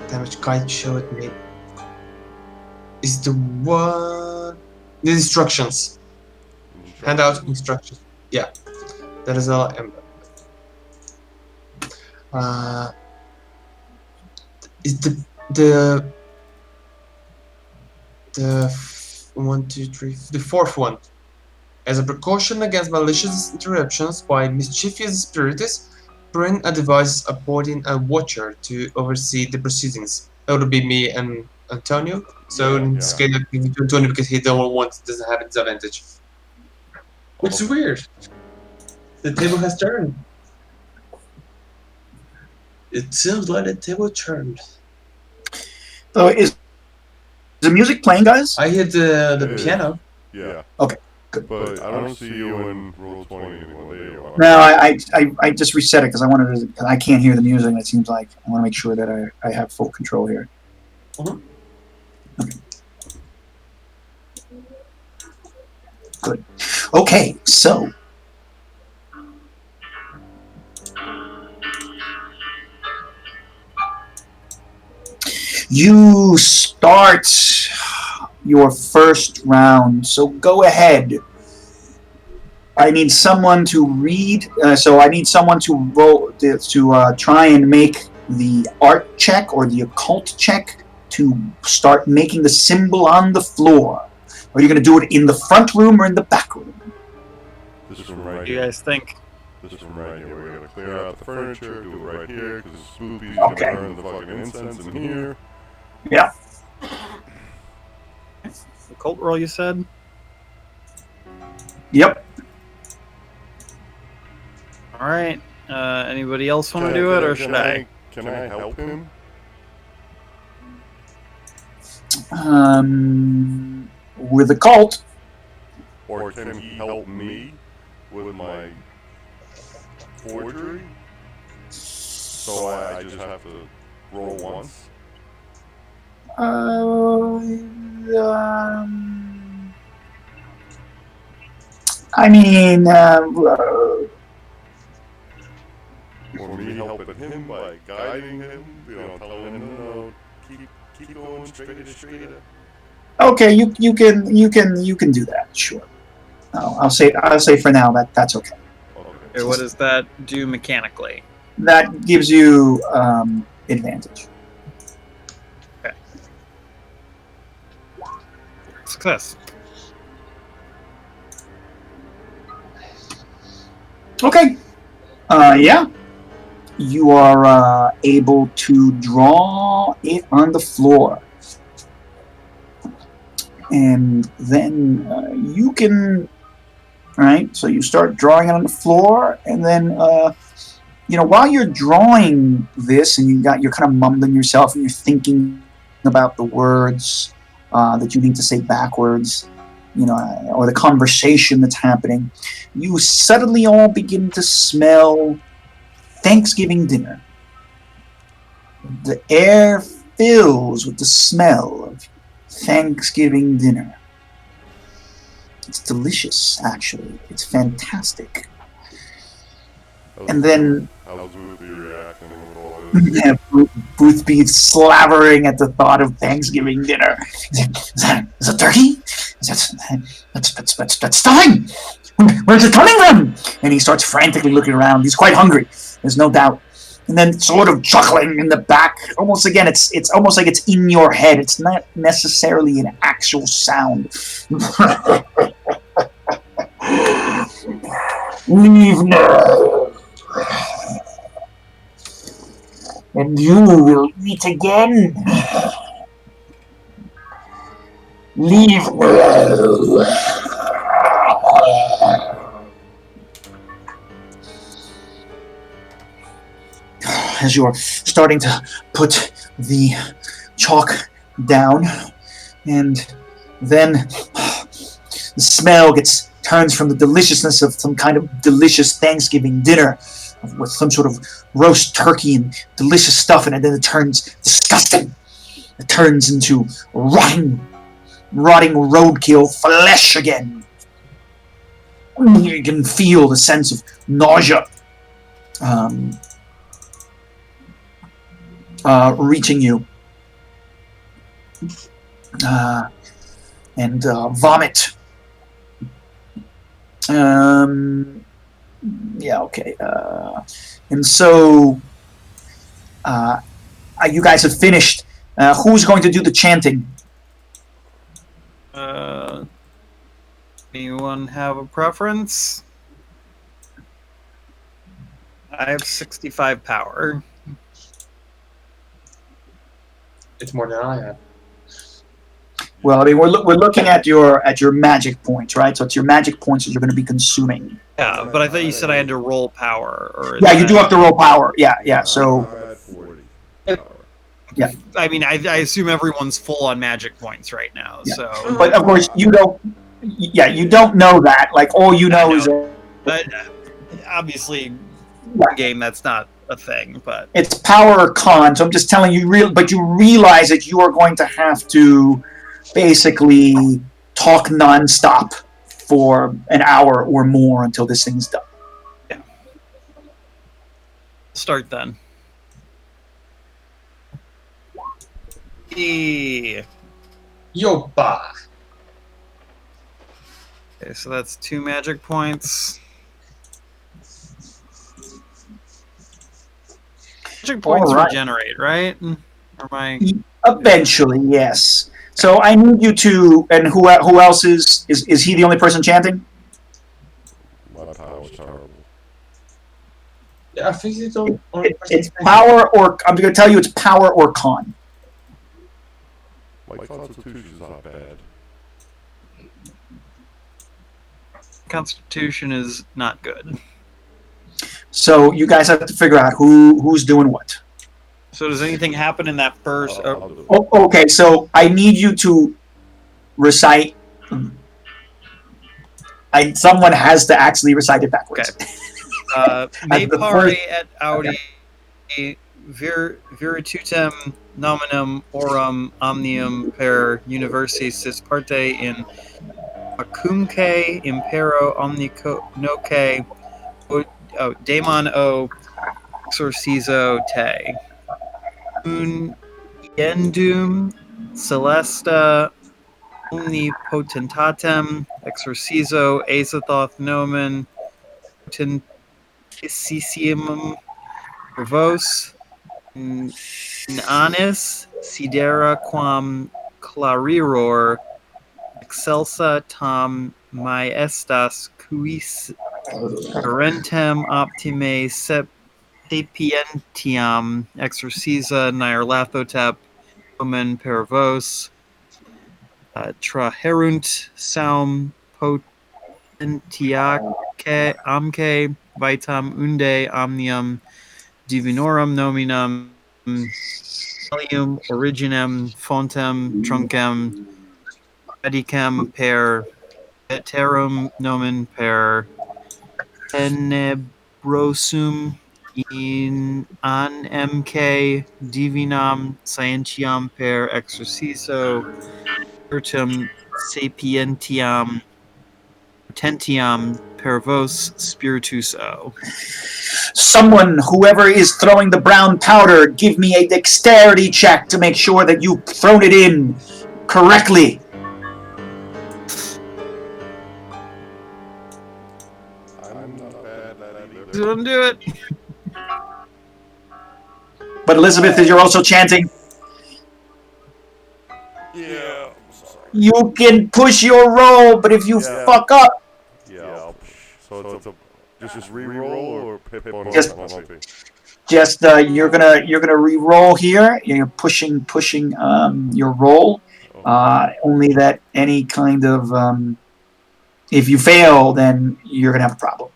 damage guide showed me. Is the one the instructions? Hand out Instructions. instructions. Yeah, that is all. Uh, is the one, two, three, the fourth one. As a precaution against malicious interruptions by mischievous spirits, Bryn advises appointing a watcher to oversee the proceedings. That would be me and Antonio. So Yeah, in this yeah. case, I give it to Antonio because he doesn't have a disadvantage. Which is Oh, weird. The table has turned. It seems like the table turned. So is the music playing, guys? I hit the it is. piano. Yeah. Okay, good. But I don't see you in roll 20 anymore. There you are. No, I just reset it because I wanted to. Cause I can't hear the music. And it seems like I want to make sure that I have full control here. Mhm. Good. Okay, so you start your first round. So go ahead. I need someone to read. So I need someone to roll to try and make the art check or the occult check to start making the symbol on the floor. Are you going to do it in the front room or in the back room? This room right What do you here. guys think? This room right here. We're gonna clear out the furniture, do it right here, because Spoopy's gonna Okay. burn the fucking incense in here. Yeah. The cult roll you said? Yep. All right. Anybody else want to do it, or should I? Can I help him? With the cult. Or can he help me with my forgery? So I just have to roll once? I mean, Or me helping him by guiding him? You know, telling him, no, keep going straighter. okay, you can do that. Sure. I'll say for now that that's okay. Okay, what does that do mechanically? That gives you advantage. Success. Okay. Yeah. You are able to draw it on the floor. And then you can, right? So you start drawing it on the floor, and then, while you're drawing this and you're kind of mumbling yourself and you're thinking about the words that you need to say backwards, or the conversation that's happening, you suddenly all begin to smell Thanksgiving dinner. The air fills with the smell of Thanksgiving dinner. It's delicious, actually. It's fantastic. And then How's Ruby reacting with all this? yeah, Boothby slavering at the thought of Thanksgiving dinner. Is that turkey? That's stuffing. Where's it coming from? And he starts frantically looking around. He's quite hungry. There's no doubt. And then sort of chuckling in the back. Almost again, it's almost like it's in your head. It's not necessarily an actual sound. Leave now, and you will eat again. Leave now. as you're starting to put the chalk down, and then the smell turns from the deliciousness of some kind of delicious Thanksgiving dinner with some sort of roast turkey and delicious stuff, and then it turns disgusting. It turns into rotting roadkill flesh again. You can feel the sense of nausea reaching you, and vomit. Yeah, okay. And so you guys have finished. Who's going to do the chanting? Anyone have a preference? I have 65 power. It's more than I have. Well, I mean, we're looking at your magic points, right? So it's your magic points that you're going to be consuming. Yeah, but I thought you said I had to roll power. Or Yeah, you do have to roll power. Yeah. So, I'm at 40. yeah. I mean, I assume everyone's full on magic points right now. Yeah. So, But of course, you don't. Yeah, you don't know that. Like, all you know is but obviously, game that's not a thing. But it's power or con. So I'm just telling you, but you realize that you are going to have to basically talk nonstop for an hour or more until this thing's done. Yeah. Start then. Yopa. Okay, so that's 2 magic points. Magic points regenerate, right? Or am I... Eventually, yes. So I need you to, and who else is he the only person chanting? My power's terrible. Yeah, I think it's only It's power, or I'm going to tell you it's power or con. My constitution's not bad. Constitution is not good. So you guys have to figure out who's doing what. So does anything happen in that first? Okay, so I need you to recite. Someone has to actually recite it backwards. Okay. Me pare et audi virtutem nominum aurum omnium per universis parte in acumque impero omnicoque daemon o exorcizo te unendum celesta omnipotentatem exorcizo azathoth nomen potentissimum Revos in annis sidera quam clariror excelsa tam maestas quis parentem optime sapientiam exorciza Nyarlathotep omen pervos traherunt saum potentiaque amque vitam unde omnium divinorum nominum alium originem fontem truncem radicem per veterum nomen per tenebrosum in anmque divinam scientiam per exerciso virtum sapientiam potentiam per vos spirituso. Someone, whoever is throwing the brown powder, give me a dexterity check to make sure that you've thrown it in correctly. I'm not bad at that either. Don't do it. But Elizabeth, you're also chanting. Yeah, I'm sorry. You can push your roll, but if you fuck up, Yeah, so it's a just re-roll or pip on Just- penalty? just you're gonna re-roll here. You're pushing your roll. Only that any kind of if you fail, then you're gonna have a problem.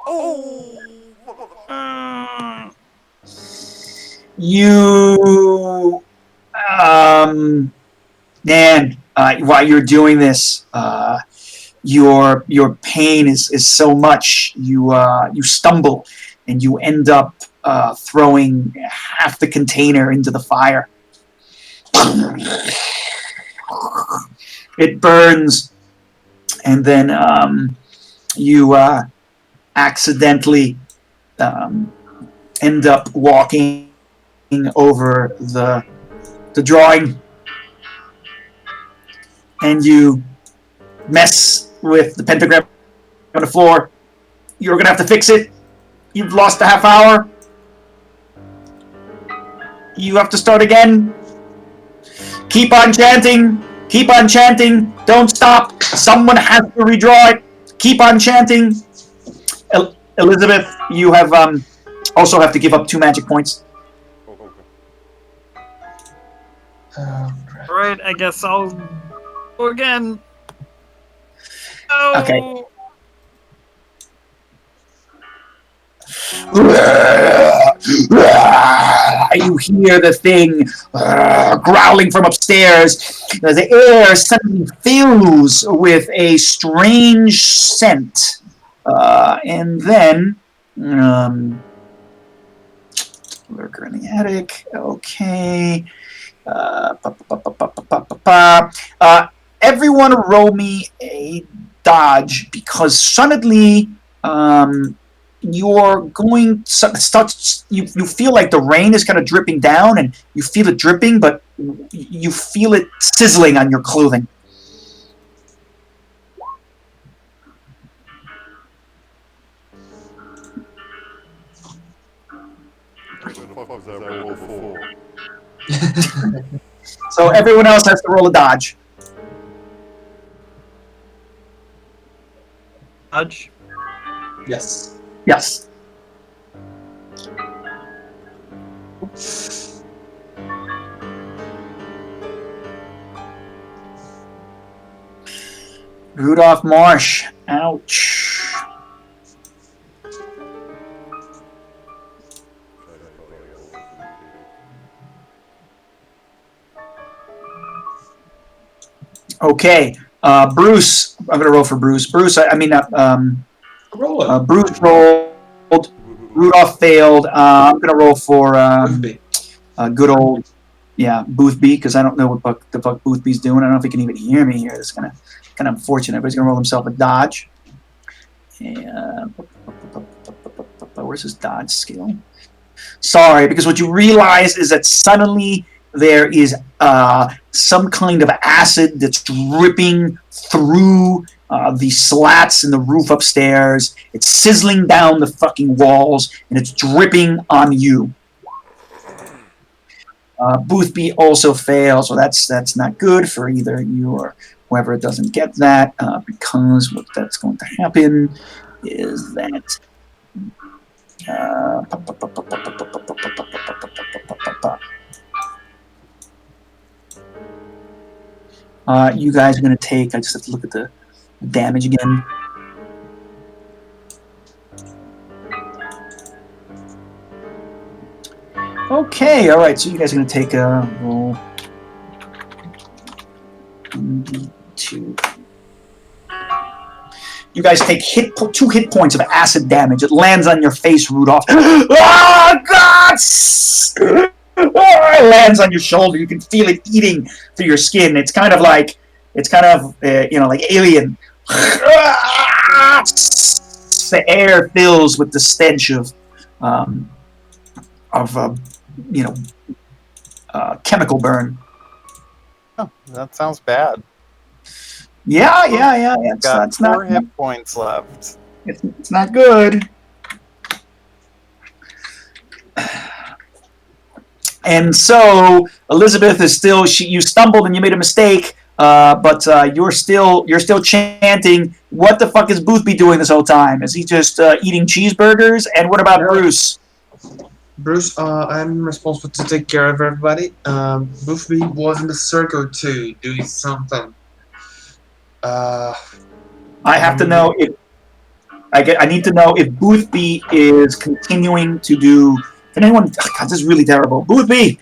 Oh! You, man, while you're doing this, your pain is so much you stumble and you end up throwing half the container into the fire. It burns, and then you accidentally end up walking over the drawing, and you mess with the pentagram on the floor. You're gonna have to fix it. You've lost a half hour. You have to start again. Keep on chanting. Keep on chanting. Don't stop. Someone has to redraw it. Keep on chanting. Elizabeth, you have also have to give up 2 magic points. Right, I guess I'll go again. Oh. Okay. You hear the thing growling from upstairs. The air suddenly fills with a strange scent. And then, lurker in the attic. Okay. Everyone roll me a dodge, because suddenly you're going start you feel like the rain is kind of dripping down, and you feel it dripping, but you feel it sizzling on your clothing. So everyone else has to roll a dodge. Dodge? Yes. Yes. Rudolph Marsh. Ouch. Okay. Bruce. I'm going to roll for Bruce. Bruce, Bruce rolled. Rudolph failed. I'm going to roll for good old, Boothby, because I don't know what the fuck Boothby's doing. I don't know if he can even hear me here. It's kind of unfortunate, but he's going to roll himself a dodge. Where's his dodge skill? Sorry, because what you realize is that suddenly there is some kind of acid that's dripping through the slats in the roof upstairs. It's sizzling down the fucking walls, and it's dripping on you. Boothby also fails, so that's not good for either you or whoever doesn't get that, because what that's going to happen is that you guys are going to take, I just have to look at the damage again. Okay, alright, so you guys are going to take a roll. 1d2. You guys take 2 hit points of acid damage. It lands on your face, Rudolph. Oh, God! It lands on your shoulder. You can feel it eating through your skin. It's kind of like like Alien. The air fills with the stench of chemical burn. Oh, that sounds bad. Yeah. Got It's 4 not hit points left. It's not good. And so Elizabeth is still. You stumbled and you made a mistake, but you're still chanting. What the fuck is Boothby doing this whole time? Is he just eating cheeseburgers? And what about Bruce? Bruce, I'm responsible to take care of everybody. Boothby was in the circle too, doing something. I have to know if I need to know if Boothby is continuing to do Can anyone? Oh, God, this is really terrible. Boothby.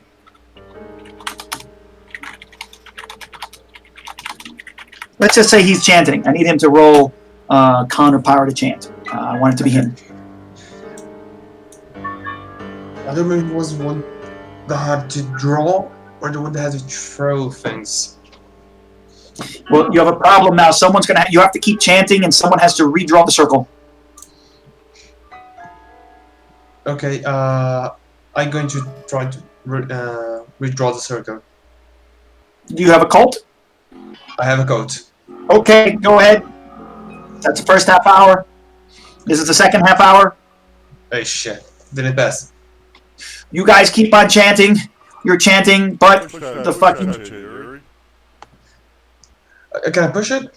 Let's just say he's chanting. I need him to roll con or power to chant. I want it to be him. I don't remember if it was the one that had to draw or the one that had to throw things. Well, you have a problem now. Someone's gonna. You have to keep chanting, and someone has to redraw the circle. Okay, I'm going to try to redraw the circle. Do you have a cult? I have a code. Okay, go ahead. That's the first half hour. This is the second half hour. Oh shit, didn't pass. You guys keep on chanting. You're chanting, but the fucking... Can I push it?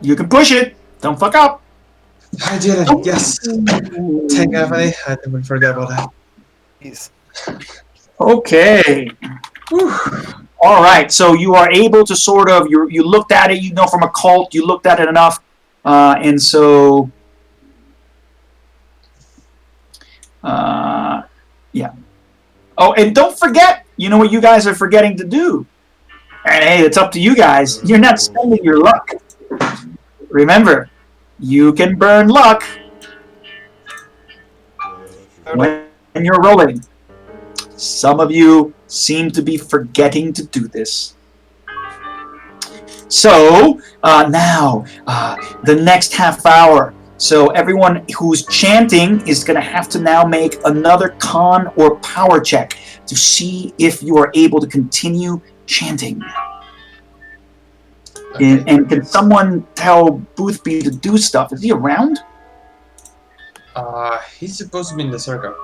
You can push it. Don't fuck up. I did it, yes. Thank you, Anthony. I didn't forget about that. Jeez. Okay. Whew. All right, so you are able to sort of... You looked at it, you know, from a cult. You looked at it enough. And so... yeah. Oh, and don't forget, you know what you guys are forgetting to do. And hey, it's up to you guys. You're not spending your luck. Remember, you can burn luck when you're rolling. Some of you seem to be forgetting to do this. So, now, the next half hour. So everyone who's chanting is going to have to now make another con or power check to see if you are able to continue chanting. Okay. And can someone tell Boothby to do stuff? Is he around? He's supposed to be in the circle.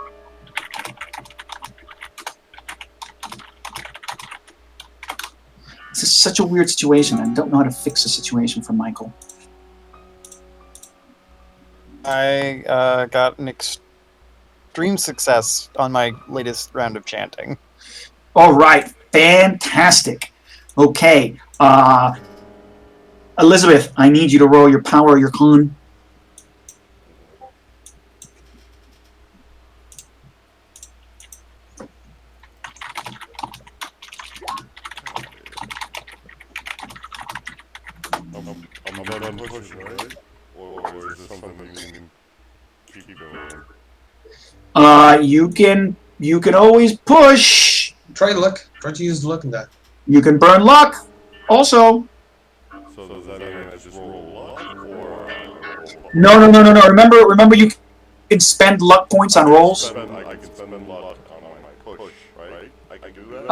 This is such a weird situation. I don't know how to fix the situation for Michael. I got an extreme success on my latest round of chanting. All right, fantastic. Okay, Elizabeth, I need you to roll your power or your con. I'm done pushing, right? Or is this something you can keep going? You can always push. Try luck. Try to use luck in that. You can burn luck. Also, So does that mean I just roll luck, or no. Remember, you can spend luck points on rolls. I can spend luck on my push, right? I can do that.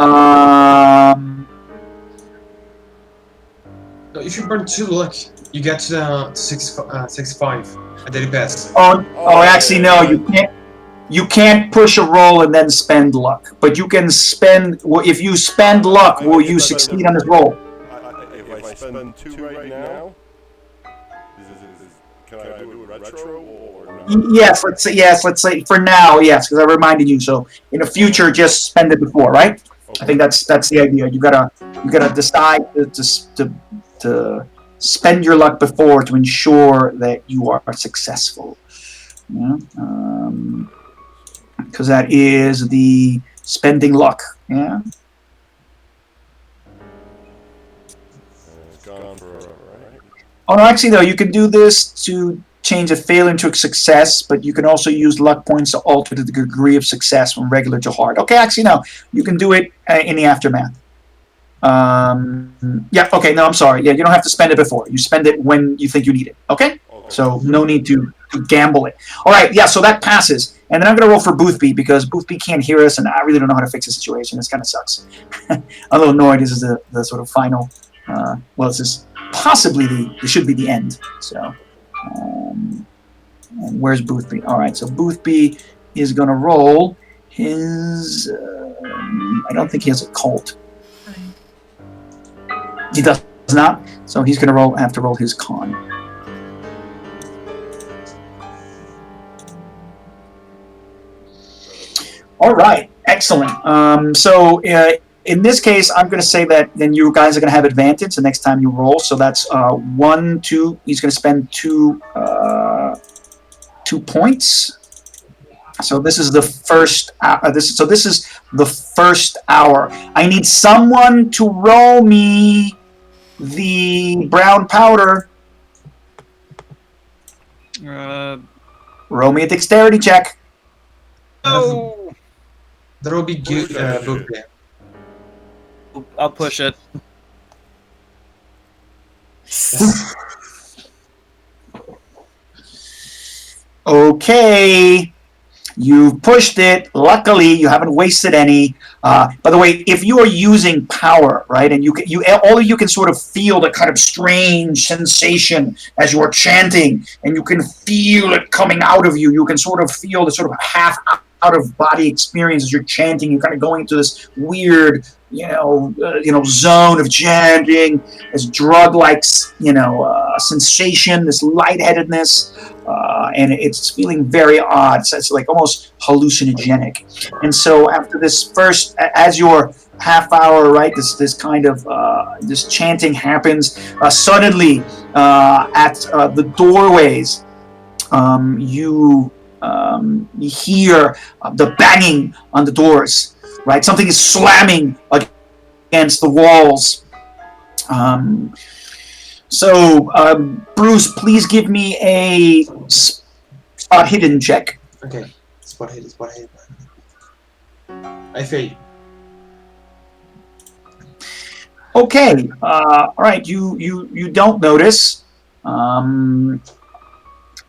No, if you burn 2 luck, you get to 6-5, and then you pass. Actually, no. You can't push a roll and then spend luck. But you can spend. If you spend luck, will you succeed on this roll? If I spend 2 right now, can I do it retro or no? Yes. Let's say for now, yes, because I reminded you. So in the future, just spend it before, right? Okay. I think that's the idea. You gotta decide to spend your luck before to ensure that you are successful. Yeah. Because that is the spending luck. Yeah. It's gone forever, right? Oh no, actually though, you can do this to change a failure into a success, but you can also use luck points to alter the degree of success from regular to hard. Okay, actually no, you can do it in the aftermath. Yeah. Okay. No, I'm sorry. Yeah, you don't have to spend it before. You spend it when you think you need it. Okay. So no need to gamble it. All right. Yeah. So that passes, and then I'm gonna roll for Boothby because Boothby can't hear us, and I really don't know how to fix the situation. This kind of sucks. I'm a little annoyed. This is the sort of final. Well, this is possibly this should be the end. So, and where's Boothby? All right. So Boothby is gonna roll his. I don't think he has a cult. He does not, so he's going to have to roll his con. All right, excellent. So in this case, I'm going to say that then you guys are going to have advantage the next time you roll. So that's 1, 2. He's going to spend 2 points. So this is the first. This is the first hour. I need someone to roll me the brown powder. Roll me a dexterity check. Oh, That will be good. Push that Good. shit. I'll push it. Yes. Okay. You've pushed it. Luckily, you haven't wasted any. By the way, if you are using power, right, and you can sort of feel the kind of strange sensation as you are chanting, and you can feel it coming out of you. You can sort of feel the sort of half out of body experience as you're chanting. You're kind of going into this weird, zone of chanting, this drug-like, sensation, this lightheadedness. And it's feeling very odd. So it's like almost hallucinogenic. And so after this first, as your half hour, right, this kind of this chanting happens. Suddenly, at the doorways, you hear the banging on the doors. Right, something is slamming against the walls. Bruce, please give me a spot hidden check. Okay. Spot hit. I fail. Okay. All right. You don't notice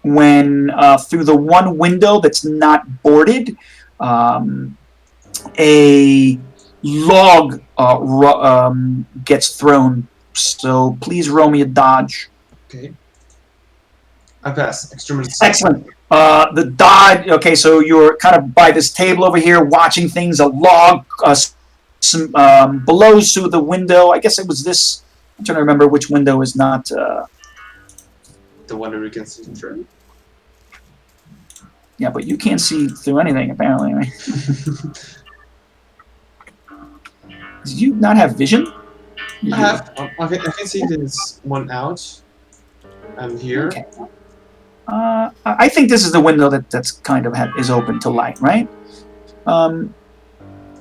when through the one window that's not boarded, a log gets thrown. So please roll me a dodge. Okay. I pass. Extremely. Excellent. The dodge. Okay, so you're kind of by this table over here, watching things. A log blows through the window. I guess it was this. I'm trying to remember which window is not. The one that we can see through. Yeah, but you can't see through anything apparently. Right? Did you not have vision? I have. I can see this one out. And here. Okay. I think this is the window that's kind of is open to light, right?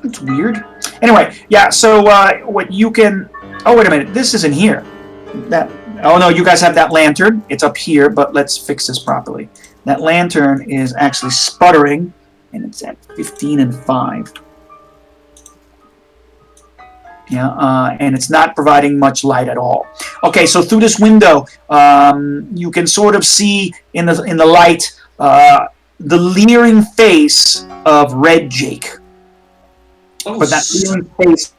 It's weird. Anyway, yeah. So what you can? Oh, wait a minute. This isn't here. Oh no, you guys have that lantern. It's up here, but let's fix this properly. That lantern is actually sputtering, and it's at 15 and 5. Yeah, and it's not providing much light at all. Okay, so through this window, you can sort of see in the light the leering face of Red Jake. Oh, But that leering face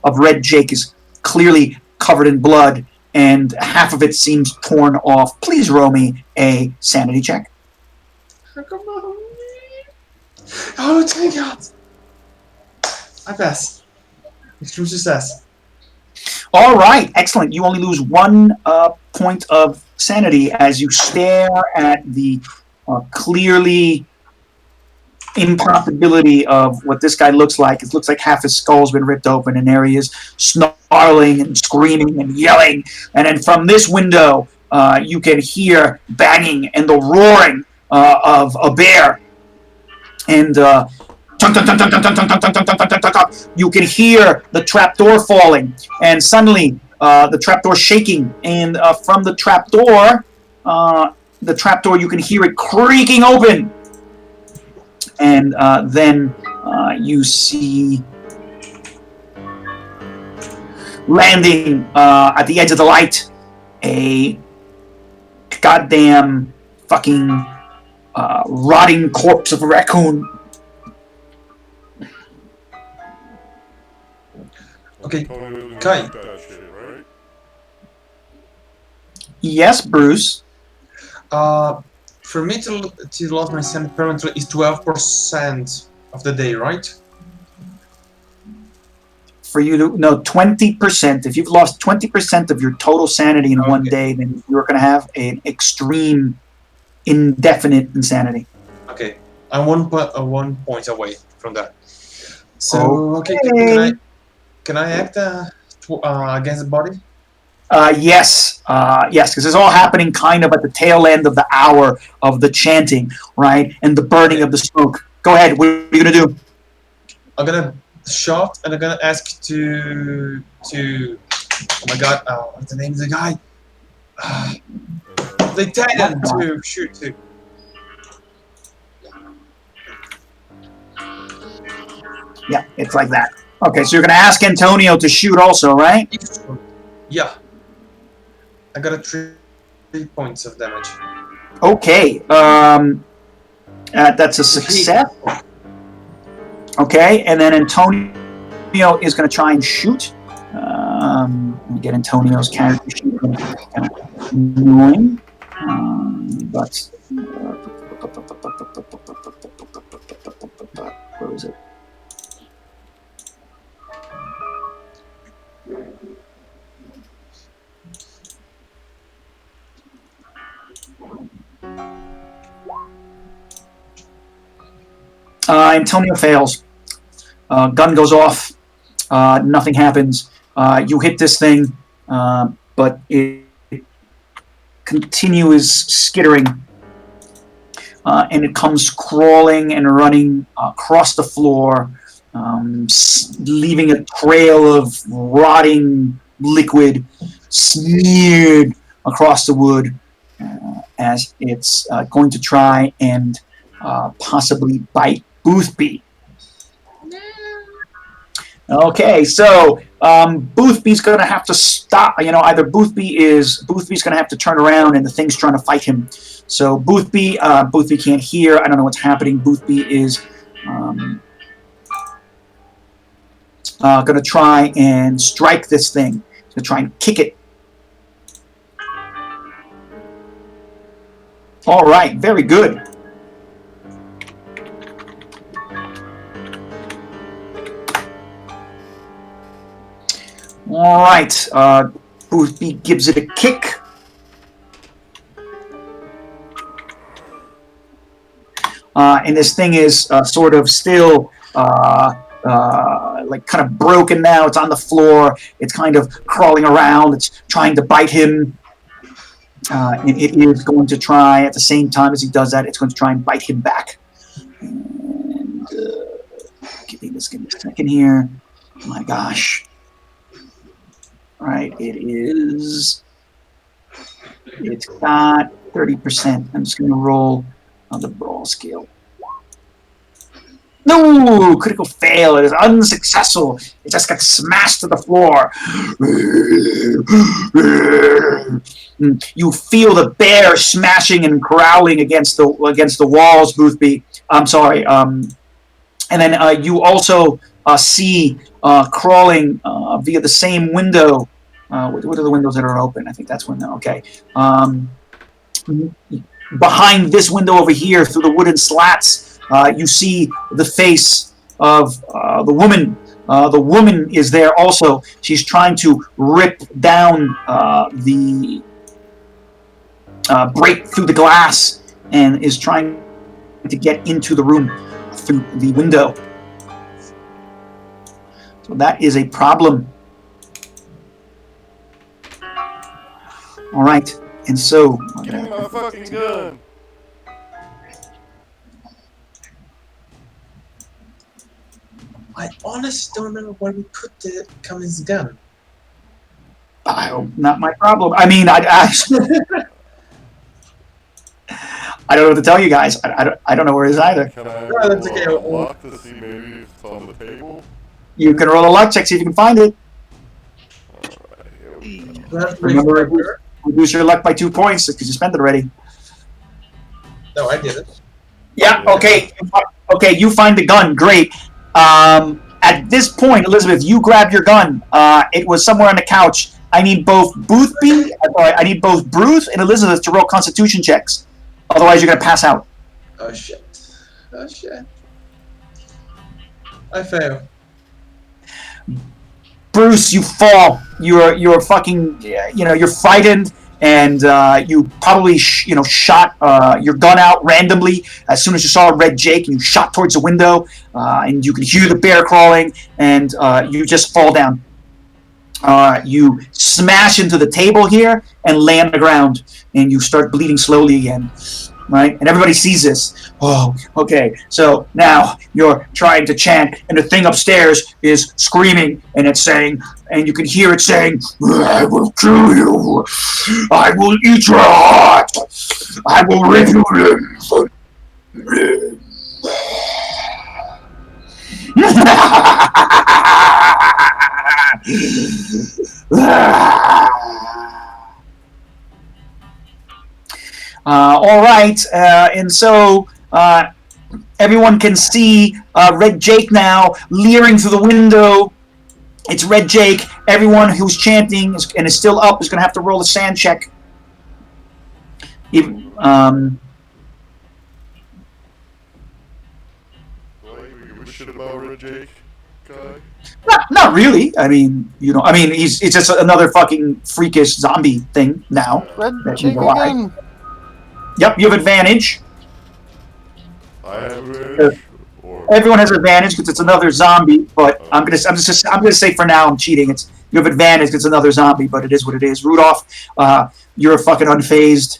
of Red Jake is clearly covered in blood, and half of it seems torn off. Please roll me a sanity check. Oh, thank God! I pass. Extreme success. All right, excellent. You only lose 1 point of sanity as you stare at the clearly impossibility of what this guy looks like. It looks like half his skull's been ripped open, and there he is snarling and screaming and yelling. And then from this window, you can hear banging and the roaring of a bear. And you can hear the trapdoor falling, and suddenly the trapdoor shaking, and from the trapdoor you can hear it creaking open, and then you see landing at the edge of the light a goddamn fucking rotting corpse of a raccoon. Okay, Tony doesn't Kai. like that shit, right? Yes, Bruce. For me to lose my sanity permanently is 12% of the day, right? For you to no 20%. If you've lost 20% of your total sanity in one day, then you're going to have an extreme, indefinite insanity. Okay, I'm 1 point away from that. So okay, can I act against the body? Yes, yes, because it's all happening kind of at the tail end of the hour of the chanting, right, and the burning of the smoke. Go ahead. What are you gonna do? I'm gonna shout and I'm gonna ask to oh my god, what's the name of the guy? The Titan to shoot to. Yeah, it's like that. Okay, so you're gonna ask Antonio to shoot also, right? Yeah. I got a 3 points of damage. Okay. That's a success. Okay, and then Antonio is going to try and shoot. Let me get Antonio's character sheet. Kind of annoying, but where is it? Antonio fails. Gun goes off. Nothing happens. You hit this thing, but it continues skittering, and it comes crawling and running across the floor, leaving a trail of rotting liquid smeared across the wood as it's going to try and possibly bite Boothby. Okay, so Boothby's going to have to stop. Either Boothby's going to have to turn around, and the thing's trying to fight him. So Boothby can't hear. I don't know what's happening. Boothby is going to try and strike this thing. He's going to try and kick it. All right, very good. All right, Boothby gives it a kick. And this thing is sort of still like kind of broken now. It's on the floor. It's kind of crawling around. It's trying to bite him. And it is going to try, at the same time as he does that, it's going to try and bite him back. And give me a second here. Oh my gosh. All right, it's got 30%. I'm just going to roll on the brawl scale. No, critical fail. It is unsuccessful. It just got smashed to the floor. You feel the bear smashing and growling against the walls, Boothby. I'm sorry. And then you also see crawling via the same window. What are the windows that are open? I think that's window. Okay. Behind this window over here, through the wooden slats, you see the face of the woman. The woman is there also. She's trying to rip down break through the glass, and is trying to get into the room through the window. So that is a problem. All right, and so Give me my fucking gun. I honestly don't remember where we put the Cummins gun. Not my problem. I mean, I don't know what to tell you guys. I don't know where it is either. Can I No, that's okay. look to see maybe if it's on the table? You can roll a luck check, see if you can find it. Alright, here we go. Do I have to Remember, refer? reduce your luck by 2 points because you spent it already. No, I did it. Yeah. Okay. Okay. You find the gun. Great. At this point, Elizabeth, you grab your gun. It was somewhere on the couch. I need both Boothby. I need both Bruce and Elizabeth to roll Constitution checks. Otherwise, you're gonna pass out. Oh shit. Oh shit. I fail. Bruce, you fall. You're fucking. You're frightened, and you probably shot your gun out randomly as soon as you saw Red Jake, and you shot towards the window, and you can hear the bear crawling, and you just fall down. You smash into the table here and lay on the ground, and you start bleeding slowly again. Right? And everybody sees this. Oh, okay. So now you're trying to chant, and the thing upstairs is screaming, and it's saying, and you can hear it saying, I will kill you. I will eat your heart. I will rip you limb. All right. And so everyone can see Red Jake now leering through the window. It's Red Jake. Everyone who's chanting and is still up is going to have to roll a sand check. Do I give a shit about Red Jake guy? Not really. I mean, it's just another fucking freakish zombie thing now. Red that Jake he's alive. again. Yep, you have advantage. I have advantage. Everyone has advantage because it's another zombie. But I'm gonna say for now I'm cheating. You have advantage because it's another zombie, but it is what it is. Rudolph, you're fucking unfazed.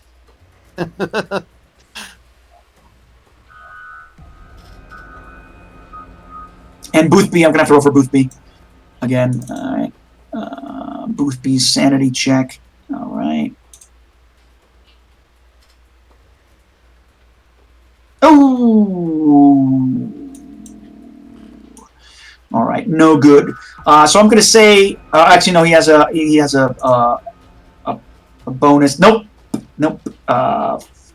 And Boothby, I'm gonna have to roll for Boothby again. All right, Boothby's sanity check. All right. Oh. All right, no good. So I'm going to say, actually, no, he has a bonus. Nope.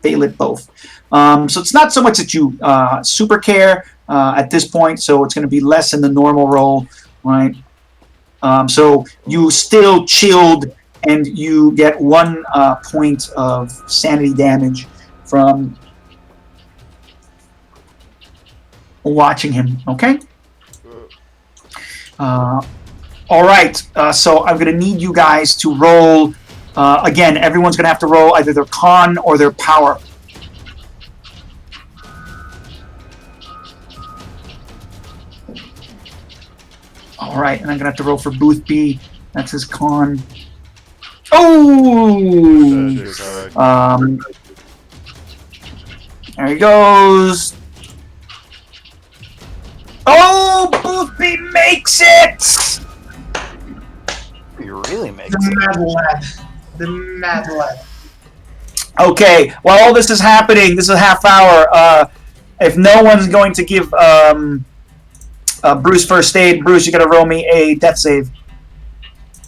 Fail it both. So it's not so much that you super care at this point. So it's going to be less than the normal roll, right? So you still chilled, and you get 1 point of sanity damage from watching him. Okay. All right, so I'm going to need you guys to roll. Again, everyone's going to have to roll either their con or their power. All right, and I'm going to have to roll for Boothby. That's his con. Oh! There he goes. Oh, Boothby makes it! He really makes The it. mad lad. The mad lad. Okay, while all this is happening, this is a half hour. If no one's going to give Bruce first aid, Bruce, you gotta roll me a death save.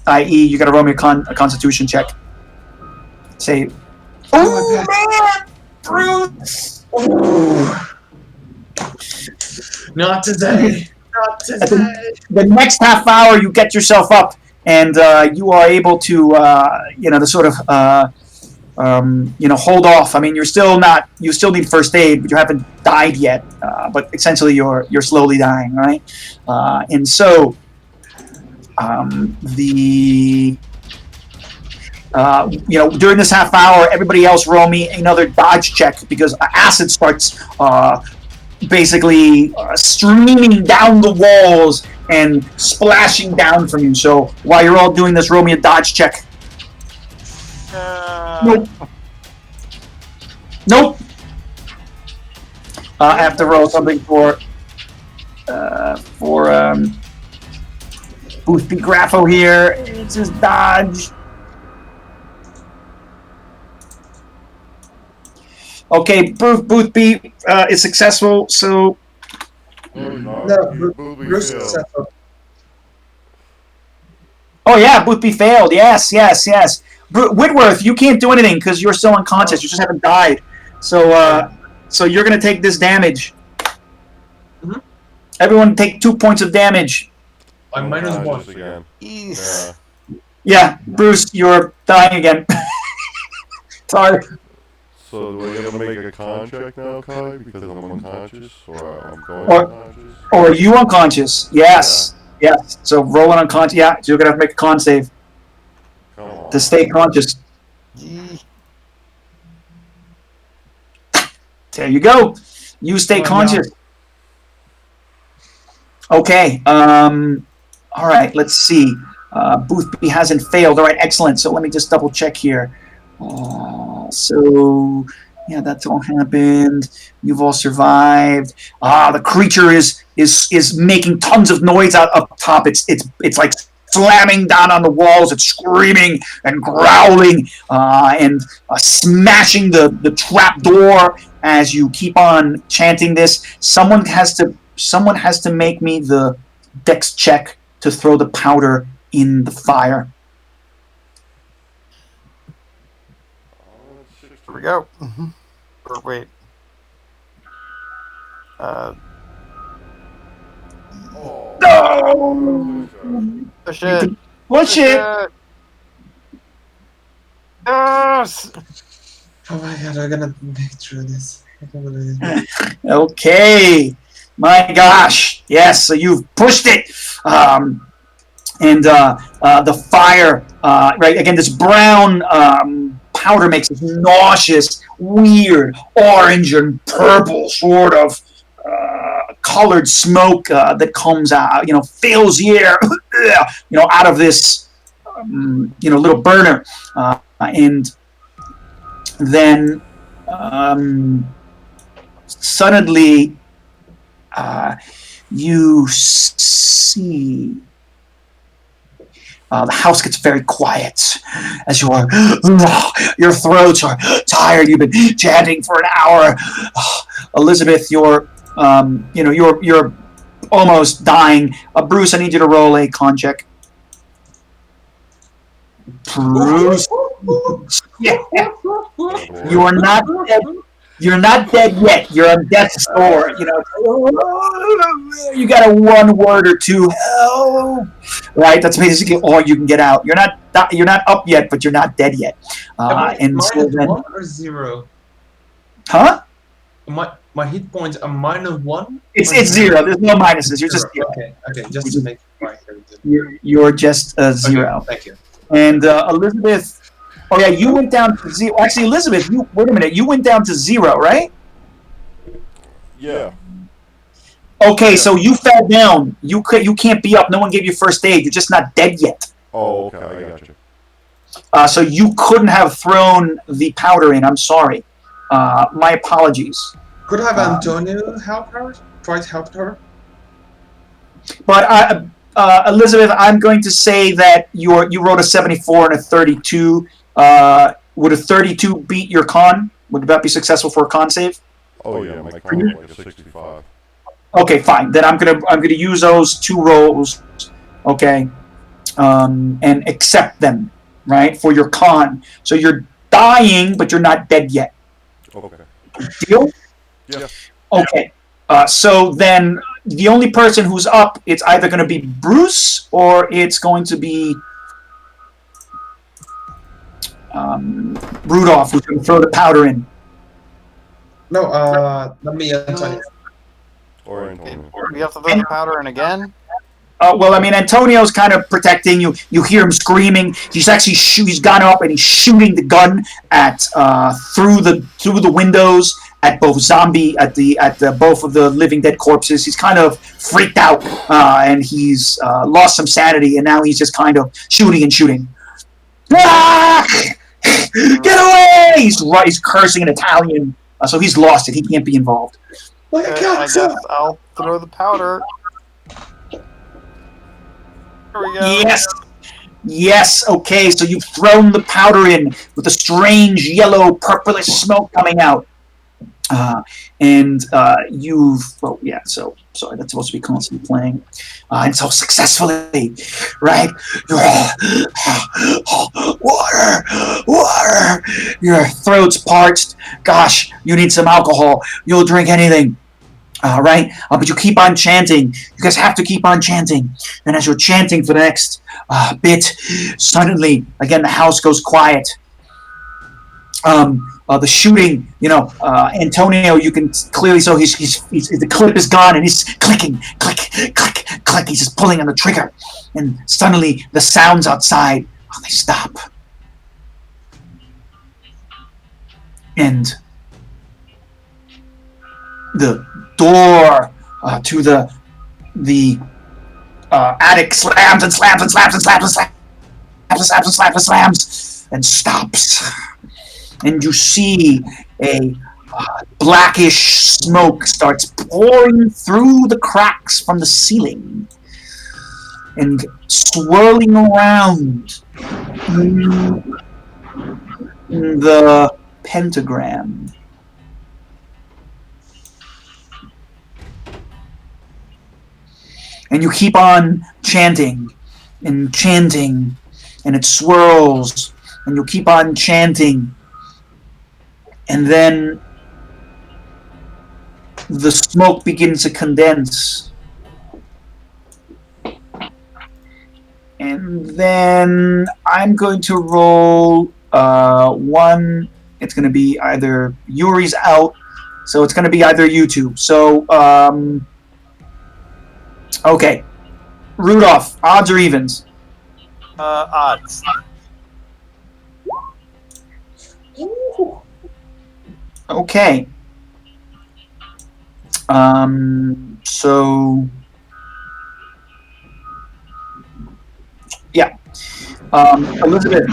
I.e., you gotta roll me a constitution check. Save. Oh, man! Bruce! Ooh. Not today. Not today. The next half hour, you get yourself up, and you are able to, to sort of, hold off. I mean, you still need first aid, but you haven't died yet. But essentially, you're slowly dying, right? And so, during this half hour, everybody else roll me another dodge check because acid starts basically streaming down the walls and splashing down from you. So while you're all doing this, roll me a dodge check. Nope. I have to roll something for Boothby Graffo here. It's his dodge. Okay, Boothby is successful, so... No, Bruce is successful. Oh yeah, Boothby failed. Yes. Whitworth, you can't do anything because you're still unconscious. You just haven't died. So you're going to take this damage. Mm-hmm. Everyone take 2 points of damage. I'm -1. Again. Yeah, Bruce, you're dying again. Sorry. So do I gotta make a con check now, Kai, because I'm unconscious, or I'm going Or- unconscious? Or are you unconscious? Yes. Yes. So roll an unconscious. Yeah, so you're going to have to make a con save Come on. to stay conscious. There you go. You stay conscious. Okay. All right. Let's see. Boothby hasn't failed. All right, excellent. So let me just double check here. So yeah, that's all happened. You've all survived. The creature is making tons of noise out up top. It's like slamming down on the walls. It's screaming and growling and smashing the trap door as you keep on chanting this. Someone has to make me the dex check to throw the powder in the fire. Here we go. Or wait. No! Push it. Push it! Yes! Oh my god, I'm gonna make it through this. I can't believe it. Okay. My gosh. Yes, so you've pushed it. And the fire, right, again, this brown powder makes this nauseous, weird, orange and purple sort of colored smoke that comes out, fills the air, out of this, little burner. And then suddenly you see the house gets very quiet as your throats are tired. You've been chanting for an hour. Elizabeth, you're almost dying. Bruce, I need you to roll a con check. Bruce, yeah. You are not dead. You're not dead yet. You're on death's door. You got a one word or two. Help. Right. That's basically all you can get out. You're not up yet, but you're not dead yet. And so then, 1 or 0? huh? My hit points are -1. It's 0. There's no minuses. You're just 0. Okay. Just to make it right. You're just 0. Okay, thank you. And Elizabeth. Oh yeah, you went down to 0. Actually, Elizabeth, wait a minute. You went down to 0, right? Yeah. Okay, so you fell down. You can't be up. No one gave you first aid. You're just not dead yet. Oh, okay, I got you. So you couldn't have thrown the powder in. I'm sorry. My apologies. Could have Antonio help her? Try to help her? But Elizabeth, I'm going to say that you rolled a 74 and a 32. Would a 32 beat your con? Would that be successful for a con save? Oh yeah, my con was like a 65. Okay, fine. Then I'm gonna use those 2 rolls, okay, and accept them, right, for your con. So you're dying, but you're not dead yet. Okay. Deal? Yeah. Okay. So then the only person who's up, it's either going to be Bruce or it's going to be Rudolph, who's going to throw the powder in. No, not me, Antonio. Or Antonio. We have to throw the powder in again? Well, I mean, Antonio's kind of protecting you. You hear him screaming. He's actually he's gone up and he's shooting the gun at through the windows at both both of the living dead corpses. He's kind of freaked out and he's lost some sanity, and now he's just kind of shooting and shooting. Ah! Get away! He's cursing in Italian, so he's lost it. He can't be involved. I guess I'll throw the powder. Here we go. Yes, okay, so you've thrown the powder in with a strange yellow purplish smoke coming out. So sorry, that's supposed to be constantly playing. And so successfully, right? Water! Your throat's parched. Gosh, you need some alcohol. You'll drink anything. Right? But you keep on chanting. You guys have to keep on chanting. And as you're chanting for the next bit, suddenly, again, the house goes quiet. The shooting, Antonio, you can clearly, so he's the clip is gone and he's clicking, click, click, click. He's just pulling on the trigger. And suddenly the sounds outside, they stop. And the door to the attic slams and slams and slams and slams and slams and slams and slams and slams and stops. And you see a blackish smoke starts pouring through the cracks from the ceiling and swirling around the pentagram. And you keep on chanting, and it swirls, and you keep on chanting, and then the smoke begins to condense. And then I'm going to roll one. It's going to be either Yuri's out, so it's going to be either you two. So, okay. Rudolph, odds or evens? Odds. Okay. So yeah. Elizabeth,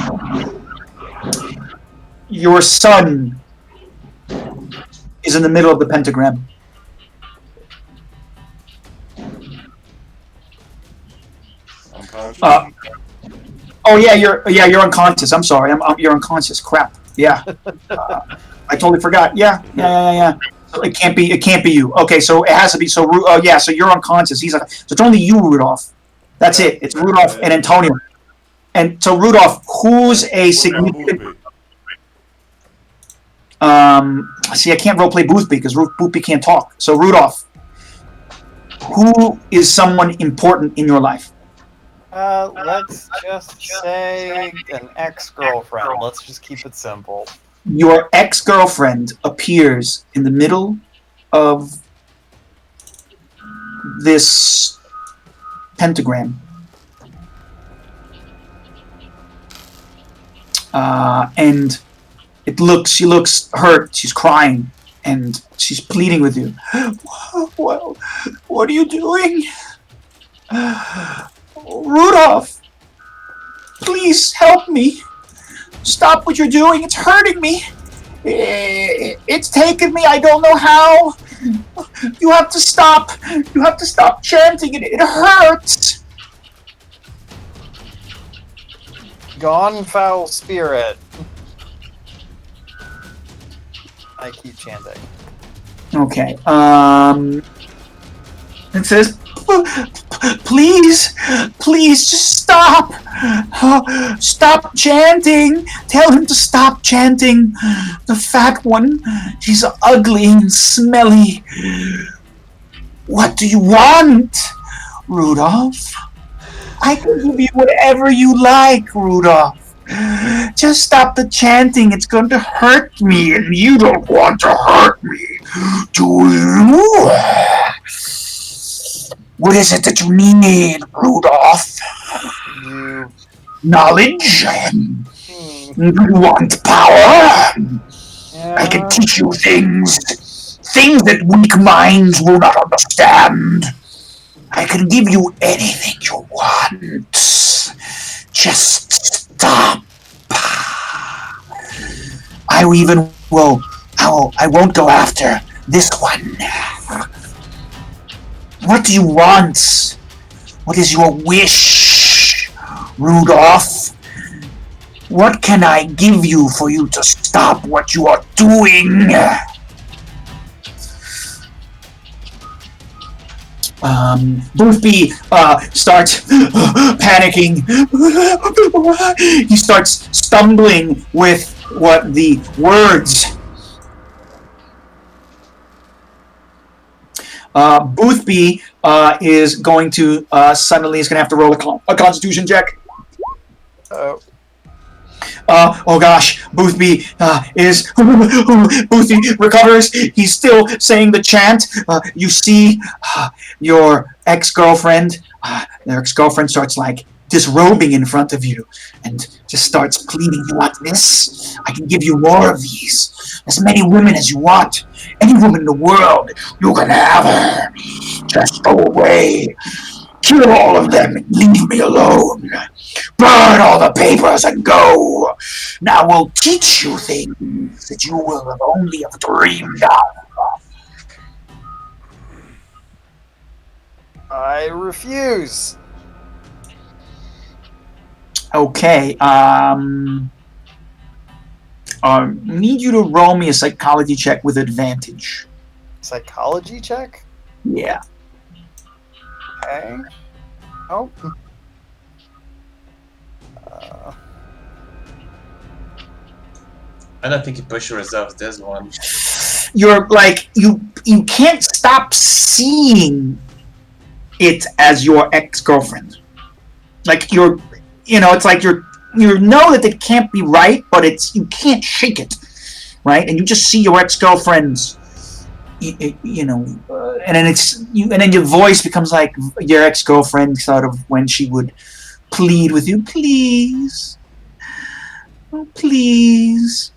your son is in the middle of the pentagram. Unconscious? Oh yeah, you're unconscious. I'm sorry, you're unconscious. Crap. Yeah, I totally forgot. Yeah. So it can't be you. Okay, so it has to be. So yeah, so you're unconscious. So it's only you, Rudolph. That's it. It's Rudolph and Antonio. And so Rudolph, who's a significant? See, I can't roleplay Boothby because Boothby can't talk. So Rudolph, who is someone important in your life? Let's just say an ex-girlfriend. Let's just keep it simple. Your ex-girlfriend appears in the middle of this pentagram. And she looks hurt. She's crying, and she's pleading with you. What are you doing? Rudolph, please help me. Stop what you're doing. It's hurting me. It's taken me. I don't know how. You have to stop. You have to stop chanting. It hurts. Gone foul spirit. I keep chanting. Okay. It says, please, just stop. Stop chanting. Tell him to stop chanting. The fat one, he's ugly and smelly. What do you want, Rudolph? I can give you whatever you like, Rudolph. Just stop the chanting. It's going to hurt me, and you don't want to hurt me, do you? What is it that you need, Rudolph? Knowledge? You want power? Yeah. I can teach you things that weak minds will not understand. I can give you anything you want. Just stop. I won't go after this one. What do you want? What is your wish, Rudolph? What can I give you for you to stop what you are doing? Boothby starts panicking. He starts stumbling with the words. Boothby is going to suddenly is going to have to roll a Constitution check. Oh gosh, Boothby Boothby recovers. He's still saying the chant. You see your ex-girlfriend. Their ex-girlfriend starts like disrobing in front of you and just starts pleading. You want this? I can give you more of these. As many women as you want. Any woman in the world, you can have her. Just go away. Kill all of them and leave me alone. Burn all the papers and go. Now we'll teach you things that you will have only have dreamed of. I refuse. Okay. Need you to roll me a psychology check with advantage. Psychology check? Yeah. Okay. Oh. I don't think you push yourself this one. You're like you can't stop seeing it as your ex-girlfriend. Like it's like you know that it can't be right, but you can't shake it, right? And you just see your ex-girlfriend's, and then your voice becomes like your ex-girlfriend, sort of when she would plead with you, please, oh please.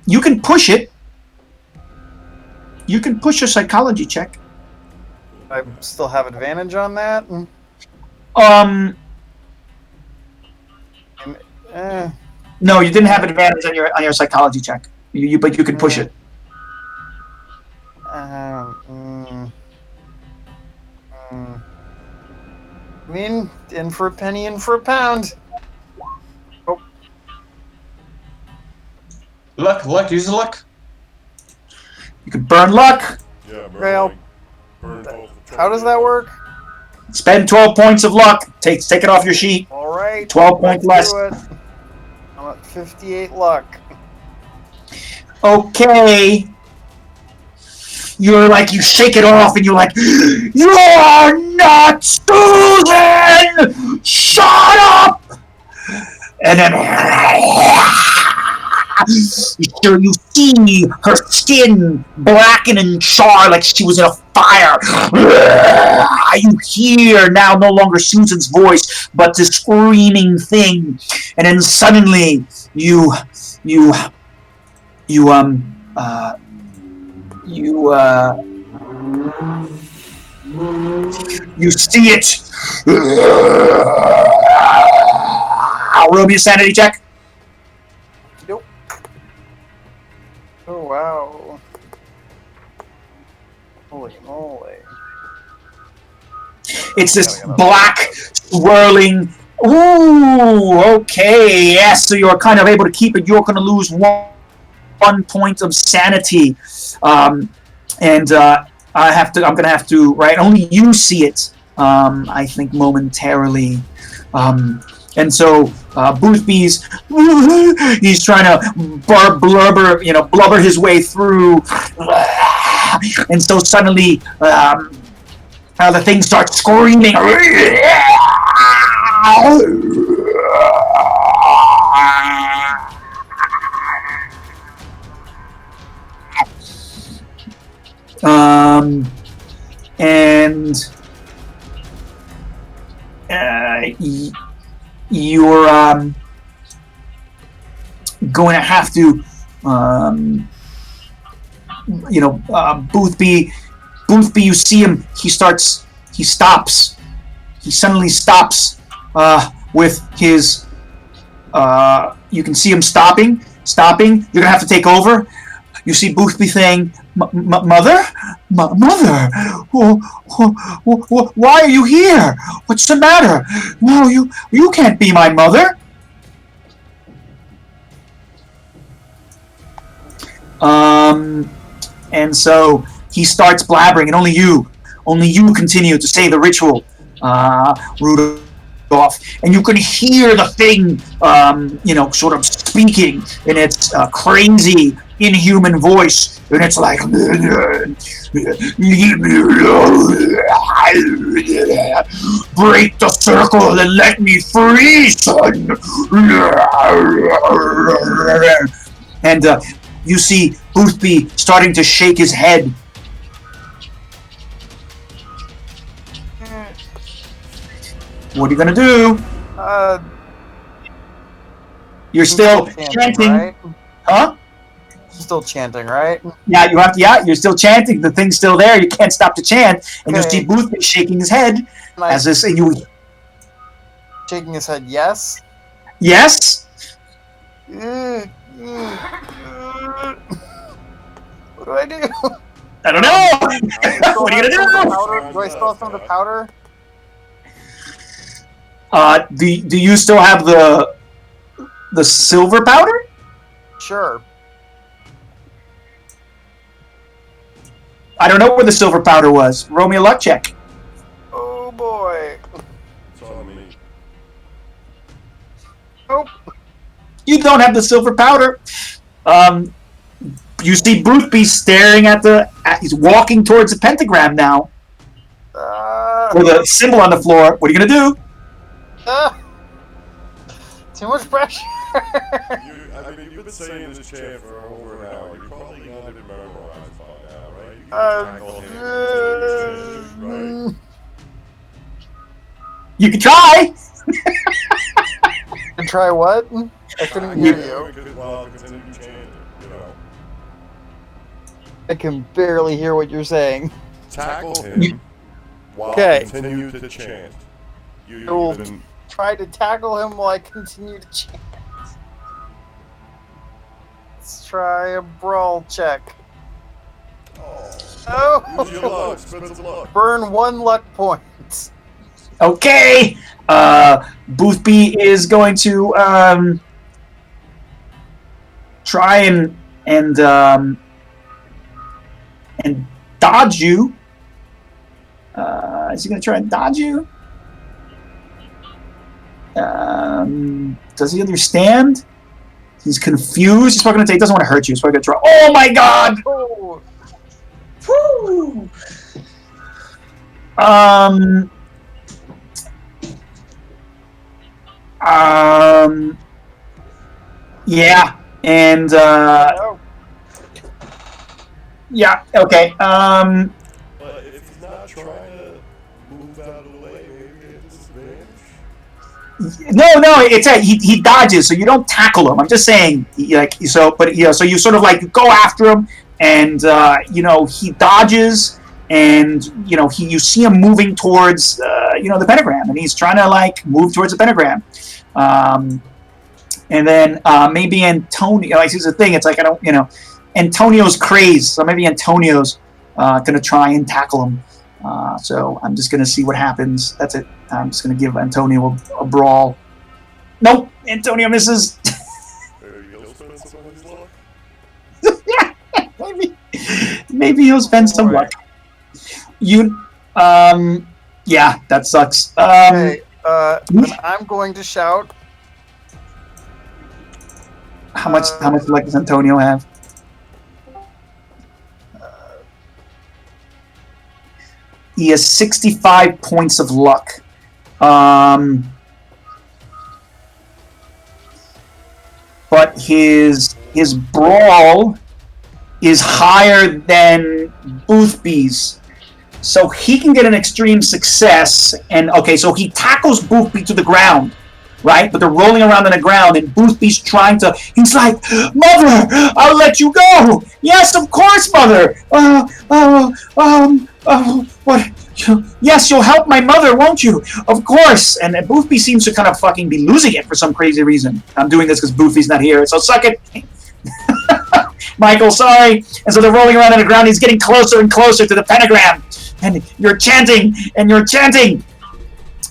You can push it. You can push a psychology check. I still have advantage on that? No, you didn't have advantage on your psychology check. But you can push it. I mean, in for a penny, in for a pound. Oh. Luck, use luck. You can burn luck. Yeah, Well, burn how does that work? Spend 12 points of luck. Take it off your sheet. All right. 12 points less. Do it. I'm at 58 luck. Okay. You shake it off and you're like, you're not Susan! Shut up! And then you see her skin blacken and char like she was in a fire. You hear now no longer Susan's voice, but the screaming thing. And then suddenly you see it. Roll me a sanity check. Nope. Oh, wow. Holy moly. It's this black, swirling. Ooh, okay. Yes, so you're kind of able to keep it. You're going to lose one point of sanity. I'm going to have to, right? Only you see it, I think, momentarily. And so Boothby's he's trying to blubber his way through, and so suddenly the thing starts screaming. And you're going to have to, Boothby, you see him, he suddenly stops with his, you can see him stopping, you're going to have to take over. You see Boothby saying, Mother? Mother? Why are you here? What's the matter? No, you can't be my mother. And so he starts blabbering, and only you continue to say the ritual, Rudolph. And you can hear the thing, sort of speaking in its crazy, inhuman voice, and it's like, leave me alone, break the circle and let me free, son. And you see Boothby starting to shake his head. What are you gonna do? You're still chanting, right? huh? Still chanting, right? Yeah, you have to. Yeah, you're still chanting. The thing's still there. You can't stop to chant, and you Okay. see Boothby shaking his head Am I as this. And you, shaking his head yes? yes. What do I do? I don't know. What are you gonna do? Powder? Do I still have some of the powder? Do you still have the silver powder? Sure. I don't know where the silver powder was. Roll me a luck check. Oh boy. It's on me. Nope. You don't have the silver powder. You see Boothby staring at he's walking towards the pentagram now. With a symbol on the floor. What are you gonna do? Too much pressure. You've been saying this chant for over an hour. You probably got it memorized by now, right? You can tackle him, right? You can try. And try what? I couldn't hear you. Continue chanting, you know. I can barely hear what you're saying. Tackle him while Okay. continue to chant. I will try to tackle him while I continue to chant. Let's try a brawl check. Use your Oh! luck, spend some luck. Burn 1 luck point. Okay. Boothby is going to try and dodge you. Is he going to try and dodge you? Does he understand? He's confused. He's probably going to say he doesn't want to hurt you. He's probably going to try. Oh my God! Oh. Whew. Yeah, and yeah, okay. But if he's not trying to move out of the way, maybe at disadvantage. No, it's he dodges, so you don't tackle him. I'm just saying, so you sort of like go after him, and he dodges, and you see him moving towards the pentagram, and he's trying to like move towards the pentagram, and then maybe Antonio. Like, here's the thing: it's like Antonio's crazed, so maybe Antonio's gonna try and tackle him. So I'm just gonna see what happens. That's it. I'm just gonna give Antonio a brawl. Nope, Antonio misses. Maybe he'll spend some luck. Yeah, that sucks. Okay, then I'm going to shout. How much luck does Antonio have? He has 65 points of luck. But his brawl is higher than Boothby's. So he can get an extreme success. And okay, so he tackles Boothby to the ground, right? But they're rolling around on the ground, and Boothby's trying to. He's like, "Mother, I'll let you go." Yes, of course, Mother. What? Yes, you'll help my mother, won't you? Of course. And Boothby seems to kind of fucking be losing it for some crazy reason. I'm doing this because Boothby's not here, so suck it. Michael, sorry. And so they're rolling around on the ground. He's getting closer and closer to the pentagram. And you're chanting, and you're chanting.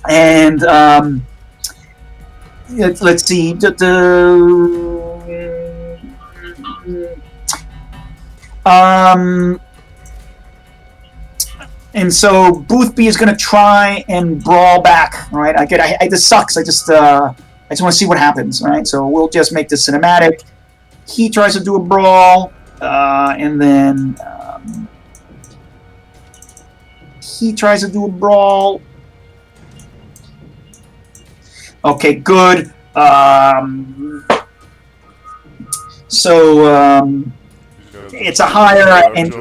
And let's see. And so Boothby is going to try and brawl back. All right, this sucks. I just want to see what happens. All right, so we'll just make this cinematic. He tries to do a brawl, and then he tries to do a brawl. Okay, good. So it's a higher and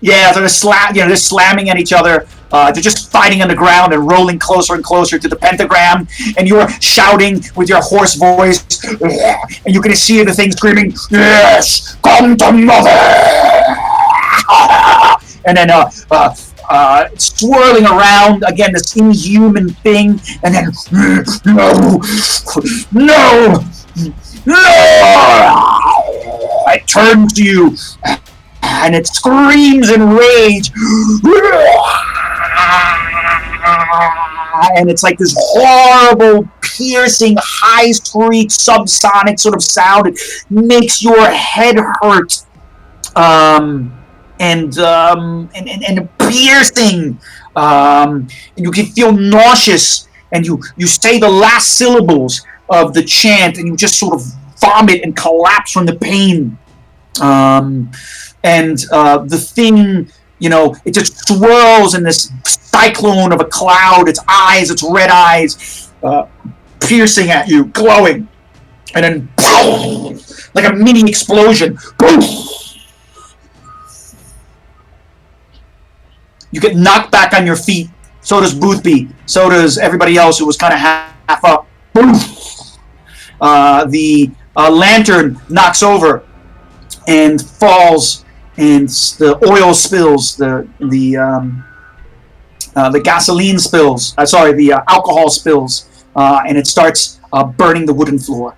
yeah, they're slamming at each other. They're just fighting on the ground and rolling closer and closer to the pentagram, and you're shouting with your hoarse voice, and you can see the thing screaming, "Yes, come to mother!" And then swirling around again, this inhuman thing, and then no, no, no! It turns to you, and it screams in rage, and it's like this horrible, piercing, high-screech, subsonic sort of sound. It makes your head hurt. And piercing, and you can feel nauseous, and you say the last syllables of the chant, and you just sort of vomit and collapse from the pain. The thing, it just swirls in this cyclone of a cloud. Its eyes, its red eyes, piercing at you, glowing, and then like a mini explosion. You get knocked back on your feet. So does Boothby. So does everybody else who was kind of half up. The lantern knocks over and falls, and the oil spills. The gasoline spills. The alcohol spills, and it starts burning the wooden floor.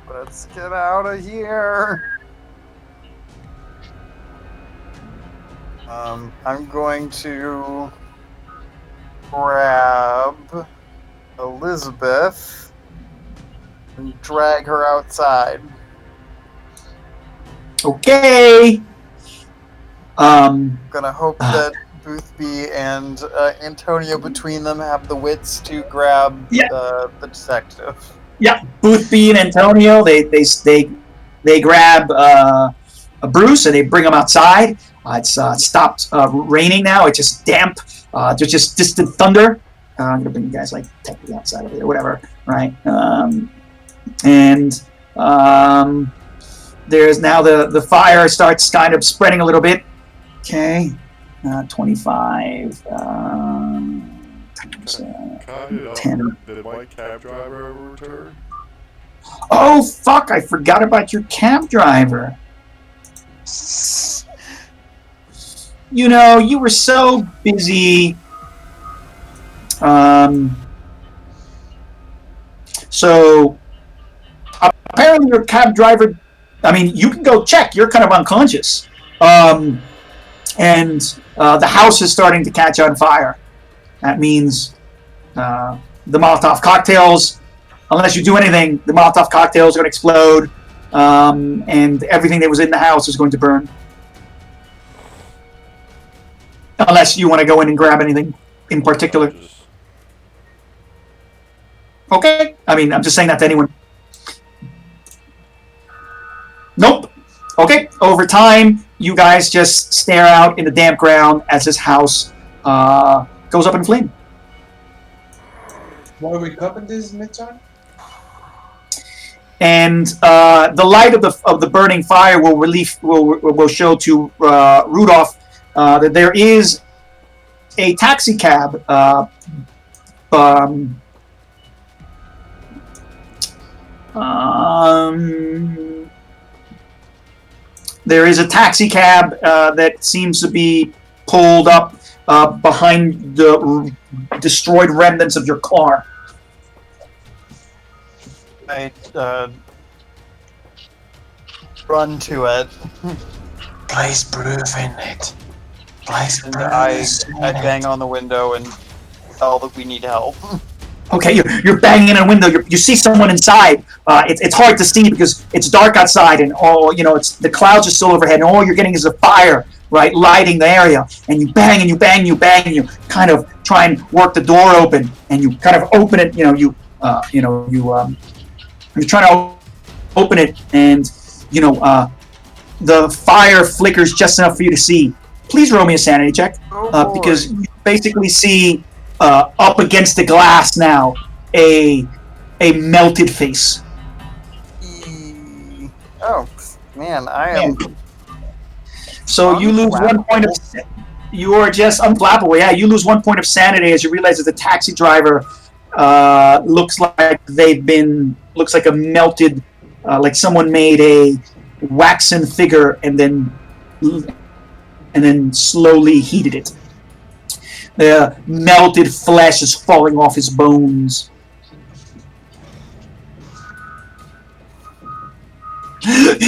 Let's get out of here. I'm going to grab Elizabeth and drag her outside. Okay. I'm gonna hope that Boothby and Antonio between them have the wits to grab the detective. Yeah, Boothby and Antonio, they grab Bruce and they bring him outside. It's stopped raining now. It's just damp. There's just distant thunder. I'm gonna bring you guys like technically outside of it or whatever, right? There's now the fire starts kind of spreading a little bit. Okay, 25. 10. Did my cab driver ever return? Oh fuck! I forgot about your cab driver. You were so busy. So apparently your cab driver, you can go check. You're kind of unconscious. And the house is starting to catch on fire. That means the Molotov cocktails, unless you do anything, the Molotov cocktails are going to explode. And everything that was in the house is going to burn. Unless you want to go in and grab anything in particular. Okay. I'm just saying that to anyone. Nope. Okay. Over time, you guys just stare out in the damp ground as this house goes up in flame. Why are we covering this midtime? And the light of the burning fire will show to Rudolph that there is a taxi cab there is a taxi cab that seems to be pulled up behind the destroyed remnants of your car. I run to it. Place proof in it. Place And proof. I bang on the window and tell that we need help. Okay, you're banging on a window. You see someone inside. It's hard to see because it's dark outside, and it's the clouds are still overhead, and all you're getting is a fire, right, lighting the area. And you bang and you bang and you bang, and you kind of try and work the door open, and you kind of open it. You're trying to open it, and the fire flickers just enough for you to see. Please roll me a sanity check, because you basically see up against the glass now a melted face. Oh man, I am So you lose 1 point of. You are just unflappable. Yeah, you lose 1 point of sanity as you realize that the taxi driver looks like looks like a melted, like someone made a waxen figure and then slowly heated it. The melted flesh is falling off his bones.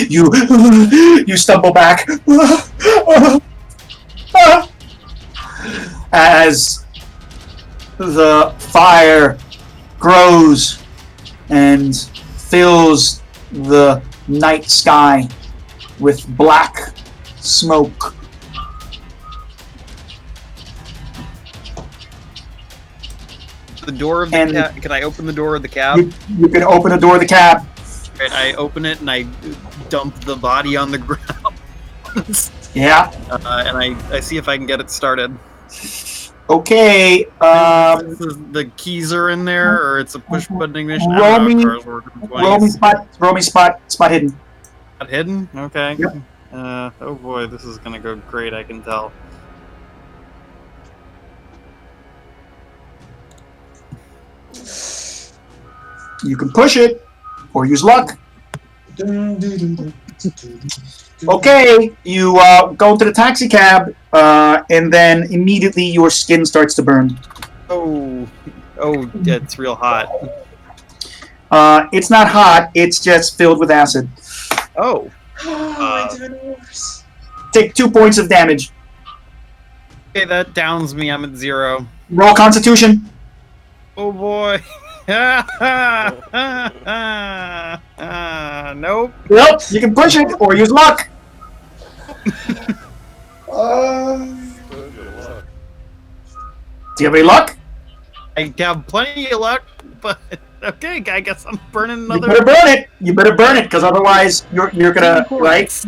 You stumble back as the fire grows and fills the night sky with black smoke. The door of the cab. Can I open the door of the cab? You can open the door of the cab. Right, I open it and I dump the body on the ground. Yeah. And I see if I can get it started. Okay. The keys are in there, or it's a push button ignition. Roll me spot hidden. Not hidden? Okay. Yep. Oh boy, this is gonna go great. I can tell. You can push it or use luck. Okay, you go into the taxi cab, and then immediately your skin starts to burn. Oh, yeah, it's real hot. It's not hot, it's just filled with acid. Oh. Take 2 points of damage. Okay, that downs me. I'm at 0. Roll Constitution. Oh boy. Nope. Nope, you can push it or use luck. Do you have any luck? I have plenty of luck, but okay, I guess I'm burning another. You better burn it. You better burn it, because otherwise you're gonna, right?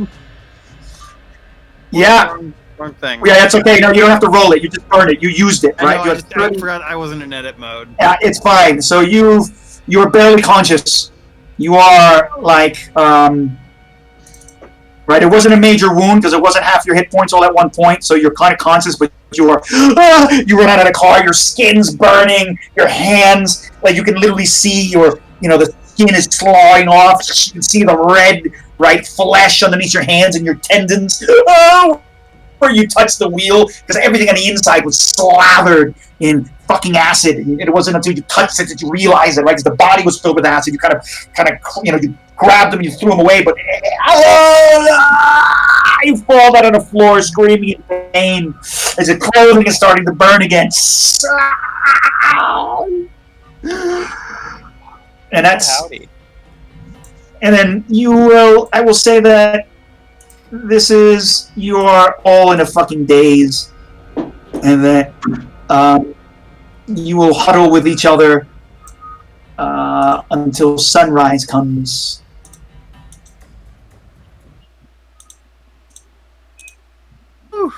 Yeah. Wrong thing. Yeah, that's okay. No, you don't have to roll it. You just burn it. You used it, right? I forgot I wasn't in edit mode. Yeah, it's fine. So you're barely conscious. You are like, right? It wasn't a major wound because it wasn't half your hit points all at one point. So you're kind of conscious, but you run out of the car. Your skin's burning. Your hands, like you can literally see the skin is sliding off. You can see the red, right, flesh underneath your hands and your tendons. Oh! Where you touch the wheel, because everything on the inside was slathered in fucking acid. And it wasn't until you touched it that you realized it, right? Because the body was filled with acid. You kind of, you grabbed them, you threw them away, but you fall down on the floor, screaming in pain as your clothing is starting to burn again. And that's. Howdy. And then I will say that. You are all in a fucking daze, and then you will huddle with each other until sunrise comes. Whew.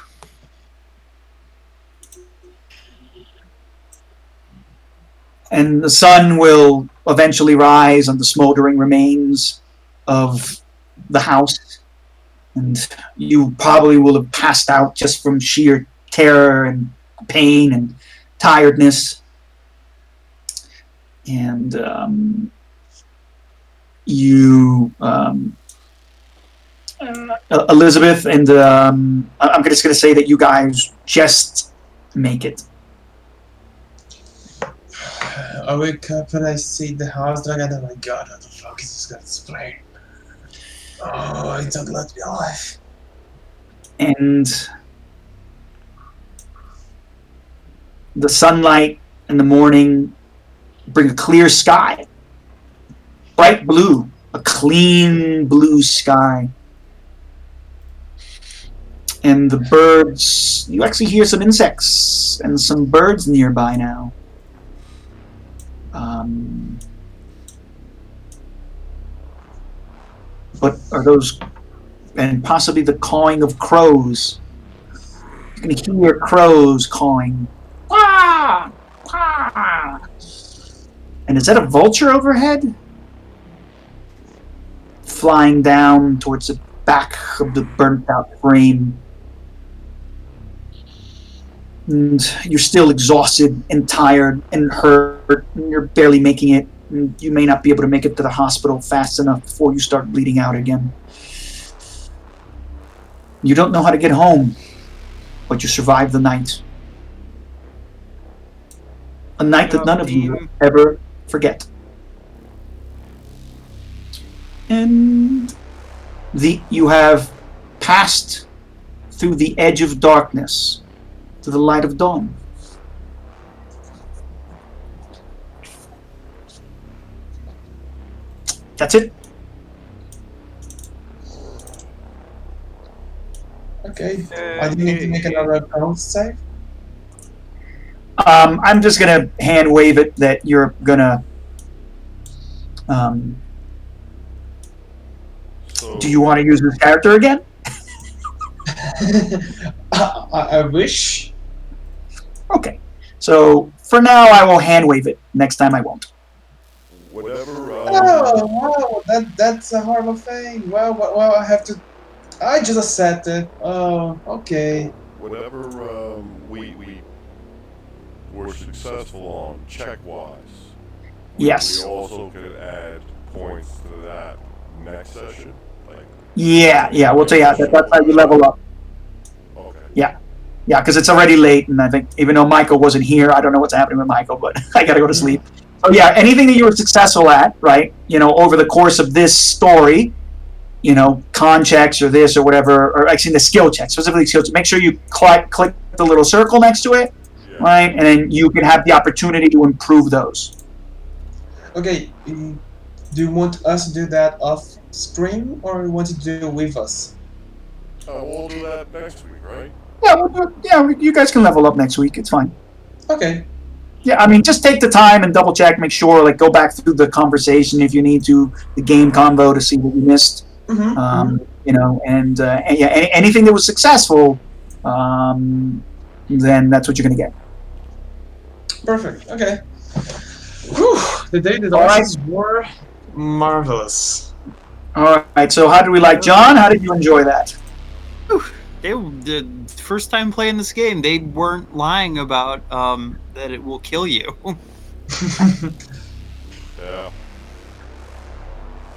And the sun will eventually rise on the smoldering remains of the house. And you probably will have passed out just from sheer terror and pain and tiredness. And Elizabeth, and I'm just going to say that you guys just make it. I wake up and I see the house dragon. Oh my god, what the fuck is this gonna spray? Oh, it don't let me alive. And the sunlight in the morning bring a clear sky. Bright blue. A clean blue sky. And the birds, you actually hear some insects and some birds nearby now. But are those, and possibly the cawing of crows. You can hear crows cawing. Quah! Quah! And is that a vulture overhead? Flying down towards the back of the burnt out frame. and you're still exhausted and tired and hurt, and you're barely making it. And you may not be able to make it to the hospital fast enough before you start bleeding out again. You don't know how to get home, but you survive the night. A night that none of you will ever forget. And you have passed through the edge of darkness to the light of dawn. That's it. Okay. I do need to make another count save. I'm just gonna hand wave it that you're gonna. Do you want to use this character again? I wish. Okay. So for now, I will hand wave it. Next time, I won't. Whatever. Oh, wow, that's a horrible thing. Well, I have to. I just accepted. Oh, okay. Whatever we were successful on check-wise. Yes. We also could add points to that next session. Like. Yeah. We'll tell you that's how you level up. Okay. Yeah, because it's already late, and I think even though Michael wasn't here, I don't know what's happening with Michael, but I gotta go to sleep. So yeah, anything that you were successful at, right? Over the course of this story, con checks or this or whatever, or actually the skill checks, specifically skill checks. Make sure you click the little circle next to it, right? And then you can have the opportunity to improve those. Okay. Do you want us to do that off screen, or you want to do it with us? We'll do that next week, right? Yeah, you guys can level up next week. It's fine. Okay. Yeah, I mean, just take the time and double check, make sure, go back through the conversation if you need to, the game convo to see what you missed. And anything that was successful, then that's what you're going to get. Perfect. Okay. Whew, the daily devices were marvelous. All right. So, how did we like John? How did you enjoy that? The first time playing this game, they weren't lying about that it will kill you. Yeah.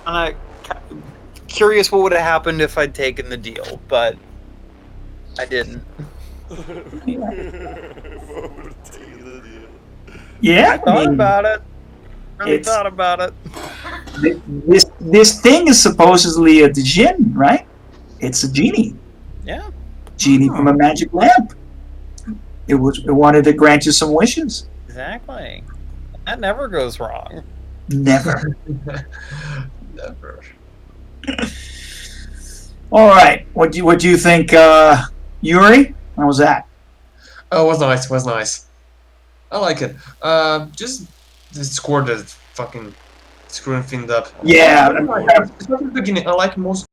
And I'm curious what would have happened if I'd taken the deal, but I didn't. Yeah, I thought about it. Really thought about it. This thing is supposedly a djinn, right? It's a genie. Yeah. Genie from a magic lamp. It wanted to grant you some wishes. Exactly. That never goes wrong. Never. Never. All right. What do you think, Yuri? How was that? Oh, it was nice. I like it. Just the score that fucking screwing things up. Yeah. Especially the beginning. I like most